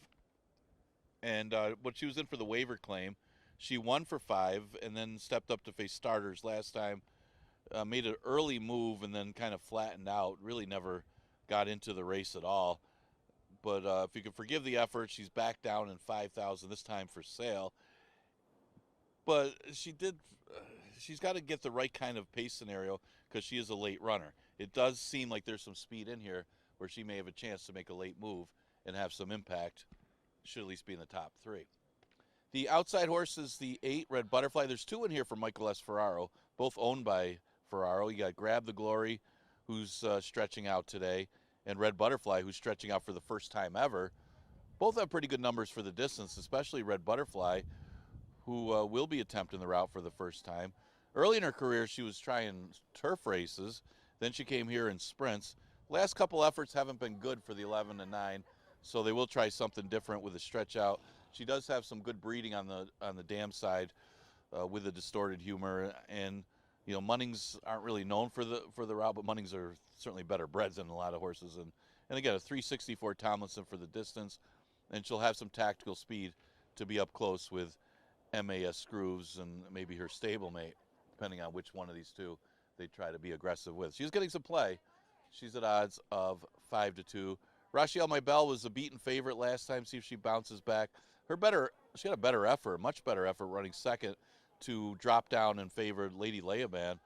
and but she was in for the waiver claim. She won for 5 and then stepped up to face starters last time. Made an early move and then kind of flattened out. Really never got into the race at all. But if you can forgive the effort, she's back down in 5,000 this time for sale. But she's got to get the right kind of pace scenario because she is a late runner. It does seem like there's some speed in here where she may have a chance to make a late move and have some impact. Should at least be in the top 3. The outside horse is the 8, Red Butterfly. There's 2 in here for Michael S. Ferraro, both owned by Ferraro. You got Grab the Glory, who's stretching out today, and Red Butterfly, who's stretching out for the first time ever. Both have pretty good numbers for the distance, especially Red Butterfly, who will be attempting the route for the first time. Early in her career, she was trying turf races. Then she came here in sprints. Last couple efforts haven't been good for the 11 and 9, so they will try something different with a stretch out. She does have some good breeding on the dam side with a distorted humor, and Munnings aren't really known for the route, but Munnings are certainly better breds than a lot of horses. And again, a 364 Tomlinson for the distance, and she'll have some tactical speed to be up close with MAS Grooves and maybe her stablemate, depending on which one of these 2 they try to be aggressive with. She's getting some play. She's at odds of 5-2. Rachel Maybell was a beaten favorite last time. See if she bounces back. She had a better effort, much better effort, running second to drop down and favored Lady Leoban.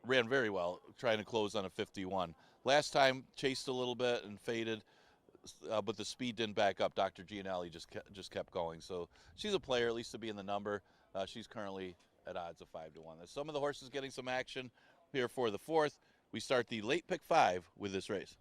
Ran very well, trying to close on a 51. Last time chased a little bit and faded, but the speed didn't back up. Dr. Gianelli just kept going. So she's a player, at least to be in the number. She's currently at odds of 5-1. Some of the horses getting some action here for the fourth. We start the late pick 5 with this race.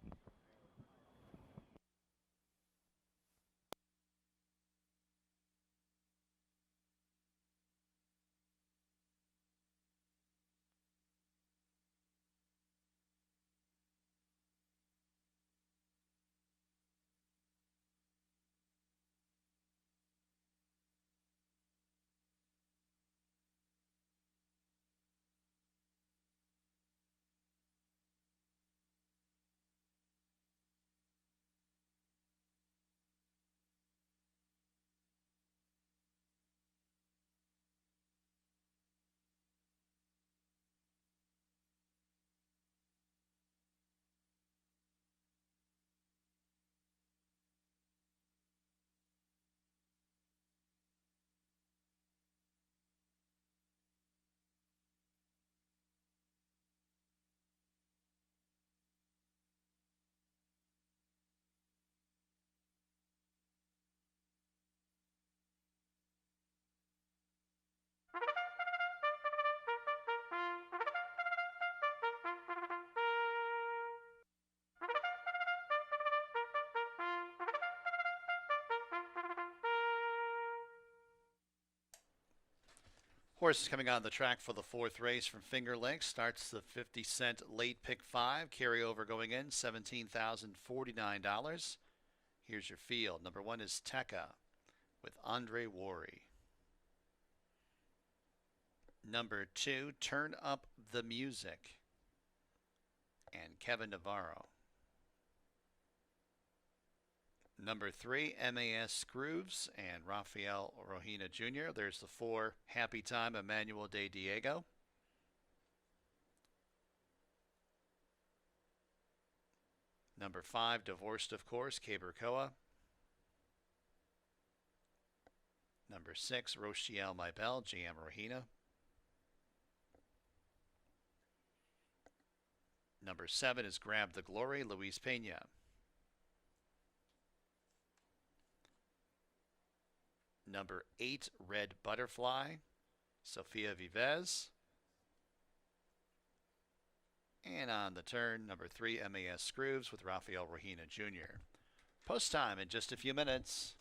Horses coming on the track for the fourth race from Finger Lakes. Starts the 50-cent late pick 5. Carryover going in, $17,049. Here's your field. Number 1 is Tekka with Andre Worry. Number 2, Turn Up the Music and Kevin Navarro. Number 3, MAS Grooves and Rafael Rohina Jr. There's the 4, Happy Time, Emmanuel de Diego. Number 5, Divorced of Course, Cabercoa. Number 6, Rochiel Maibel, GM Rohina. Number 7 is Grab the Glory, Luis Pena. Number 8, Red Butterfly, Sofia Vives. And on the turn, number 3, MAS Grooves with Rafael Rohina Jr. Post time in just a few minutes.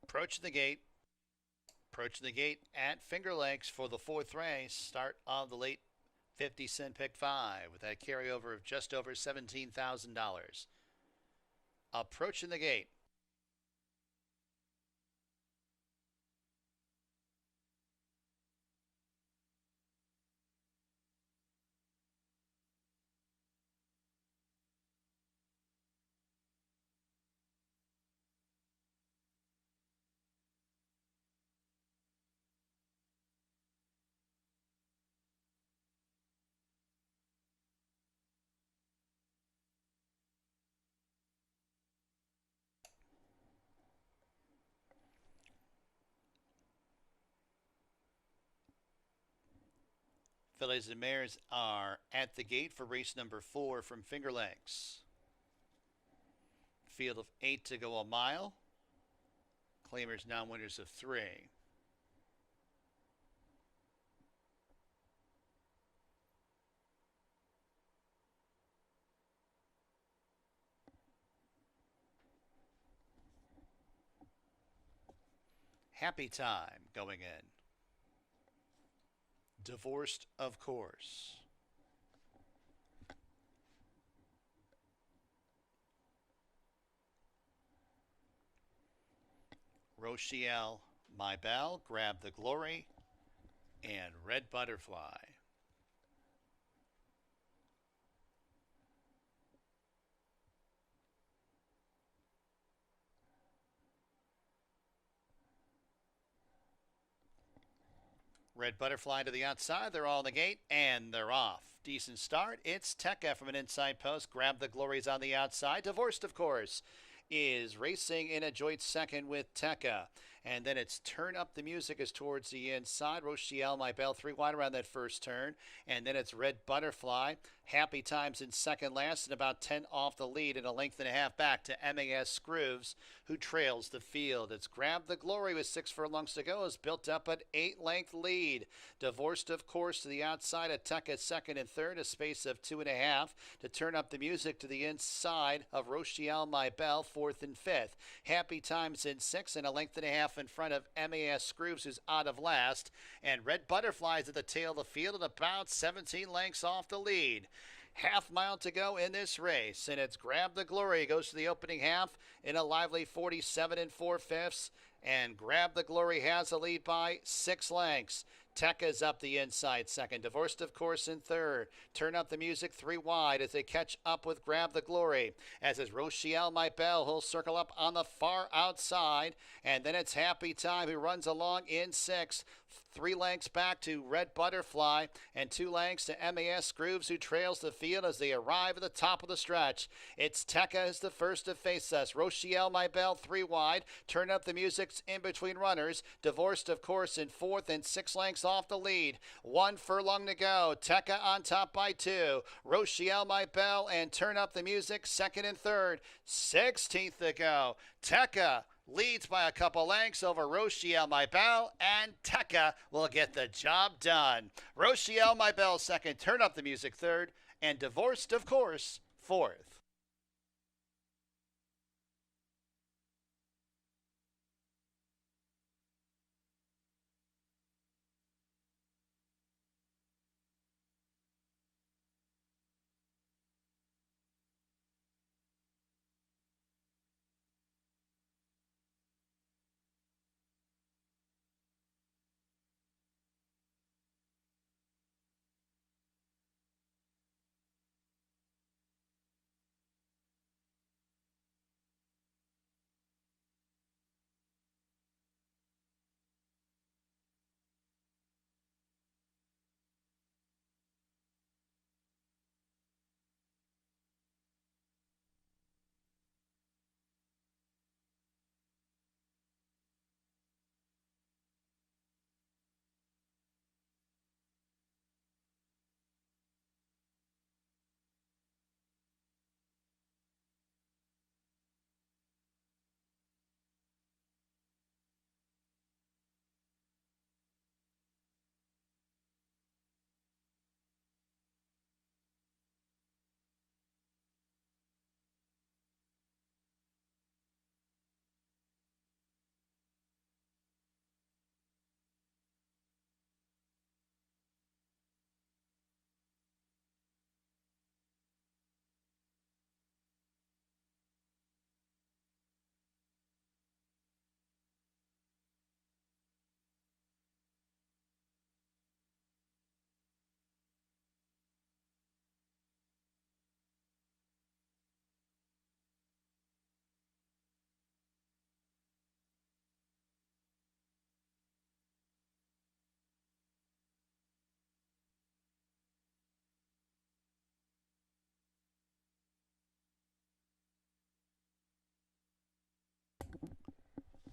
Approach the gate. Approaching the gate at Finger Lakes for the fourth race. Start of the late 50-cent pick 5 with that carryover of just over $17,000. Approaching the gate. Fillies and mares are at the gate for race number 4 from Finger Lakes. Field of 8 to go a mile. Claimers now winners of 3. Happy Time going in. Divorced, of course. Rochelle, My Belle, Grab the Glory, and Red Butterfly. Red Butterfly to the outside. They're all in the gate, and they're off. Decent start. It's Tekka from an inside post. Grab the Glories on the outside. Divorced, of course, is racing in a joint second with Tekka. And then it's Turn Up the Music is towards the inside. Rochelle, My Belle, 3 wide around that first turn. And then it's Red Butterfly. Happy Times in second last and about 10 off the lead and a length and a half back to MAS Scrooves, who trails the field. It's Grab the Glory with 6 furlongs to go. Is built up an 8-length lead. Divorced, of course, to the outside. Tekka second and third. A space of 2.5 to Turn Up the Music to the inside of Rochelle, My Belle, 4th and 5th. Happy Times in 6 and a length and a half in front of MAS Scrooves, who's out of last. And Red Butterflies at the tail of the field and about 17 lengths off the lead. Half mile to go in this race, and it's Grab the Glory. Goes to the opening half in a lively 47 4/5, and Grab the Glory has a lead by 6 lengths. Tekka's up the inside second. Divorced, of course, in third. Turn Up the Music 3 wide as they catch up with Grab the Glory. As is Rochelle, My Belle, who'll circle up on the far outside. And then it's Happy Time, who runs along in 6. 3 lengths back to Red Butterfly and 2 lengths to MAS Scrooves, who trails the field as they arrive at the top of the stretch. It's Tekka as the first to face us. Rochelle, My Belle, 3 wide. Turn Up the Music's in between runners. Divorced, of course, in 4th and 6 lengths off the lead. 1 furlong to go. Tekka on top by 2. Rochelle, My Belle, and Turn Up the Music second and third. 16th to go. Tekka leads by a couple lengths over Rochelle, My Belle, and Tekka will get the job done. Rochelle, My Belle second, Turn Up the Music third, and Divorced, of course, fourth.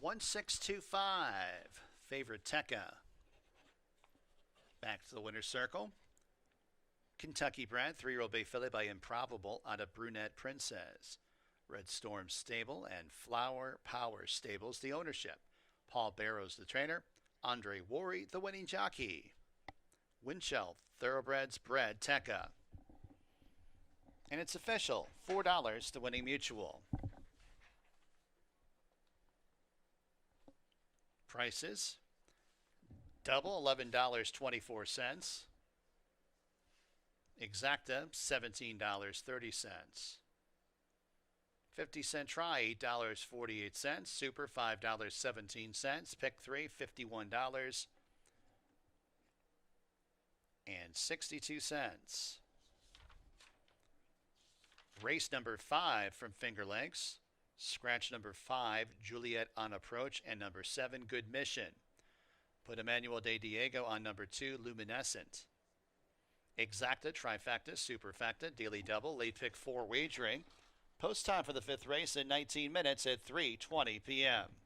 1625. Favorite Tekka. Back to the winner's circle. Kentucky bred 3-year-old bay filly by Improbable out of Brunette Princess. Red Storm Stable and Flower Power Stables, the ownership. Paul Barrows, the trainer. Andre Worry, the winning jockey. Winchell Thoroughbreds bred Tekka. And it's official, $4 to Winning Mutual. Prices. Double, $11.24. Exacta, $17.30. 50-cent try, $8.48. Super, $5.17. Pick 3, $51.62. Race number 5 from Finger Lakes. Scratch number 5, Juliet on approach, and number 7, Good Mission. Put Emmanuel de Diego on number 2, Luminescent. Exacta, trifecta, superfecta, daily double, late pick 4 wagering. Post time for the 5th race in 19 minutes at 3:20 p.m.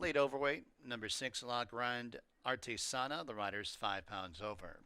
Late overweight, number 6, La Grande Artesana. The rider's 5 pounds over.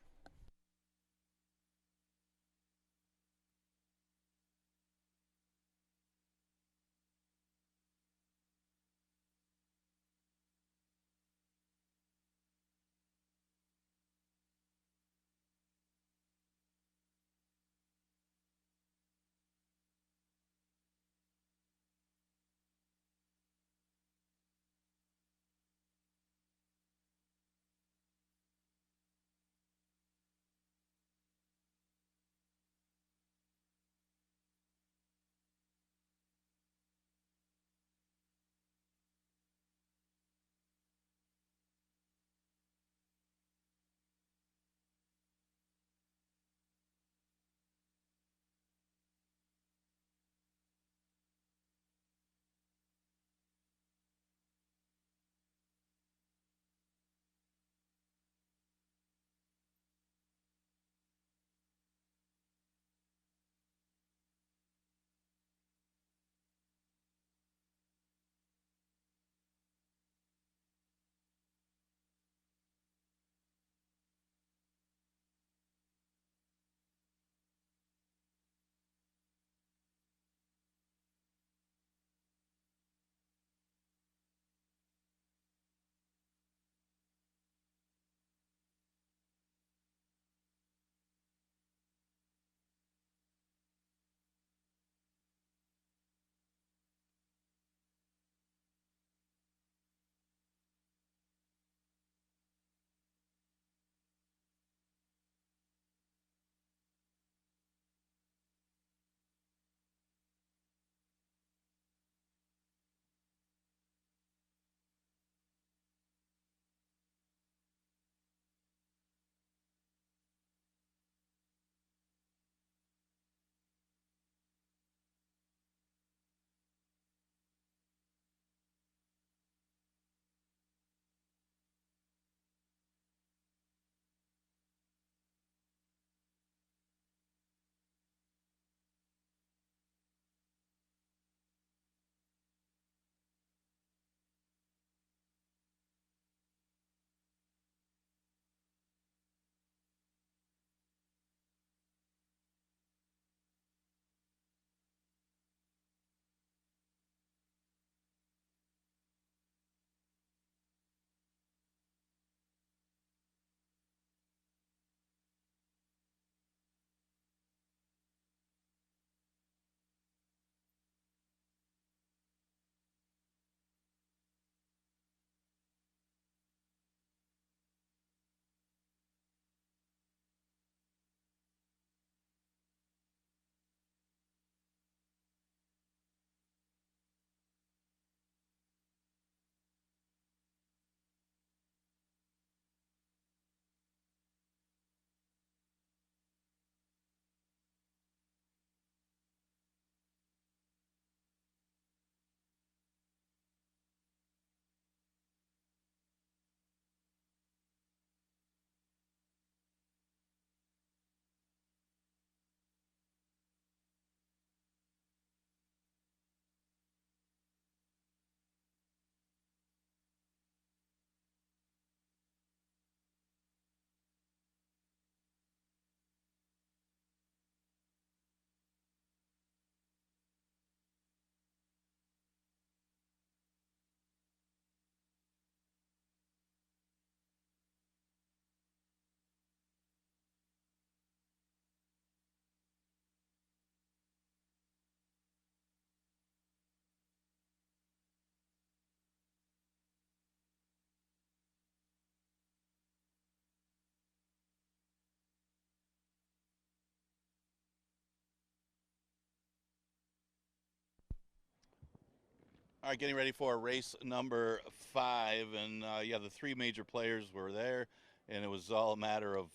All right, getting ready for race number 5, and yeah, the 3 major players were there, and it was all a matter of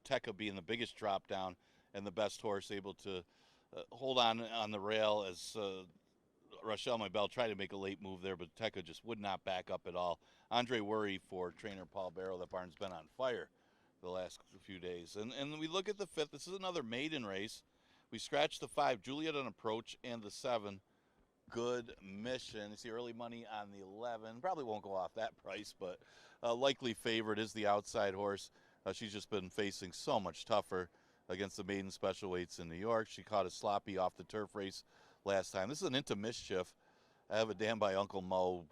Tekka being the biggest drop down and the best horse able to hold on the rail as Rochelle Maybell tried to make a late move there, but Tekka just would not back up at all. Andre Worry for trainer Paul Barrow. That barn's been on fire the last few days. And we look at the 5th. This is another maiden race. We scratched the 5, Juliet on approach, and the 7, good mission. You see early money on the 11. Probably won't go off that price, but likely favorite is the outside horse. She's just been facing so much tougher against the maiden special weights in New York. She caught a sloppy off the turf race last time. This is an Into Mischief. I have a dam by Uncle Mo.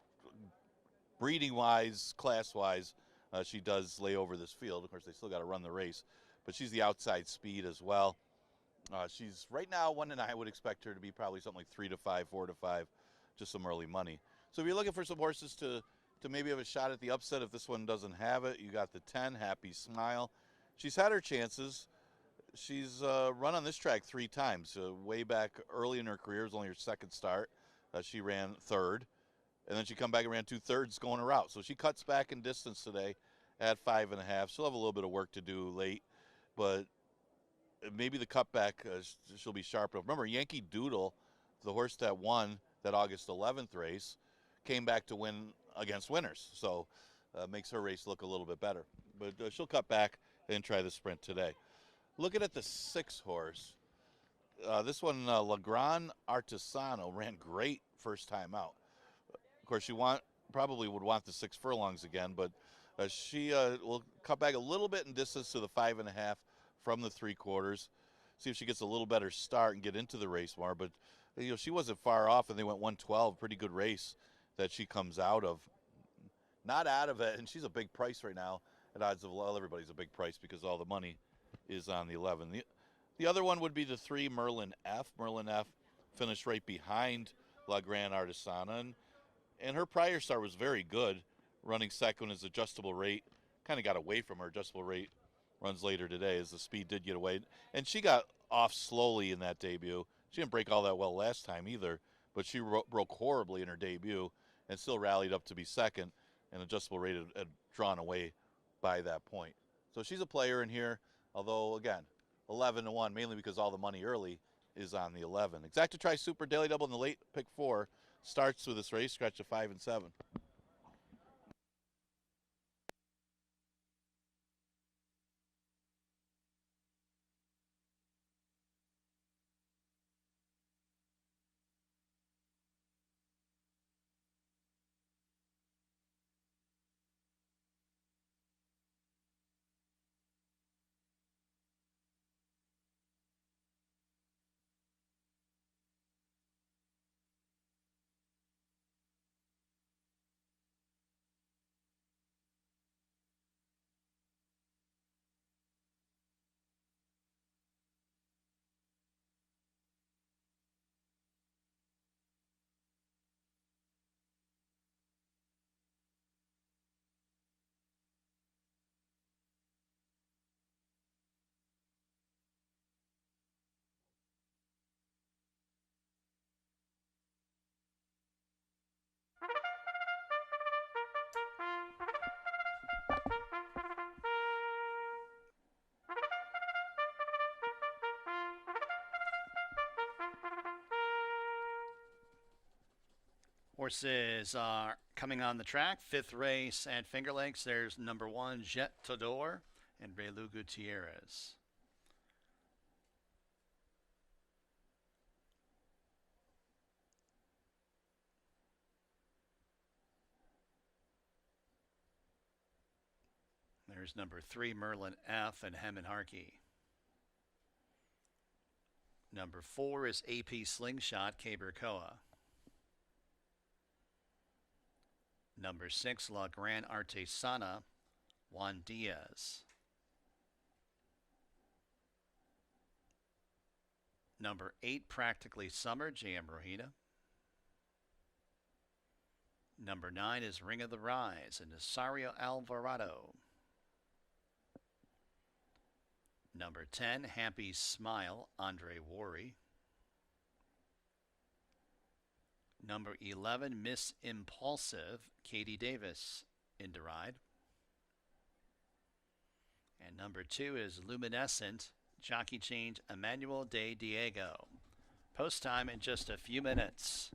Breeding-wise, class-wise, she does lay over this field. Of course, they still got to run the race, but she's the outside speed as well. She's right now 1-9. I would expect her to be probably something like 3-5, 4-5, just some early money. So if you're looking for some horses to maybe have a shot at the upset, if this one doesn't have it, you got the 10, Happy Smile. She's had her chances. She's run on this track 3 times. Way back early in her career, it was only her second start. She ran third, and then she come back and ran 2/3 going her route. So she cuts back in distance today at 5.5. She'll have a little bit of work to do late, but maybe the cutback, she'll be sharp enough. Remember, Yankee Doodle, the horse that won that August 11th race, came back to win against winners. So makes her race look a little bit better. But she'll cut back and try the sprint today. Looking at the 6 horse, this one, La Gran Artisano, ran great first time out. Of course, she probably would want the 6 furlongs again, but she will cut back a little bit in distance to the 5.5 from the 3/4. See if she gets a little better start and get into the race more. But she wasn't far off, and they went 112. Pretty good race that she comes out of. Not out of it, and she's a big price right now at odds of, well, everybody's a big price because all the money is on the 11. The other one would be the 3 Merlin F. Merlin F finished right behind La Gran Artisana, and her prior start was very good, running second as adjustable rate. Kind of got away from her. Adjustable rate runs later today as the speed did get away. And she got off slowly in that debut. She didn't break all that well last time either, but she broke horribly in her debut and still rallied up to be second, and adjustable rate had drawn away by that point. So she's a player in here, although, again, 11-1, mainly because all the money early is on the 11. Exacta Tri Super Daily Double in the late pick 4 starts with this race, scratch of 5 and 7. Horses are coming on the track. 5th race at Finger Lakes. There's number 1, Jet Todor, and Relu Gutierrez. There's number 3, Merlin F, and Hem and Harkey. Number 4 is AP Slingshot, Cabercoa. Number 6, La Gran Artesana, Juan Diaz. Number 8, Practically Summer, J.M. Rohina. Number 9 is Ring of the Rise, and Nasario Alvarado. Number 10, Happy Smile, Andre Worry. Number 11, Miss Impulsive, Katie Davis, in to ride. And number 2 is Luminescent, Jockey Change, Emmanuel de Diego. Post time in just a few minutes.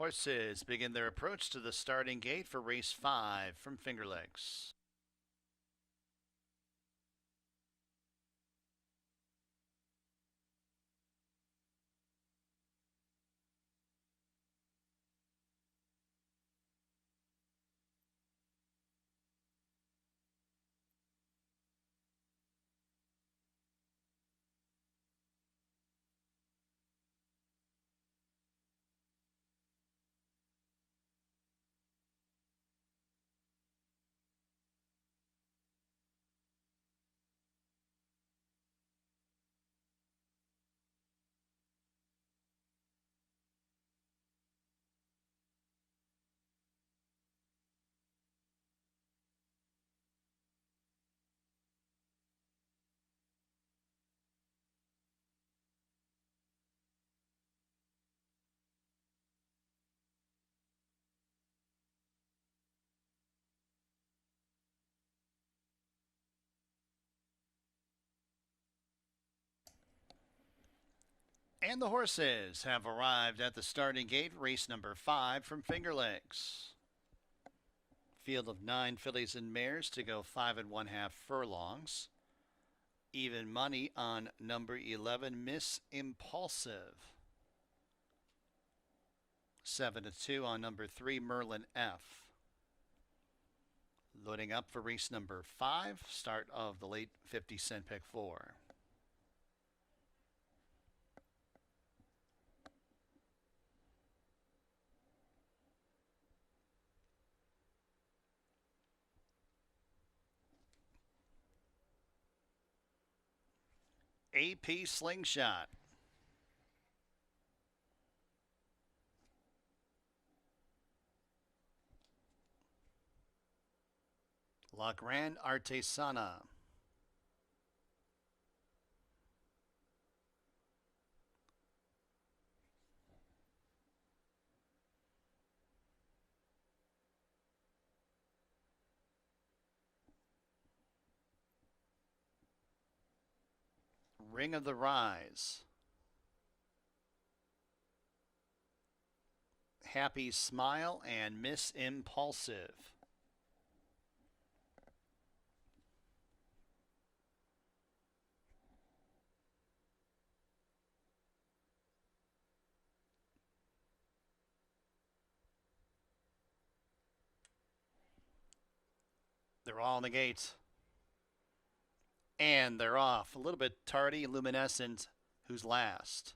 Horses begin their approach to the starting gate for race 5 from Finger Lakes. And the horses have arrived at the starting gate, race number 5 from Finger Lakes. Field of 9 fillies and mares to go 5 1/2 furlongs. Even money on number 11, Miss Impulsive. 7-2 on number 3, Merlin F. Loading up for race number 5, start of the late 50-cent pick 4. AP Slingshot. La Grande Artesana. Ring of the Rise. Happy Smile and Miss Impulsive. They're all in the gates. And they're off. A little bit tardy, Luminescent, who's last.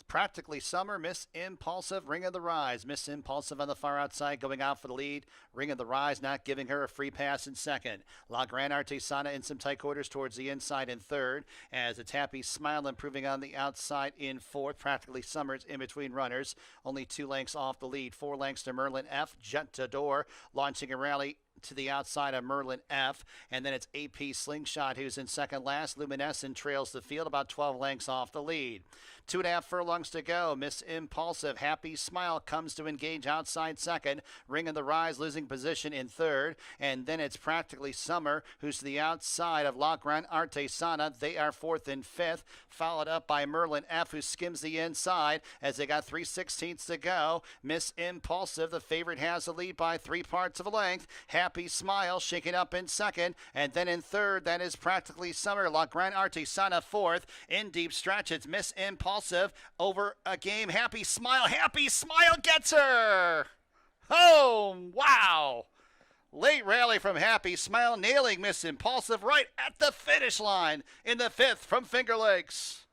Practically Summer, Miss Impulsive, Ring of the Rise. Miss Impulsive on the far outside going out for the lead. Ring of the Rise not giving her a free pass in second. La Grande Artesana in some tight quarters towards the inside in third. As it's Happy Smile improving on the outside in fourth. Practically Summer's in between runners. Only 2 lengths off the lead. 4 lengths to Merlin F. Jentador launching a rally to the outside of Merlin F. And then it's AP Slingshot who's in second last. Luminescent trails the field about 12 lengths off the lead. 2.5 furlongs to go. Miss Impulsive, Happy Smile comes to engage outside second. Ring of the Rise losing position in third. And then it's Practically Summer who's to the outside of La Grande Artesana. They are fourth and fifth, followed up by Merlin F who skims the inside as they got 3/16 to go. Miss Impulsive, the favorite, has the lead by 3 parts of a length. Happy Smile shaking up in second. And then in third, that is Practically Summer. La Grande Artesana fourth. In deep stretch, it's Miss Impulsive over a game. Happy Smile gets her. Oh, wow. Late rally from Happy Smile, nailing Miss Impulsive right at the finish line in the 5th from Finger Lakes.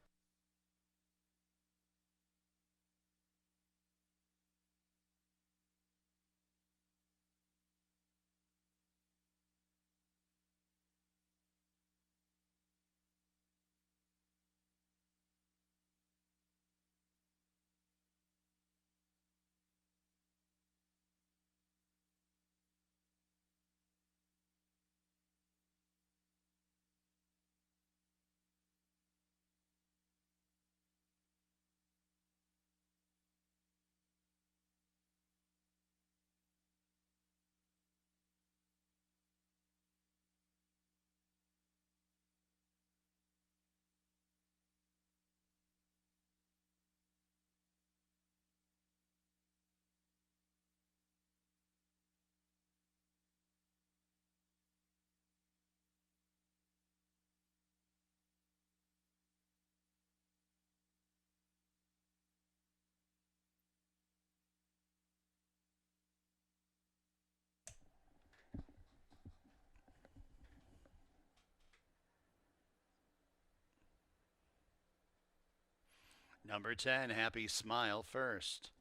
Number 10, Happy Smile first.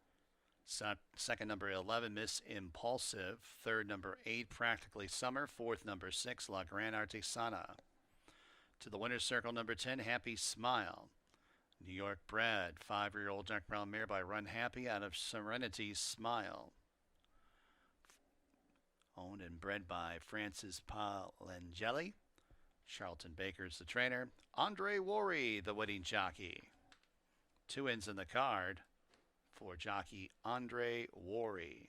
Second, number 11, Miss Impulsive. Third, number 8, Practically Summer. Fourth, number 6, La Gran Artesana. To the winner's circle, number 10, Happy Smile. New York bred, 5-year-old dark brown mare by Run Happy out of Serenity Smile. Owned and bred by Francis Palangeli. Charlton Baker's the trainer. Andre Worry, the winning jockey. 2 ins in the card for jockey Andre Worry.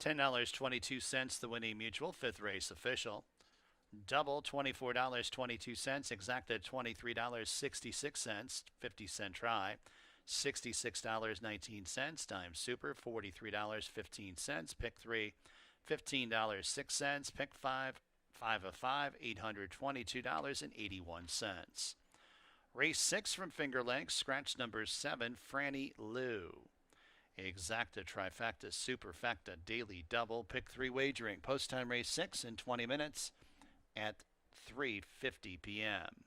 $10.22, the winning mutual, 5th race official. Double, $24.22, exacta $23.66, 50-cent try. $66.19, dime super, $43.15, pick 3, $15.06, pick 5, 5 of 5, $822.81. Race 6 from Finger Lakes, scratch number 7, Franny Lou. Exacta, trifecta, superfecta, daily double, pick 3 wagering. Post time race 6 in 20 minutes at 3:50 p.m.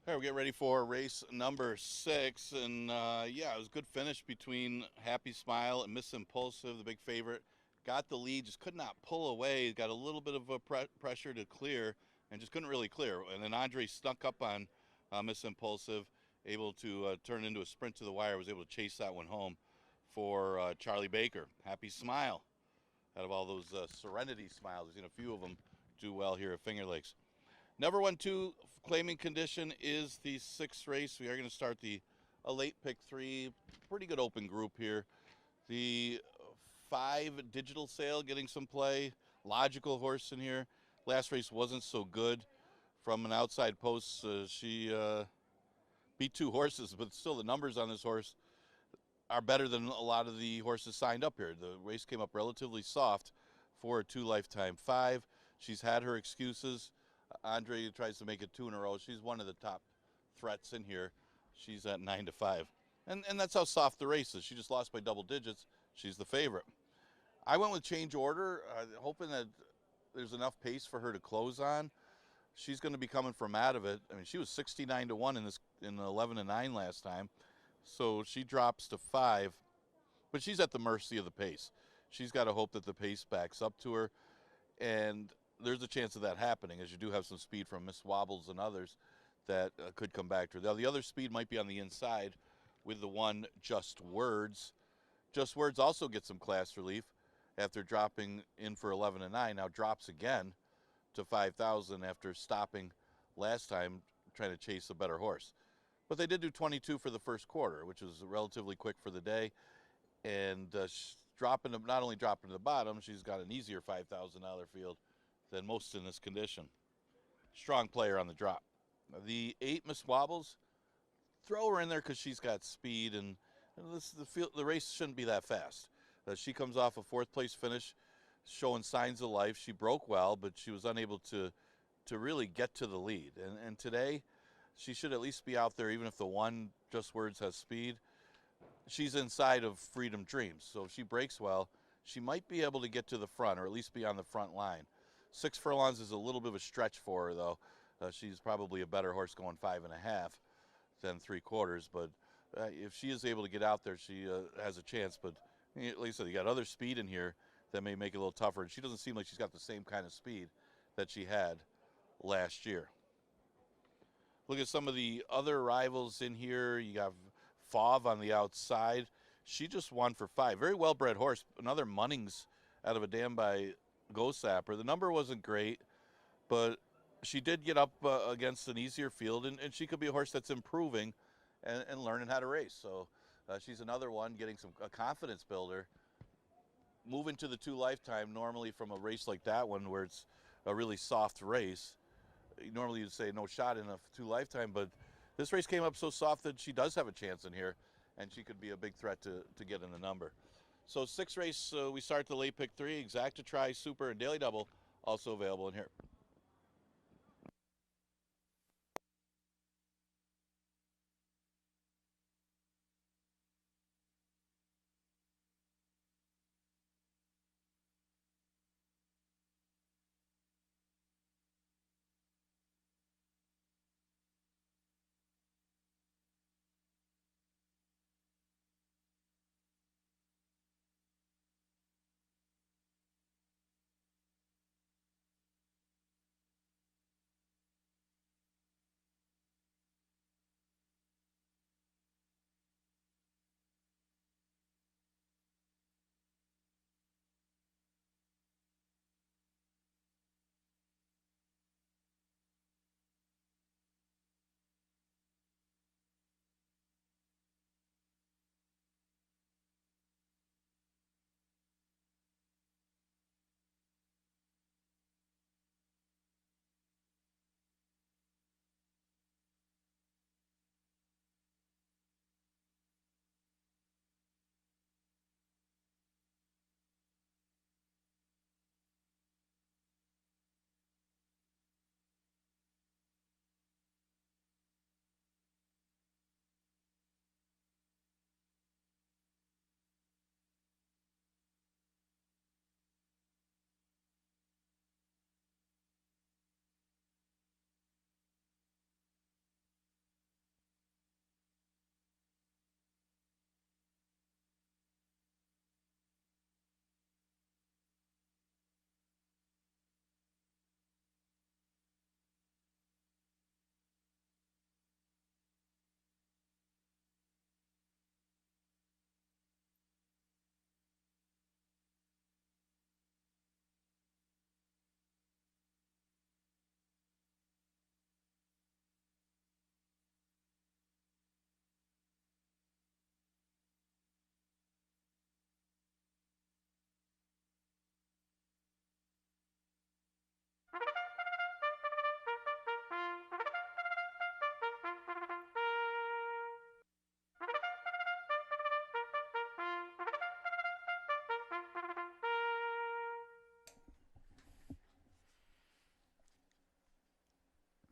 All right, we're getting ready for race number 6, and yeah, it was a good finish between Happy Smile and Miss Impulsive, the big favorite. Got the lead, just could not pull away. Got a little bit of a pressure to clear, and just couldn't really clear. And then Andre snuck up on Miss Impulsive, able to turn into a sprint to the wire. Was able to chase that one home for Charlie Baker. Happy Smile. Out of all those Serenity Smiles, we've seen a few of them do well here at Finger Lakes. Number 1-2 claiming condition is the 6th race. We are going to start a late pick 3. Pretty good open group here. The 5 digital sale getting some play. Logical horse in here. Last race wasn't so good. From an outside post, she beat 2 horses, but still the numbers on this horse are better than a lot of the horses signed up here. The race came up relatively soft for a 2 lifetime 5. She's had her excuses. Andre tries to make it 2 in a row. She's one of the top threats in here. She's at 9-5. And that's how soft the race is. She just lost by double digits. She's the favorite. I went with change order, hoping that there's enough pace for her to close on. She's going to be coming from out of it. I mean, she was 69-1 in 11-9 last time. So she drops to 5. But she's at the mercy of the pace. She's got to hope that the pace backs up to her. And there's a chance of that happening, as you do have some speed from Miss Wobbles and others that could come back to her. Now, the other speed might be on the inside with the one Just Words. Just Words also gets some class relief after dropping in for 11-9. Now drops again to 5,000 after stopping last time trying to chase a better horse. But they did do 22 for the first quarter, which was relatively quick for the day. And not only dropping to the bottom, she's got an easier $5,000 field than most in this condition. Strong player on the drop. The 8 Miss Wobbles, throw her in there because she's got speed, and the race shouldn't be that fast. She comes off a 4th place finish, showing signs of life. She broke well, but she was unable to really get to the lead. And today, she should at least be out there, even if the one Just Words has speed. She's inside of Freedom Dreams, so if she breaks well, she might be able to get to the front, or at least be on the front line. 6 furlongs is a little bit of a stretch for her, though. She's probably a better horse going 5.5 than 3/4. But if she is able to get out there, she has a chance. But like I said, you got other speed in here that may make it a little tougher. And she doesn't seem like she's got the same kind of speed that she had last year. Look at some of the other rivals in here. You got Fauve on the outside. She just won for 5. Very well-bred horse. Another Munnings out of a dam by Gosapper. The number wasn't great, but she did get up against an easier field, and she could be a horse that's improving and learning how to race. So she's another one getting a confidence builder. Moving to the 2 lifetime, normally from a race like that one where it's a really soft race, normally you'd say no shot in a 2 lifetime, but this race came up so soft that she does have a chance in here, and she could be a big threat to get in the number. So 6th race, we start the late pick 3, Exacta Try, Super, and Daily Double, also available in here.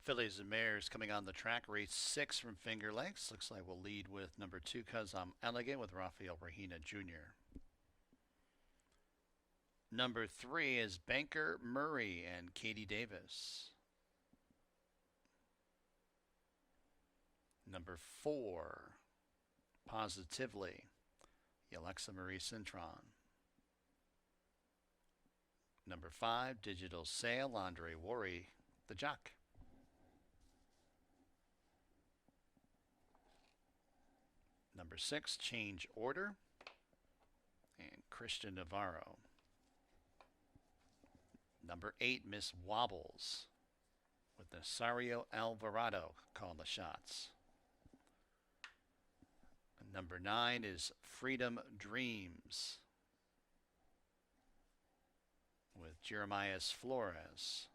Fillies and Mares coming on the track. Race 6 from Finger Lakes. Looks like we'll lead with number 2, Cuz I'm Elegant, with Rafael Regina Jr. Number 3 is Banker Murray and Katie Davis. Number 4, Positively, Alexa Marie Cintron. Number 5, Digital Sail, Andre Worry, the jock. Number 6, Change Order, and Christian Navarro. Number 8, Miss Wobbles, with Nasario Alvarado calling the shots. Number 9 is Freedom Dreams, with Jeremias Flores.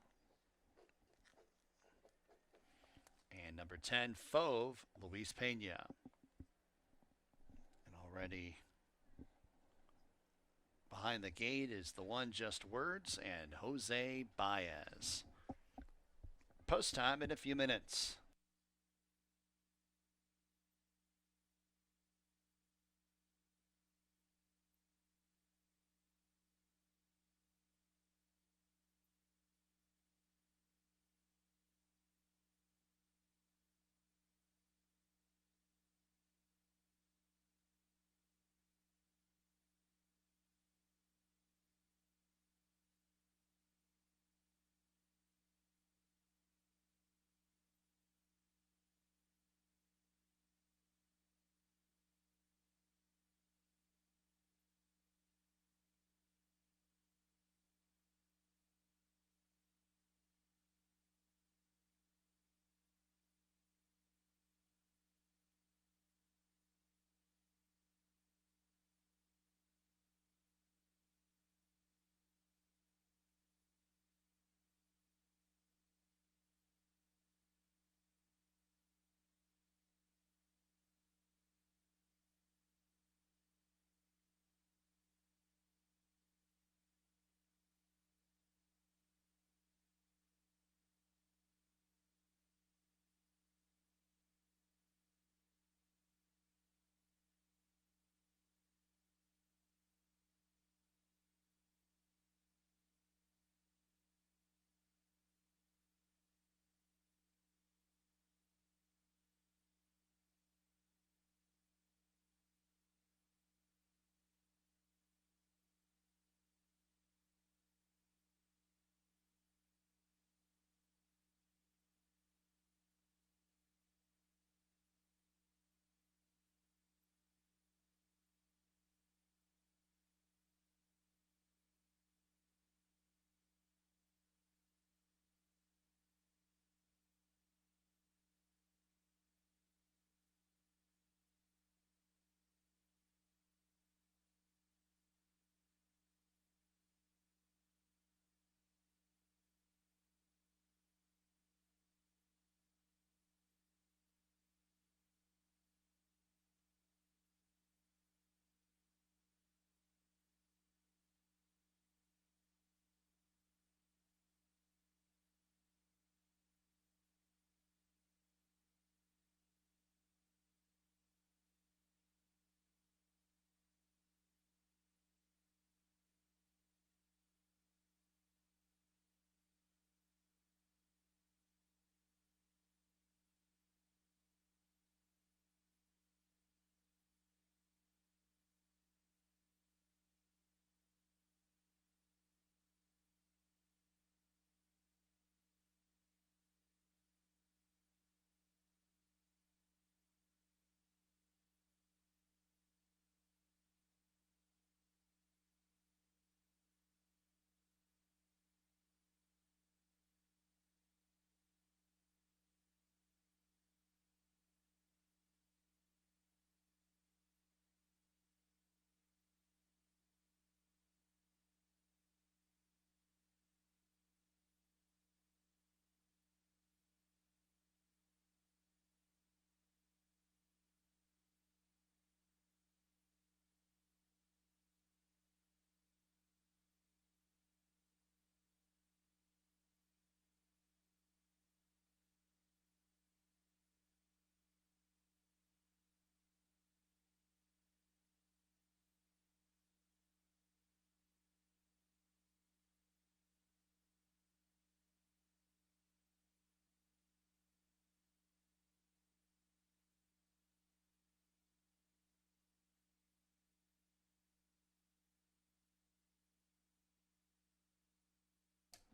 And number 10, Fauve, Luis Pena. And already behind the gate is the one Just Words and Jose Baez. Post time in a few minutes.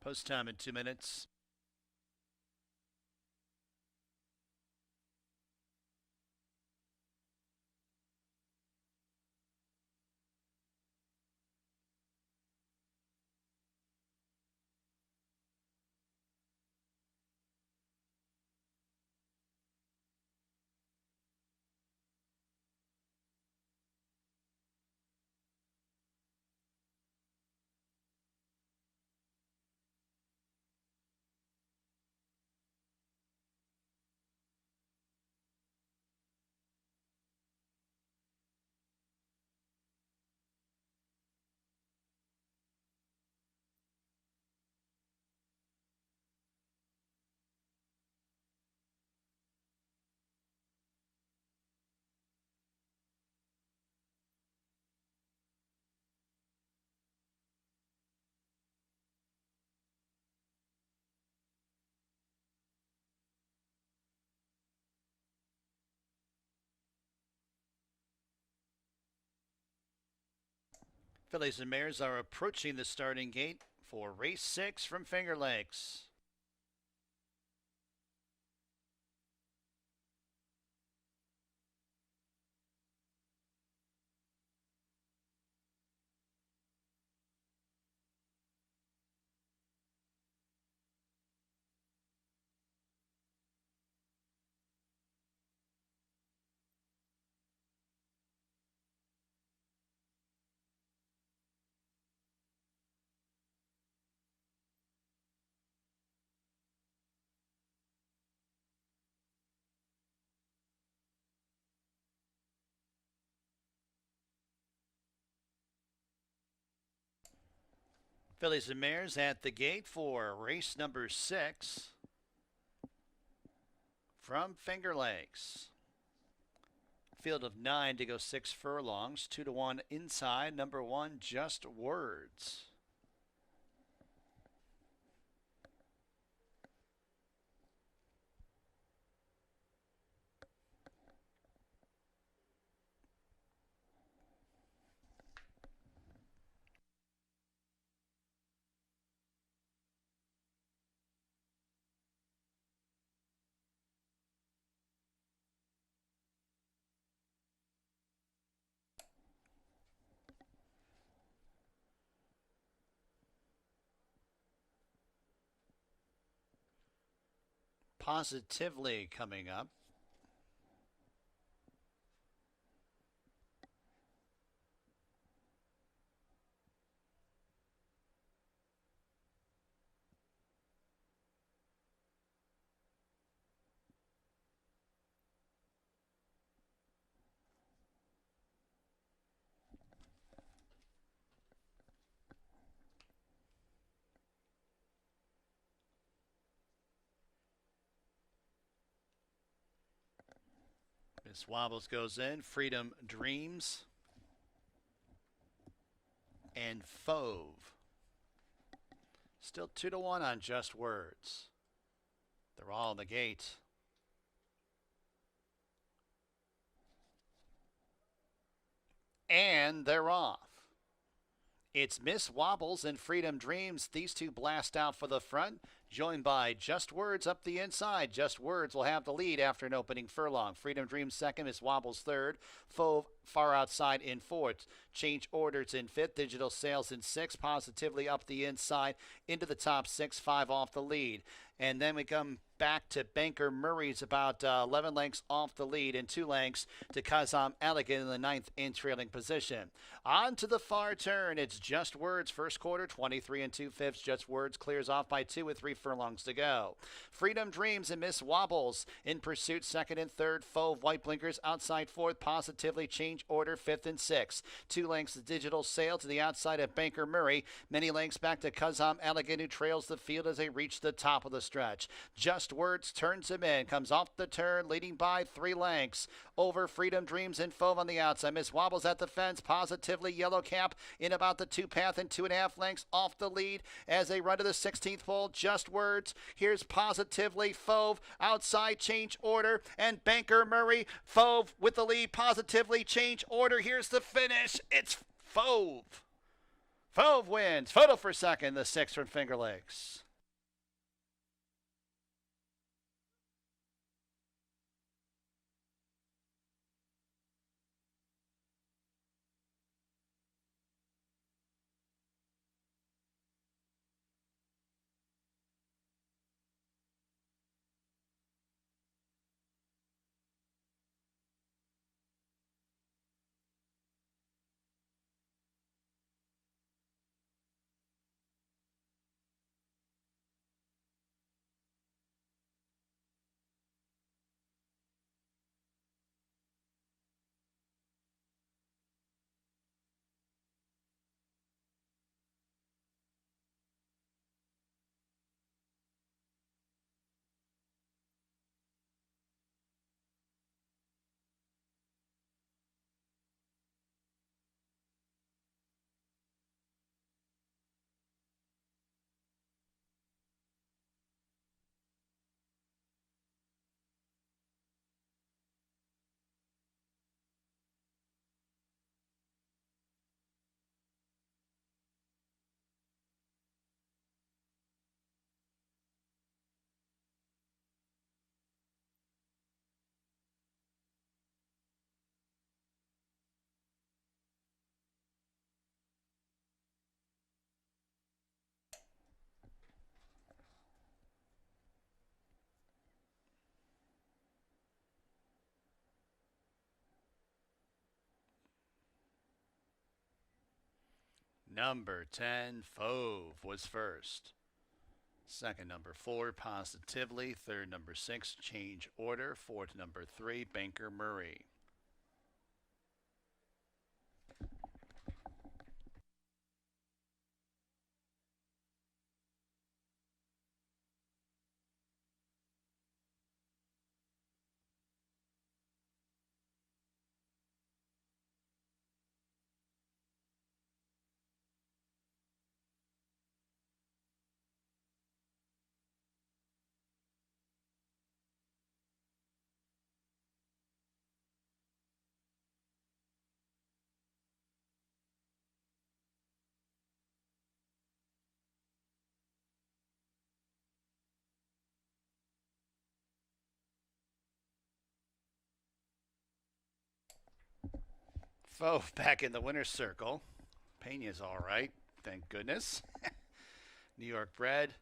Post time in 2 minutes. Fillies and Mares are approaching the starting gate for race 6 from Finger Lakes. Fillies and Mares at the gate for race number 6 from Finger Lakes. Field of 9 to go 6 furlongs, 2-1 inside. Number 1, Just Words. Positively coming up. Miss Wobbles goes in. Freedom Dreams and Fauve. Still 2-1 on Just Words. They're all in the gate. And they're off. It's Miss Wobbles and Freedom Dreams. These two blast out for the front, joined by Just Words up the inside. Just Words will have the lead after an opening furlong. Freedom Dreams second, Miss Wobbles third. Fauve far outside in fourth. Change Orders in fifth. Digital Sales in sixth. Positively up the inside into the top 6, 5 off the lead. And then we come back to Banker Murray's about 11 lengths off the lead and 2 lengths to Kazam Elegant in the 9th in trailing position. On to the far turn. It's Just Words first quarter, 23 2/5. Just Words clears off by 2 with 3 furlongs to go. Freedom Dreams and Miss Wobbles in pursuit second and third. Fauve White Blinkers outside fourth. Positively Change Order fifth and sixth. 2 lengths to Digital Sale to the outside of Banker Murray. Many lengths back to Kazam Elegant, who trails the field as they reach the top of the stretch. Just Words turns him in, comes off the turn, leading by 3 lengths over Freedom Dreams and Fauve on the outside. Miss Wobbles at the fence, Positively Yellow Cap in about the 2 path and 2.5 lengths off the lead as they run to the 16th pole. Just Words. Here's Positively Fauve outside Change Order and Banker Murray. Fauve with the lead. Positively Change Order. Here's the finish. It's Fauve. Fove wins. Photo for second. The 6 from Finger Lakes. Number 10, Fove, was first. Second, number 4, Positively. Third, number 6, Change Order. Fourth, number 3, Banker Murray. Fove back in the winner's circle. Pena's all right, thank goodness. New York bred.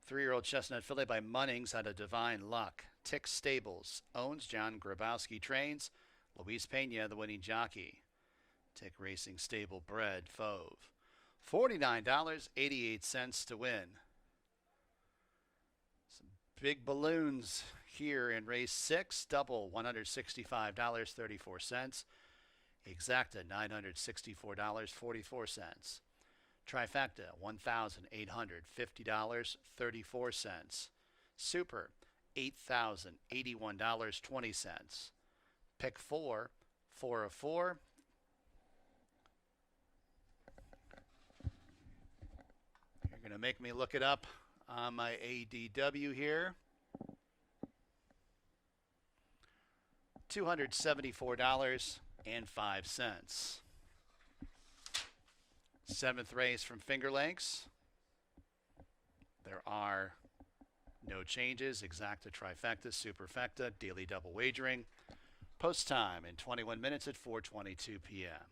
3-year-old chestnut filly by Munnings out of Divine Luck. Tick Stables. Owns John Grabowski trains. Luis Pena, the winning jockey. Tick Racing Stable bred. Fove. $49.88 to win. Some big balloons here in race 6. Double $165.34. Exacta $964.44. Trifecta $1,850.34. Super $8,081.20. Pick 4, 4 of 4. You're going to make me look it up on my ADW here. $274.05. Seventh race from Finger Lakes. There are no changes. Exacta, trifecta, superfecta, daily double wagering. Post time in 21 minutes at 4:22 p.m.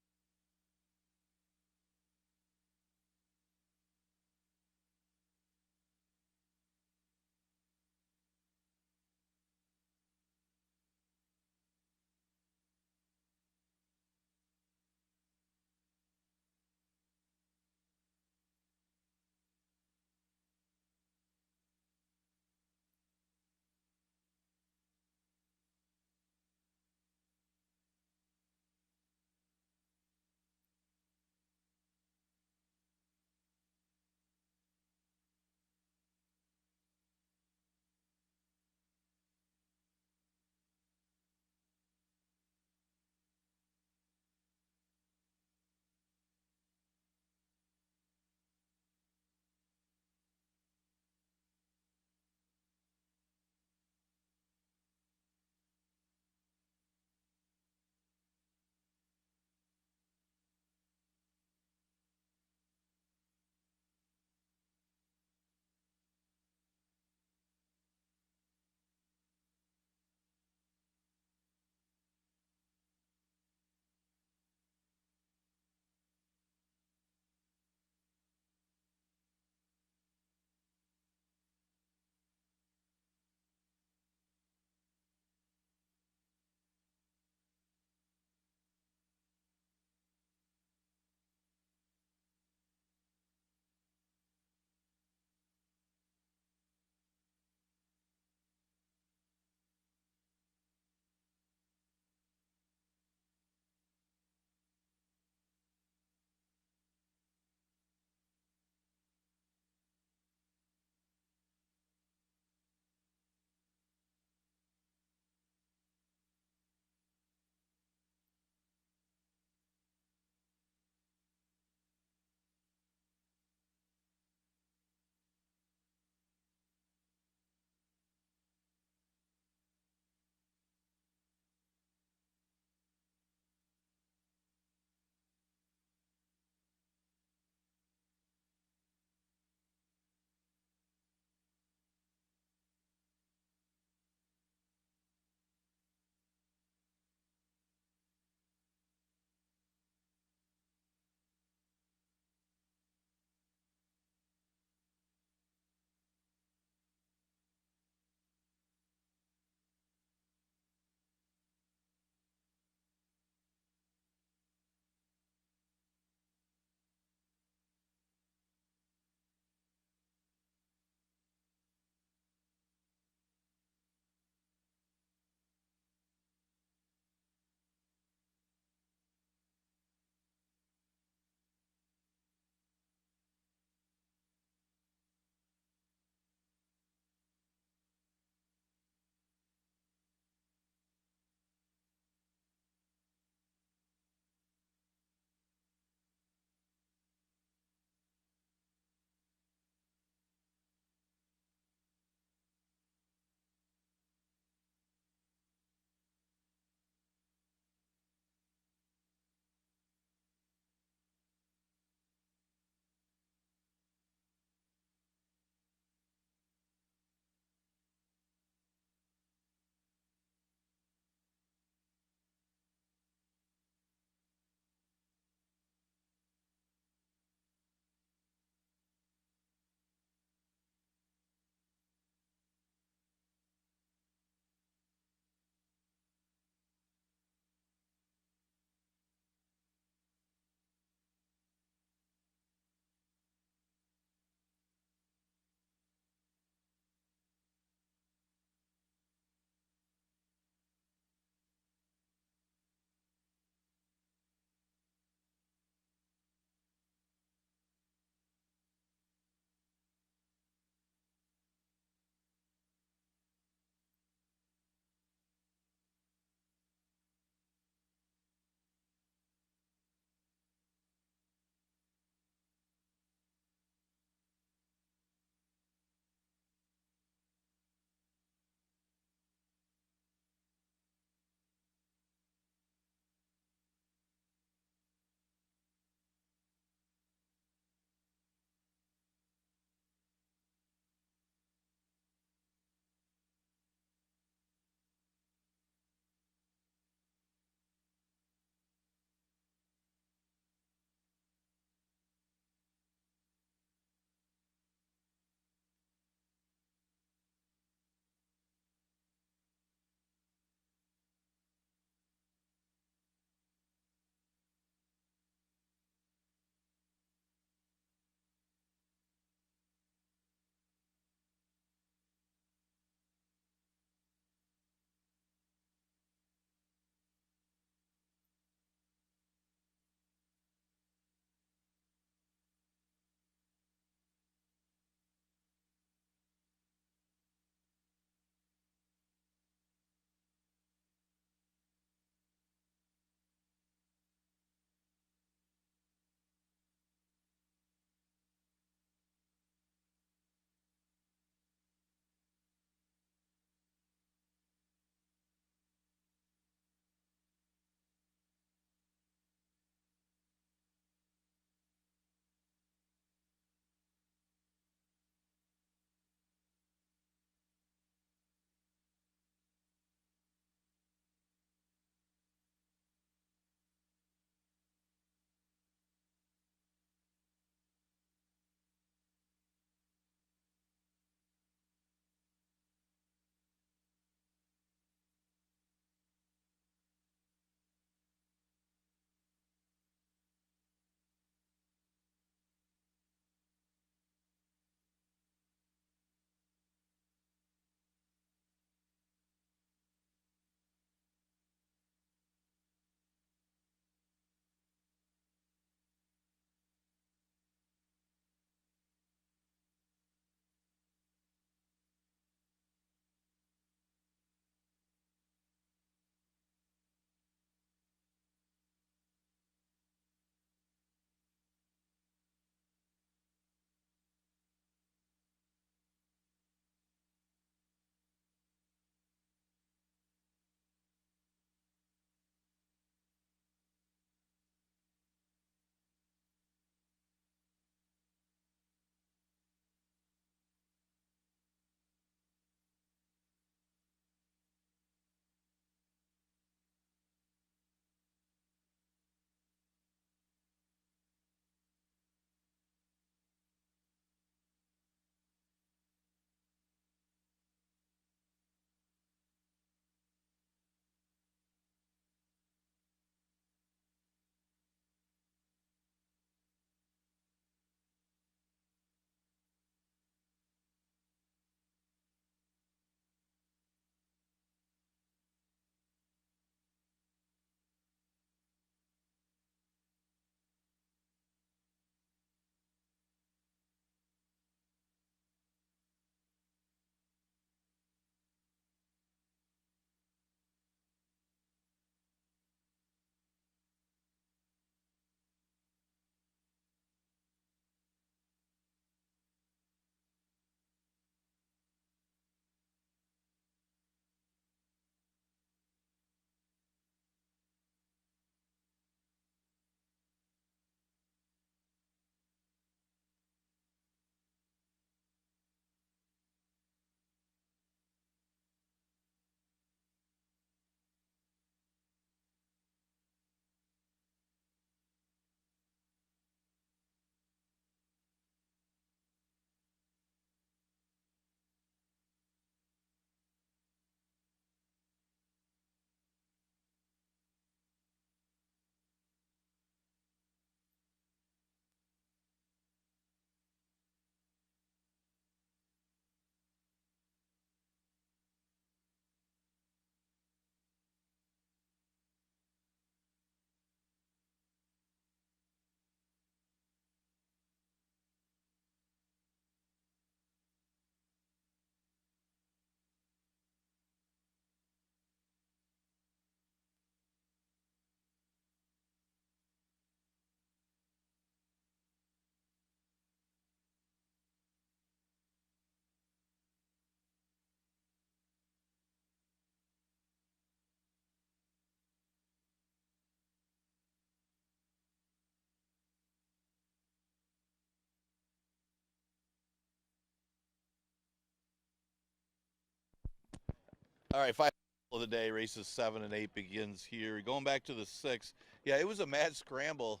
All right, final of the day, races 7 and 8 begins here. Going back to the 6, yeah, it was a mad scramble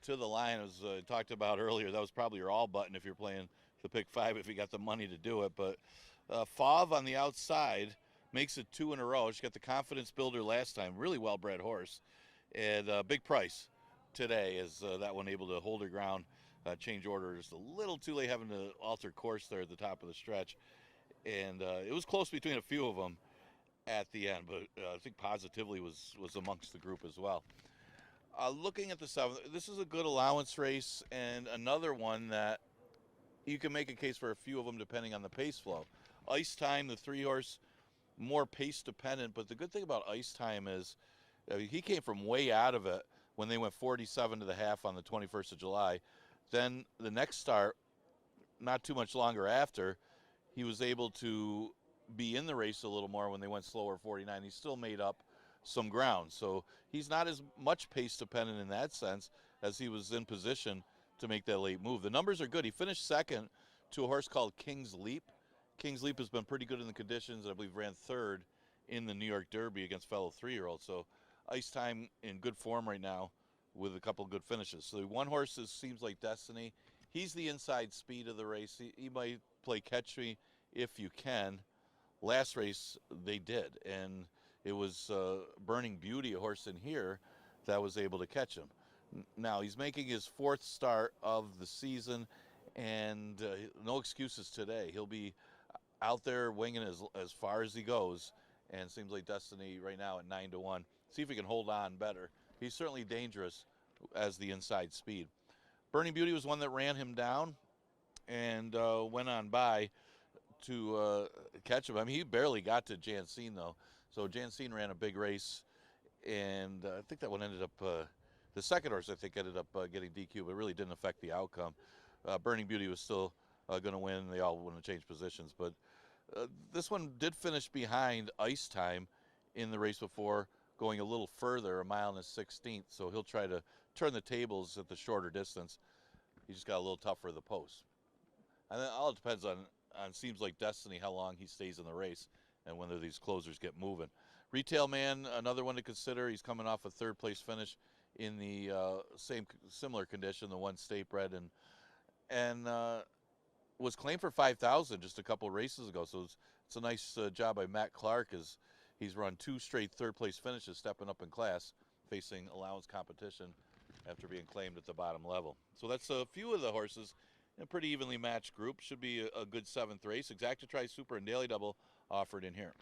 to the line. As talked about earlier, that was probably your all button if you're playing the pick 5 if you got the money to do it. But Fauve on the outside makes it 2 in a row. She got the confidence builder last time, really well-bred horse, and big price today is that one able to hold her ground, change order just a little too late, having to alter course there at the top of the stretch. And it was close between a few of them at the end, but I think Positively was amongst the group as well. Looking at the 7th, this is a good allowance race and another one that you can make a case for a few of them depending on the pace flow. Ice Time, the 3-horse, more pace dependent, but the good thing about Ice Time is he came from way out of it when they went 47 to the half on the 21st of July. Then the next start, not too much longer after, he was able to be in the race a little more when they went slower 49. He still made up some ground. So he's not as much pace dependent in that sense as he was in position to make that late move. The numbers are good. He finished second to a horse called King's Leap. King's Leap has been pretty good in the conditions. I believe ran third in the New York Derby against fellow 3-year-olds. So Ice Time in good form right now with a couple good finishes. So one horse seems like Destiny. He's the inside speed of the race. He might play catch me if you can. Last race they did, and it was Burning Beauty, a horse in here, that was able to catch him. Now he's making his 4th start of the season, and no excuses today. He'll be out there winging as far as he goes, and seems like Destiny right now at 9-1. See if he can hold on better. He's certainly dangerous as the inside speed. Burning Beauty was one that ran him down and went on by to catch him. I mean, he barely got to Janseen, though. So Janseen ran a big race, and I think that one ended up, the second horse, I think, ended up getting DQ, but it really didn't affect the outcome. Burning Beauty was still going to win. They all want to change positions. But this one did finish behind Ice Time in the race before, going a little further, 1 mile and a 16th. So he'll try to turn the tables at the shorter distance. He just got a little tougher at the post. And then all it depends on seems like Destiny, how long he stays in the race and whether these closers get moving. Retail Man, another one to consider. He's coming off a 3rd place finish in the similar condition, the one state bred, and was claimed for 5,000 just a couple races ago. So it's a nice job by Matt Clark, as he's run 2 straight 3rd place finishes, stepping up in class, facing allowance competition after being claimed at the bottom level. So that's a few of the horses in a pretty evenly matched group. Should be a good 7th race. Exacta Tri Super and Daily Double offered in here.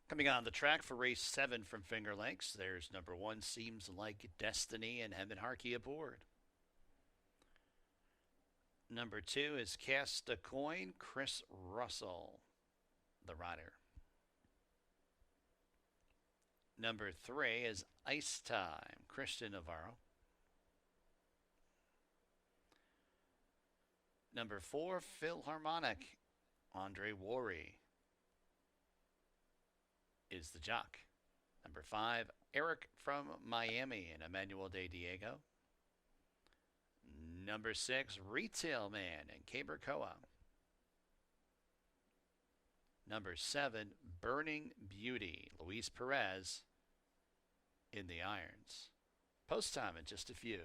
Coming on the track for race 7 from Finger Lakes, there's number 1, Seems Like Destiny, and Evan Harkey aboard. Number 2 is Cast a Coin, Chris Russell, the rider. Number 3 is Ice Time, Christian Navarro. Number 4, Philharmonic, Andre Worry is the jock. Number 5, Eric from Miami and Emmanuel de Diego. Number 6, Retail Man and Cabercoa. Number 7, Burning Beauty, Luis Perez in the irons. Post time in just a few.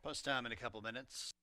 Post time in a couple minutes.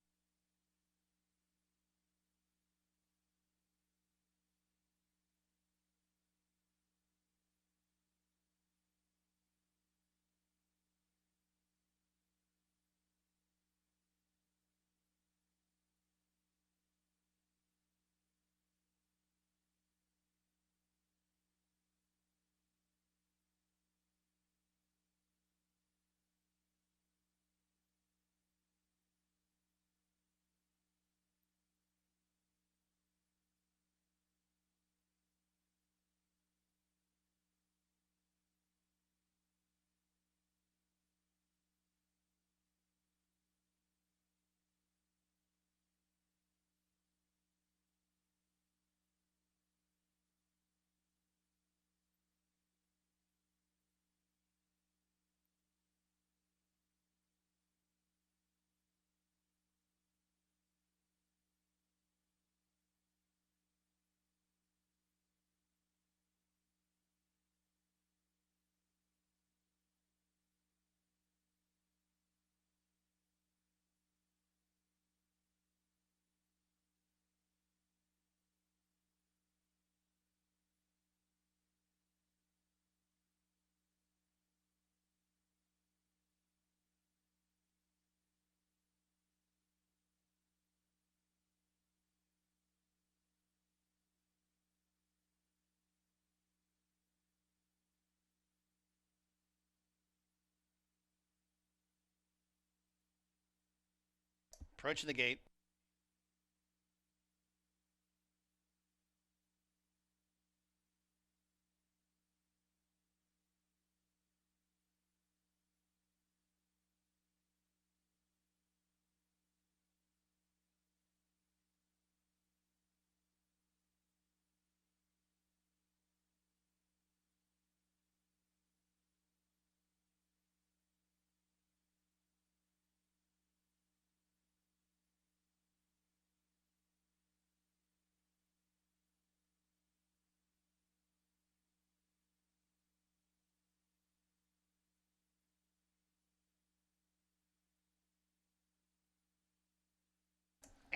Approaching the gate.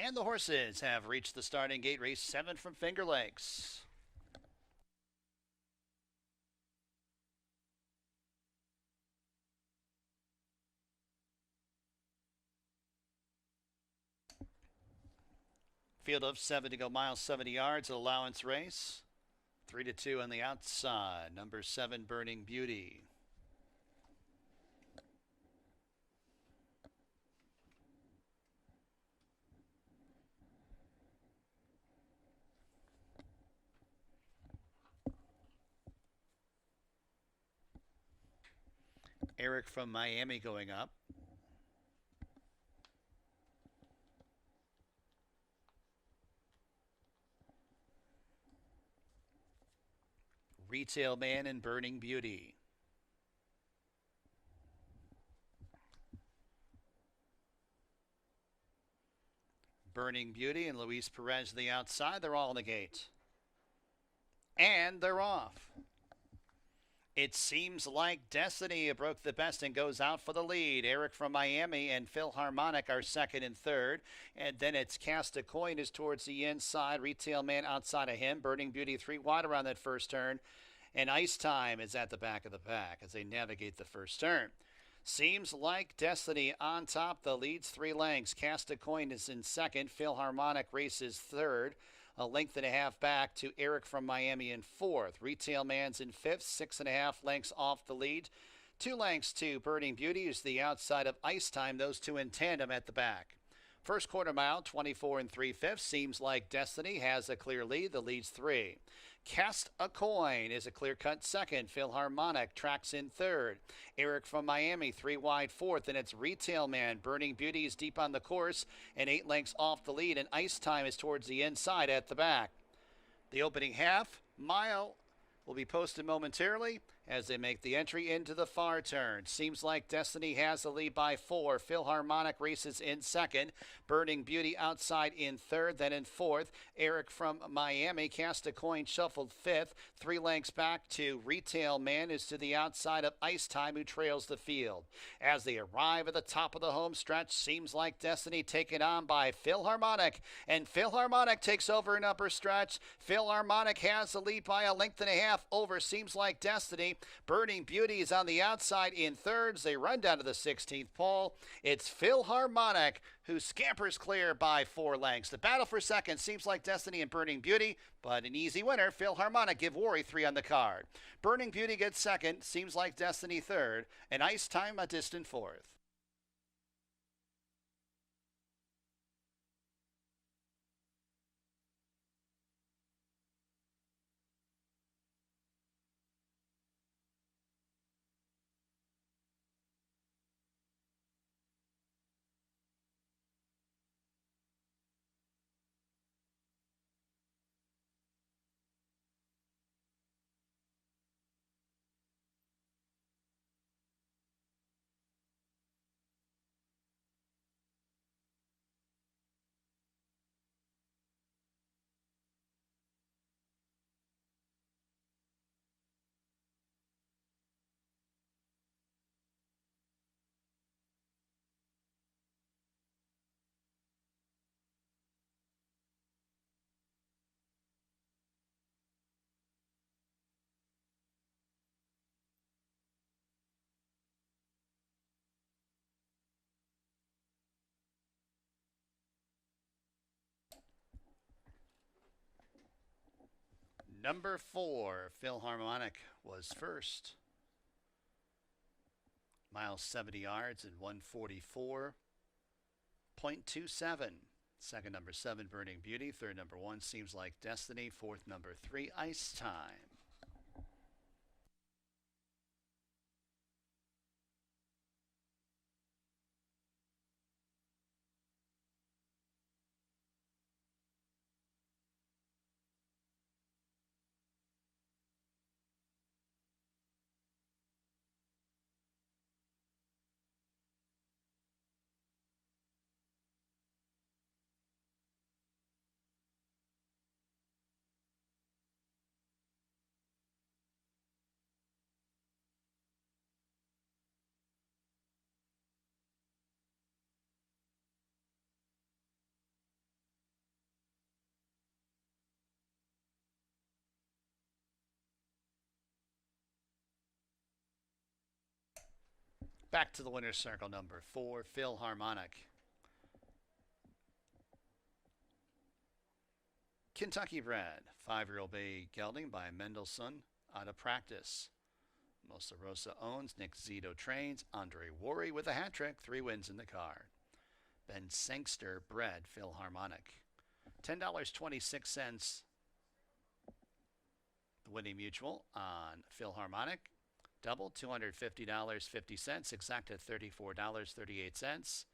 And the horses have reached the starting gate. Race 7 from Finger Lakes. Field of 7 to go, miles 70 yards, allowance race. 3-2 on the outside. Number 7, Burning Beauty. Eric from Miami going up. Retail Man and Burning Beauty. Burning Beauty and Luis Perez the outside. They're all in the gate. And they're off. It seems like Destiny broke the best and goes out for the lead. Eric from Miami and Philharmonic are second and third. And then it's Cast a Coin is towards the inside. Retail Man outside of him. Burning Beauty 3 wide around that first turn. And Ice Time is at the back of the pack as they navigate the first turn. Seems like Destiny on top. The leads 3 lengths. Cast a Coin is in second. Philharmonic races third. A length and a half back to Eric from Miami in fourth. Retail Man's in fifth, 6.5 lengths off the lead. 2 lengths to Burning Beauty is the outside of Ice Time. Those two in tandem at the back. First quarter mile, 24 3/5. Seems like Destiny has a clear lead. The lead's 3. Cast a Coin is a clear-cut second. Philharmonic tracks in third. Eric from Miami 3 wide fourth, and it's Retail Man. Burning Beauty is deep on the course and 8 lengths off the lead, and Ice Time is towards the inside at the back. The opening half mile will be posted momentarily. as they make the entry into the far turn. Seems like Destiny has the lead by 4. Philharmonic races in second. Burning Beauty outside in third. Then in fourth, Eric from Miami cast a coin, shuffled fifth. 3 lengths back to Retail Man is to the outside of Ice Time, who trails the field. As they arrive at the top of the home stretch, Seems like Destiny taken on by Philharmonic. And Philharmonic takes over an upper stretch. Philharmonic has the lead by a length and a half over Seems like Destiny. Burning Beauty is on the outside in thirds. They run down to the 16th pole. It's Philharmonic who scampers clear by 4 lengths. The battle for second, Seems like Destiny and Burning Beauty, but an easy winner. Philharmonic give Worry 3 on the card. Burning Beauty gets second, Seems like Destiny third, and Ice Time a distant fourth. Number 4, Philharmonic was first. Miles 70 yards and 144.27. Second, number 7, Burning Beauty. Third, number 1, Seems like Destiny. Fourth, number 3, Ice Time. Back to the winner's circle, number 4, Philharmonic. Kentucky bred, 5-year-old bay gelding by Mendelssohn, out of practice. Mosa Rosa owns, Nick Zito trains, Andre Worry with a hat trick, 3 wins in the card. Ben Sangster bred, Philharmonic. $10.26, the winning mutual on Philharmonic. Double, $250.50, exact at $34.38.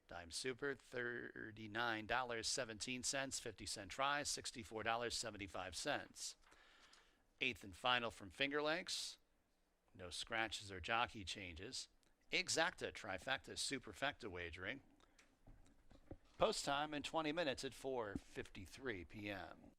Dime Super, $39.17, 50-cent tries, $64.75. Eighth and final from Finger Lakes. No scratches or jockey changes. Exacta, trifecta, superfecta wagering. Post time in 20 minutes at 4:53 p.m.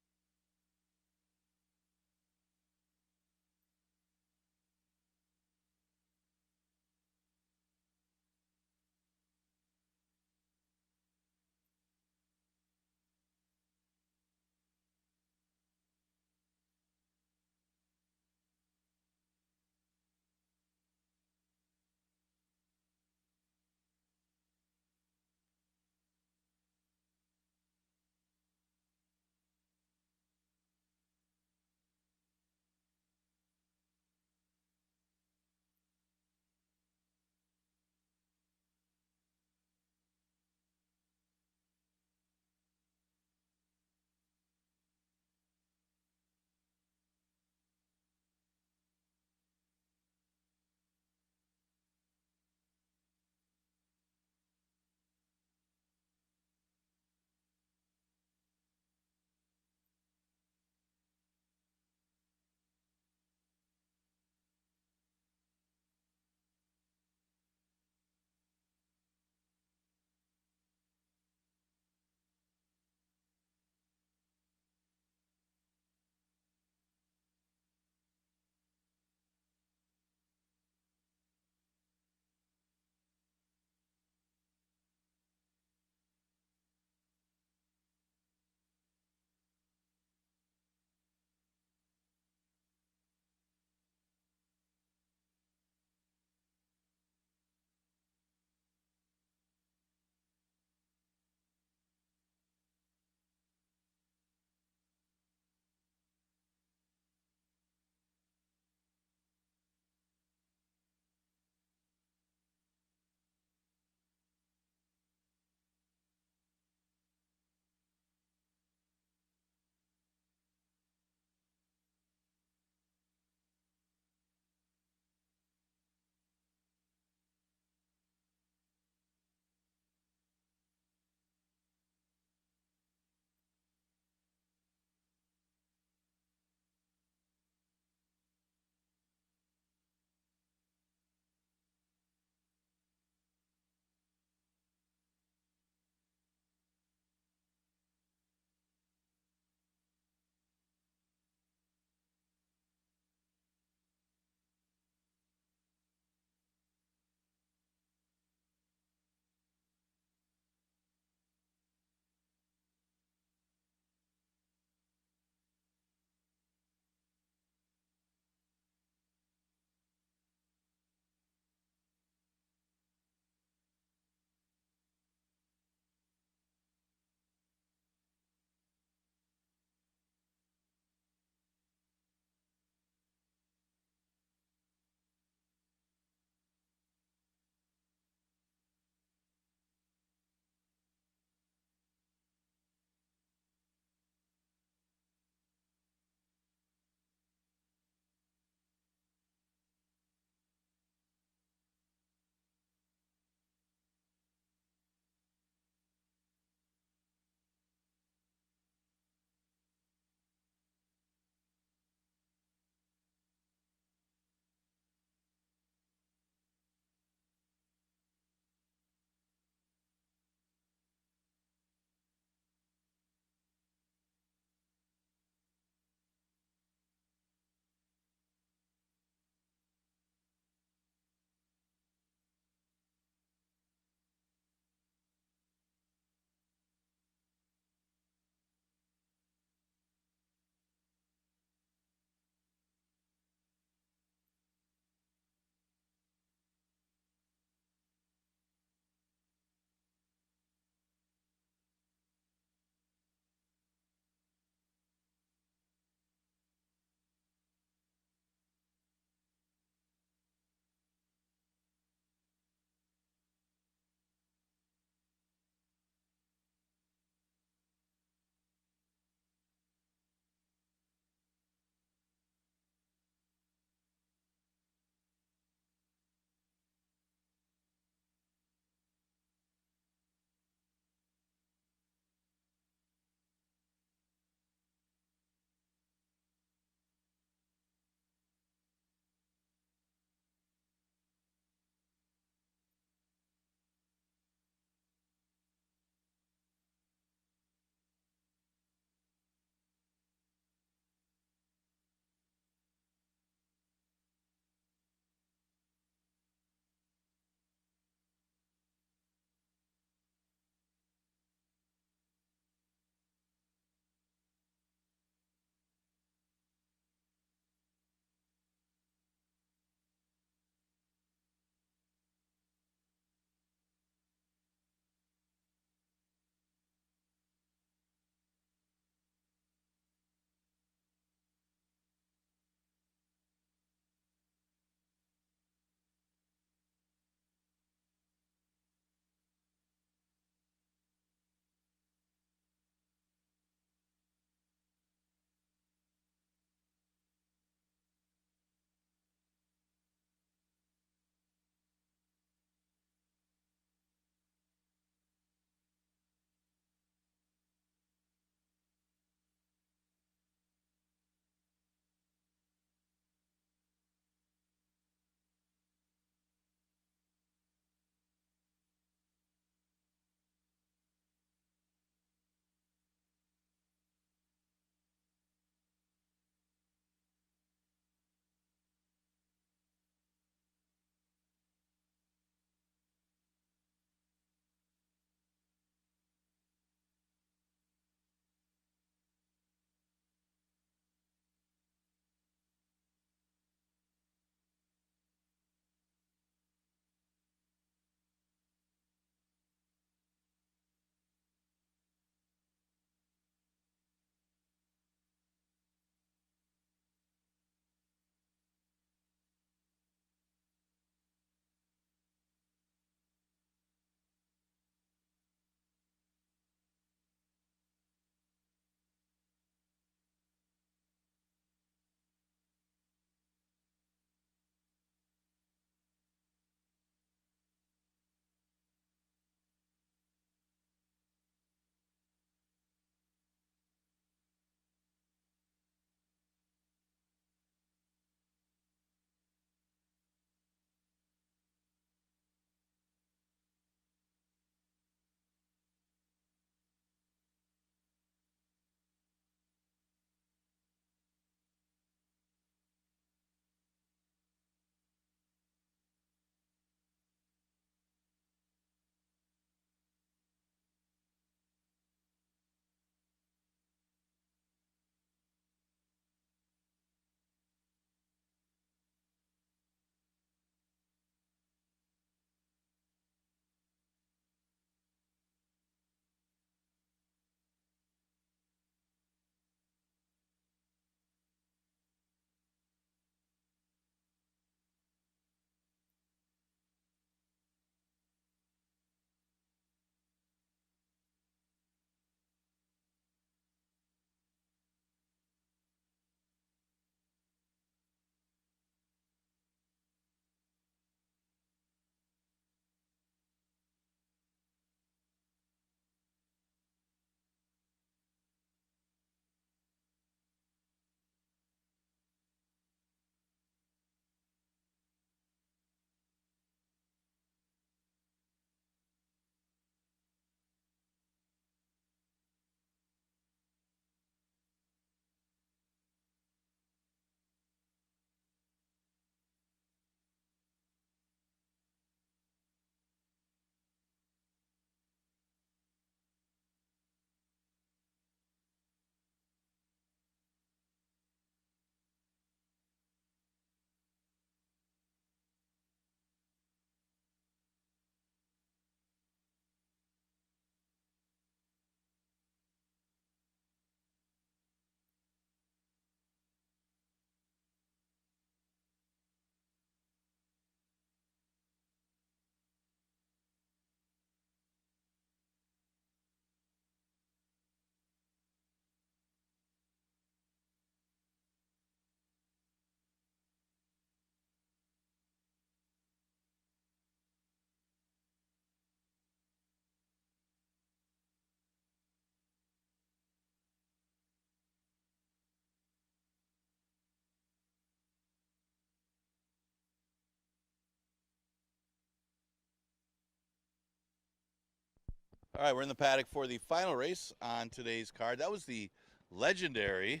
All right, we're in the paddock for the final race on today's card. That was the legendary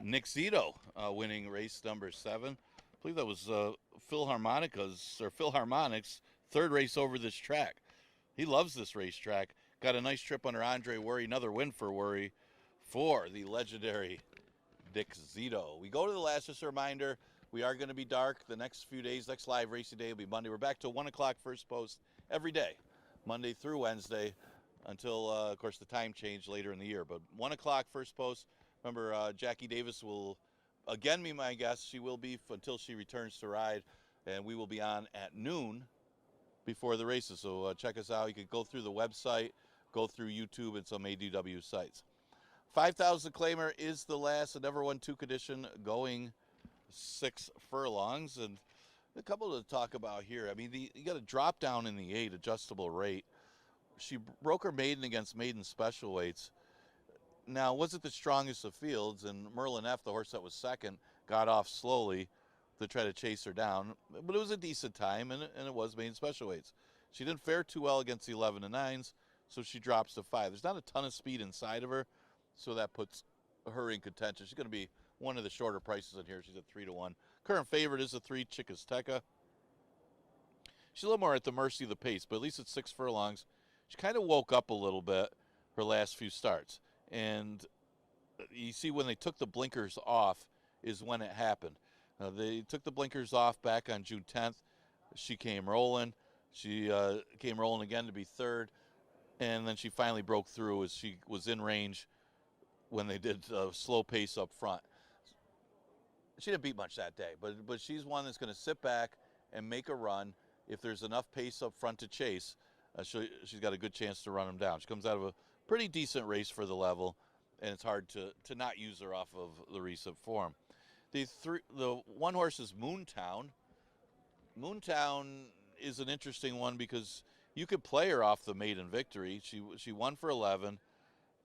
Nick Zito winning race number 7. I believe that was Phil Harmonic's third race over this track. He loves this racetrack. Got a nice trip under Andre Worry, another win for Worry for the legendary Nick Zito. We go to the last, just a reminder, we are going to be dark the next few days. Next live racing day will be Monday. We're back to 1 o'clock first post every day, Monday through Wednesday, until, of course, the time change later in the year. But 1 o'clock first post. Remember, Jackie Davis will again be my guest. She will be until she returns to ride, and we will be on at noon before the races. So check us out. You can go through the website, go through YouTube and some ADW sites. 5,000 claimer is the last, the never won 2 condition, going 6 furlongs. And a couple to talk about here. I mean, you got a drop down in the 8 adjustable rate. She broke her maiden against maiden special weights. Now, wasn't the strongest of fields, and Merlin F., the horse that was second, got off slowly to try to chase her down. But it was a decent time, and it was maiden special weights. She didn't fare too well against the 11 and 9s, so she drops to 5. There's not a ton of speed inside of her, so that puts her in contention. She's going to be one of the shorter prices in here. She's at 3-1. Current favorite is the 3 Chickasteca. She's a little more at the mercy of the pace, but at least at 6 furlongs, she kind of woke up a little bit her last few starts. And you see when they took the blinkers off is when it happened. They took the blinkers off back on June 10th. She came rolling. She came rolling again to be 3rd. And then she finally broke through as she was in range when they did slow pace up front. She didn't beat much that day, but she's one that's going to sit back and make a run. If there's enough pace up front to chase, she's got a good chance to run them down. She comes out of a pretty decent race for the level, and it's hard to not use her off of the recent form. The one horse is Moontown. Moontown is an interesting one because you could play her off the maiden victory. She won for 11,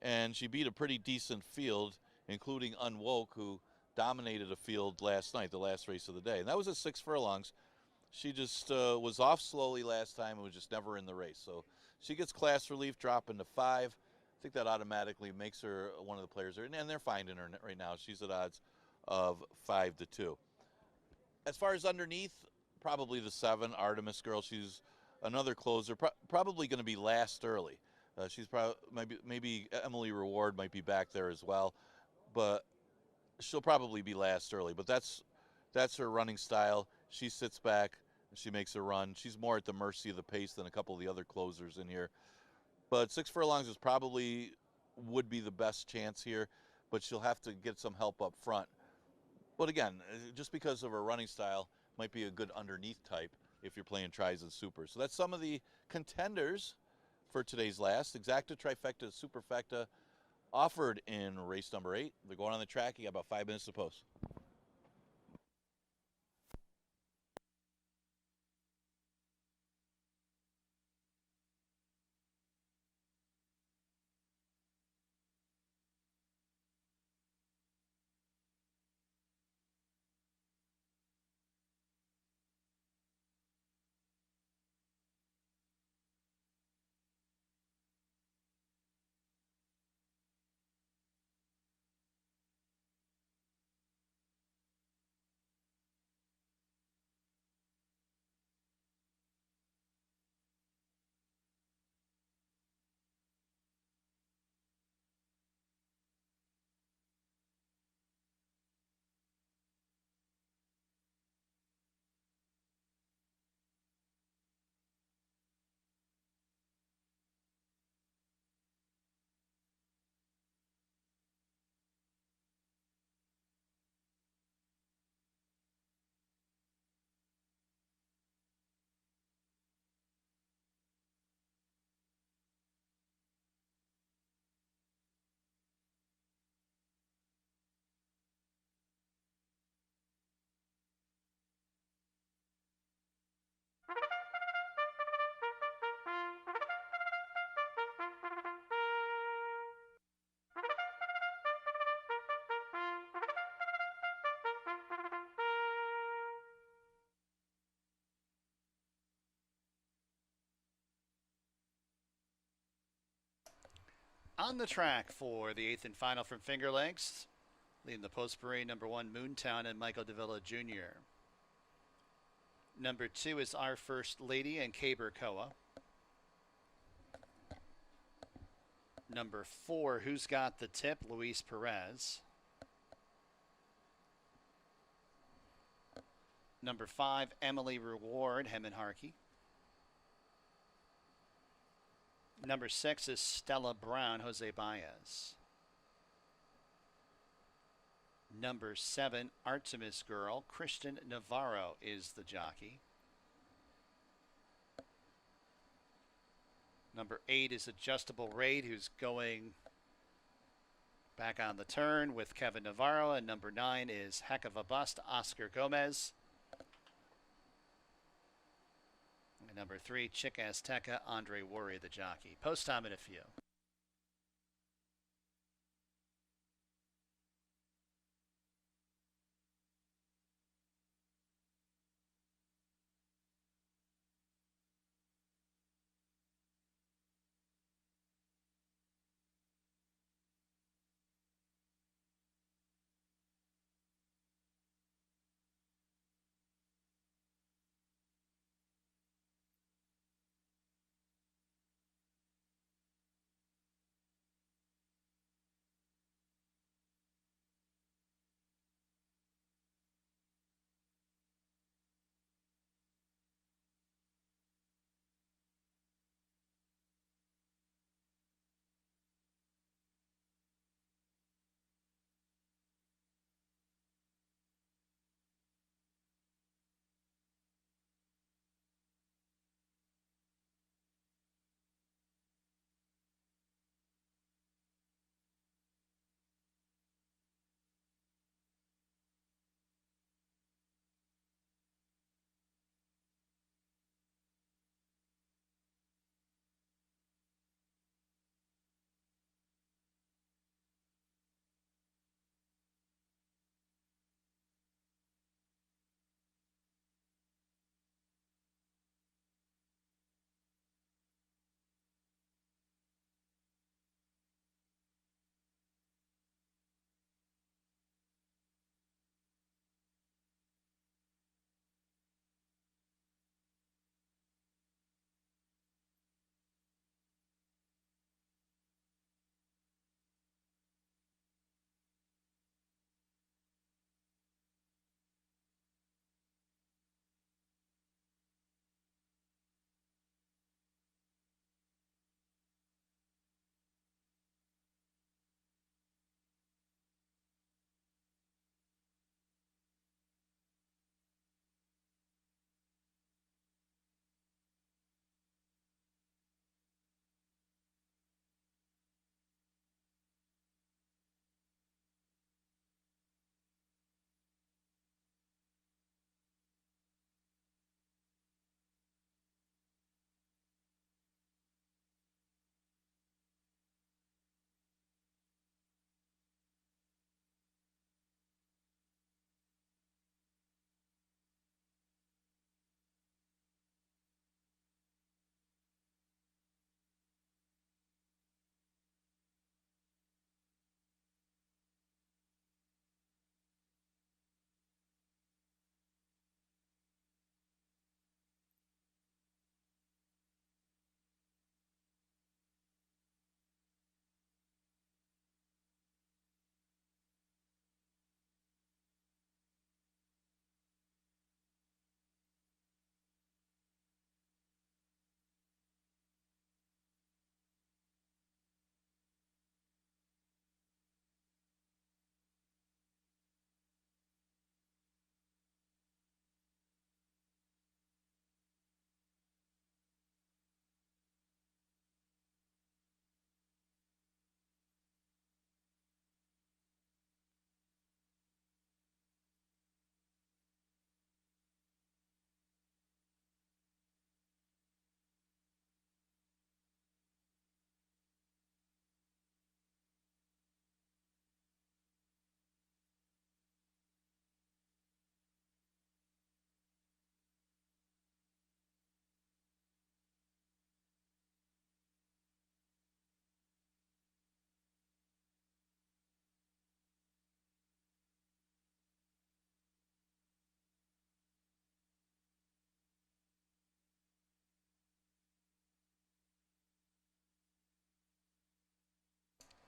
and she beat a pretty decent field, including Unwoke, who dominated a field last night, the last race of the day. And that was at 6 furlongs. She just was off slowly last time and was just never in the race. So she gets class relief, dropping to 5. I think that automatically makes her one of the players. And they're finding her right now. She's at odds of 5-2. As far as underneath, probably the 7, Artemis Girl. She's another closer, probably going to be last early. She's probably maybe Emily Reward might be back there as well, but she'll probably be last early. But that's her running style. She sits back, she makes a run. She's more at the mercy of the pace than a couple of the other closers in here. But 6 furlongs would be the best chance here, but she'll have to get some help up front. But again, just because of her running style, might be a good underneath type if you're playing tries and supers. So that's some of the contenders for today's last. Exacta, Trifecta, Superfecta offered in race number 8. They're going on the track. You got about 5 minutes to post. On the track for the 8th and final from Finger Lakes, leading the post parade, number 1, Moontown and Michael Davila Jr. Number 2 is Our First Lady and Caber Koa. Number 4, Who's Got the Tip, Luis Perez. Number 5, Emily Reward, Hemin Harkey. Number 6 is Stella Brown, Jose Baez. Number 7, Artemis Girl, Christian Navarro is the jockey. Number 8 is Adjustable Raid, who's going back on the turn with Kevin Navarro. And number 9 is Heck of a Bust, Oscar Gomez. And number 3, Chick Azteca, Andre Worry, the jockey. Post time in a few.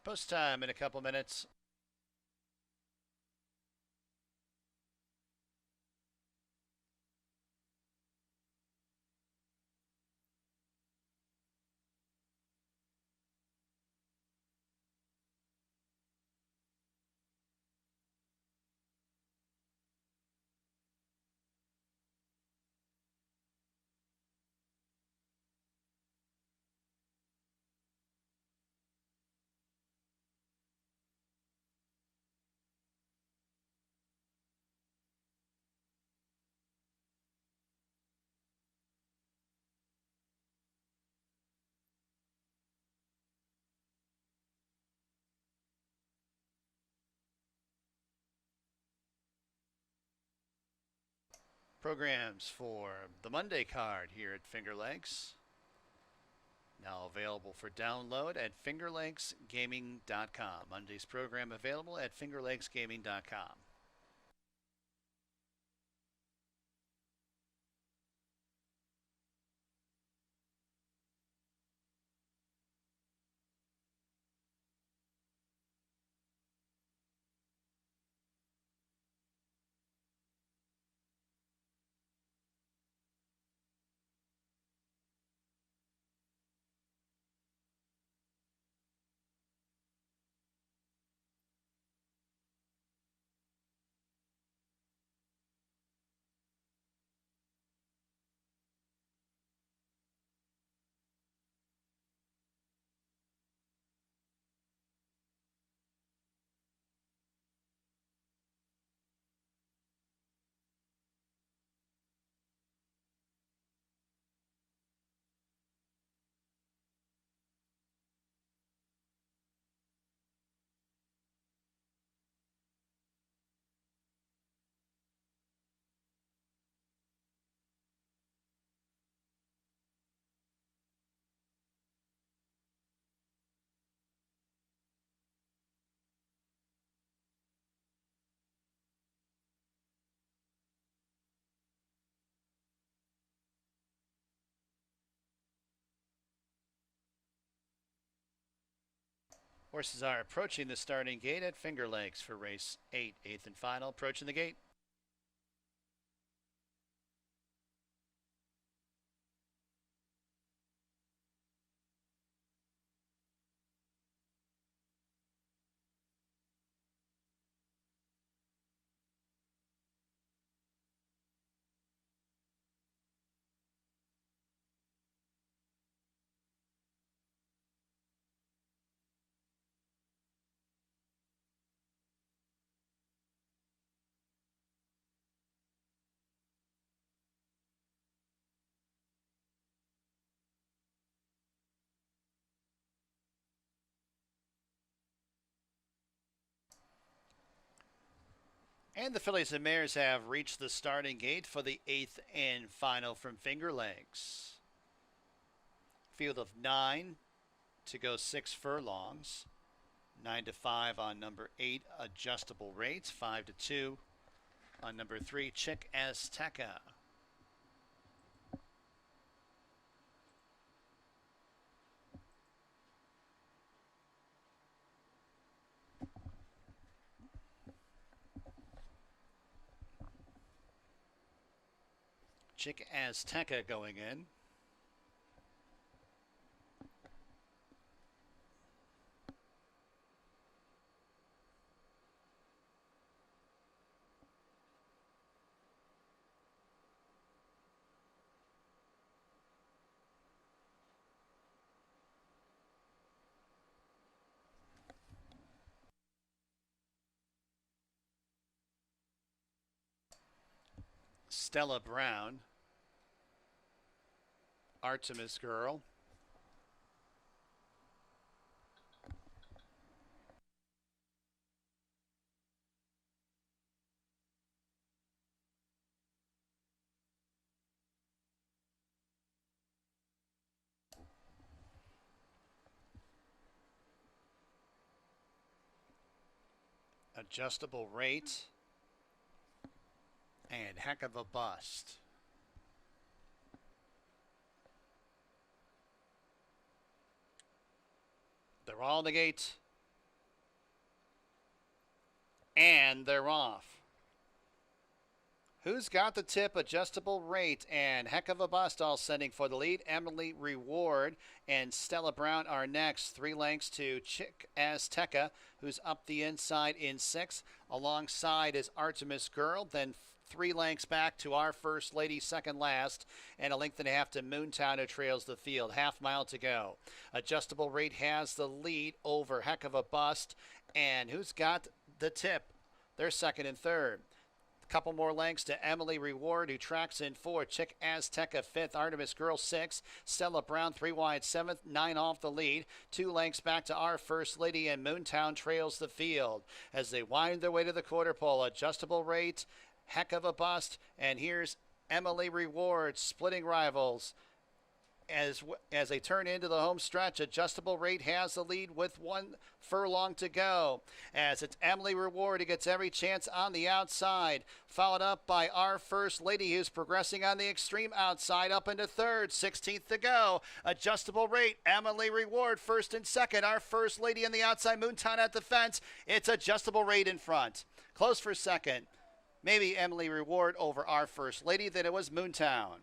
Post time in a couple minutes. Programs for the Monday card here at Finger Lakes. Now available for download at fingerlakesgaming.com. Monday's program available at fingerlakesgaming.com. Horses are approaching the starting gate at Finger Lakes for race 8, 8th and final. Approaching the gate. And the fillies and mares have reached the starting gate for the 8th and final from Finger Lakes. Field of 9 to go 6 furlongs. 9 to 5 on number 8, Adjustable Rates. 5 to 2 on number 3, Chick Azteca. Chick Azteca going in. Stella Brown, Artemis Girl, Adjustable Rate, and Heck of a Bust. They're all in the gate. And they're off. Who's Got the Tip, Adjustable Rate, and Heck of a Bust all sending for the lead. Emily Reward and Stella Brown are next. 3 lengths to Chick Azteca, who's up the inside in 6th. Alongside is Artemis Girl, then 3 lengths back to Our First Lady, second last, and a length and a half to Moontown, who trails the field. Half mile to go. Adjustable Rate has the lead over Heck of a Bust, and Who's Got the Tip? They're second and third. Couple more lengths to Emily Reward, who tracks in 4. Chick Azteca 5th. Artemis Girl 6th. Stella Brown 3 wide 7th. 9 off the lead. 2 lengths back to Our First Lady, and Moontown trails the field as they wind their way to the quarter pole. Adjustable Rate, Heck of a Bust, and here's Emily Reward splitting rivals. As they turn into the home stretch, Adjustable Rate has the lead with 1 furlong to go. As it's Emily Reward who gets every chance on the outside, followed up by Our First Lady, who's progressing on the extreme outside up into third. 16th to go. Adjustable Rate, Emily Reward first and second. Our First Lady on the outside, Moontown at the fence. It's Adjustable Rate in front. Close for second. Maybe Emily Reward over Our First Lady, then it was Moontown.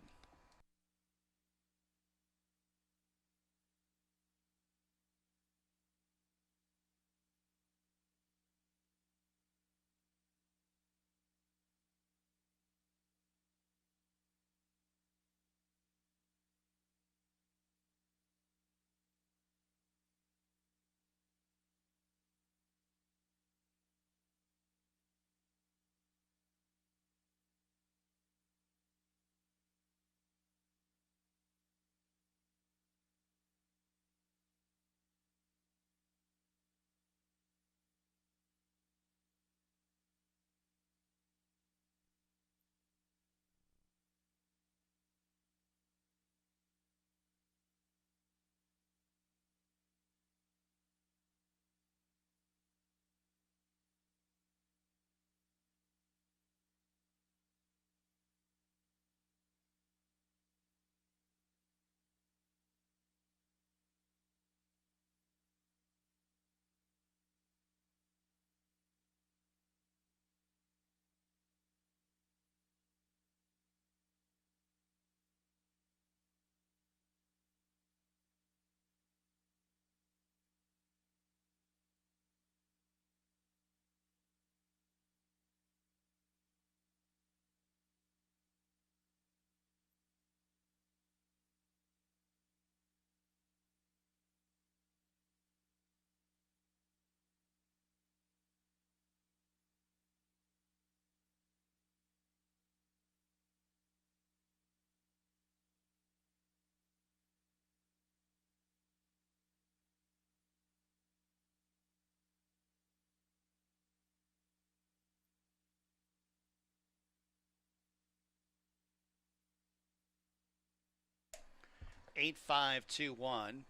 Eight, 5, 2, 1.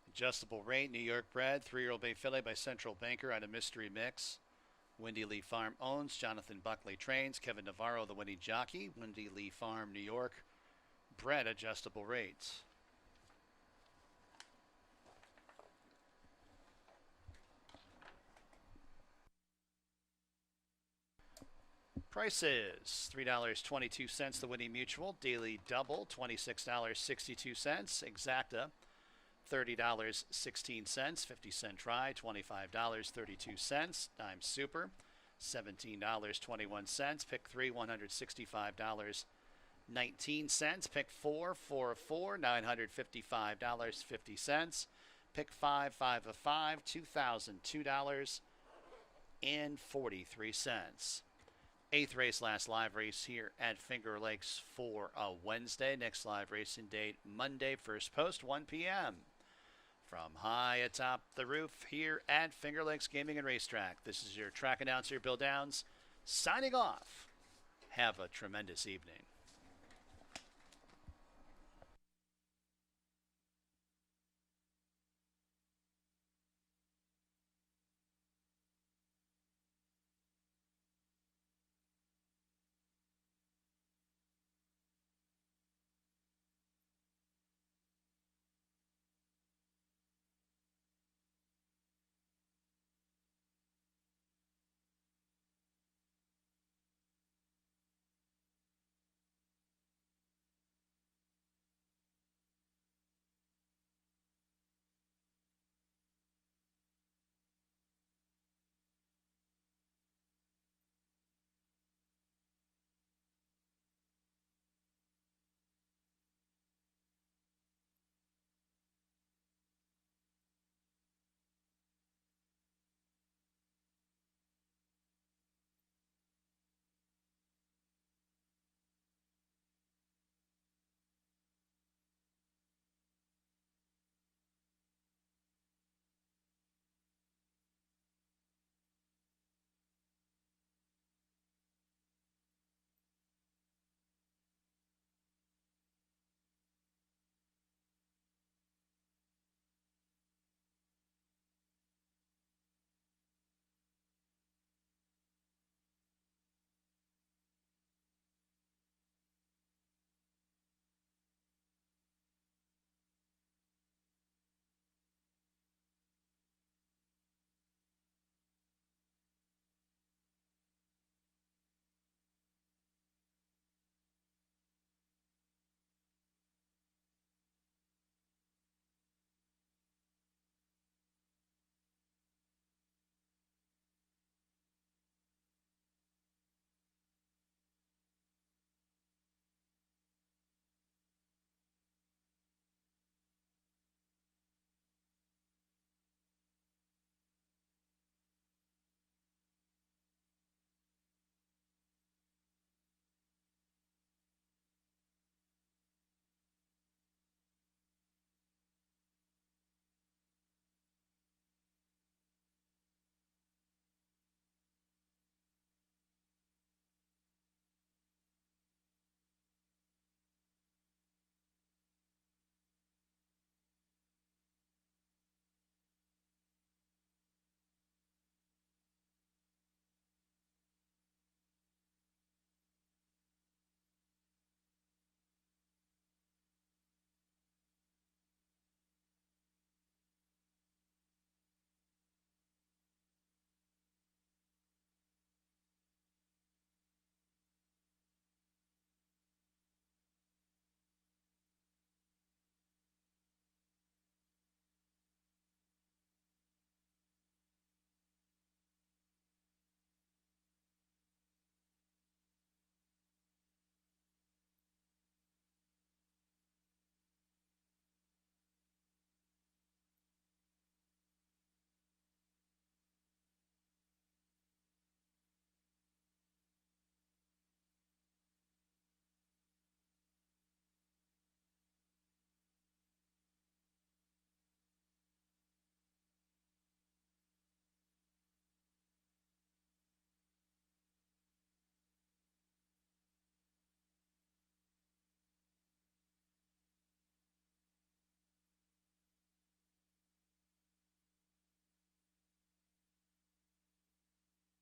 Adjustable Rate, New York bred, 3-year-old Bay Filly by Central Banker on a mystery mix. Windy Lee Farm owns. Jonathan Buckley trains. Kevin Navarro, the winning jockey. Windy Lee Farm, New York bred. Adjustable Rates. Prices $3.22 the Winnie Mutual, Daily Double $26.62, Exacta $30.16, 50-cent try $25.32, Dime Super $17.21, Pick 3 $165.19, Pick 4 4 of 4 $955.50, Pick 5 5 of 5 $2,002.43. 8th race, last live race here at Finger Lakes for a Wednesday. Next live racing date, Monday, first post, 1 p.m. From high atop the roof here at Finger Lakes Gaming and Racetrack. This is your track announcer, Bill Downs, signing off. Have a tremendous evening.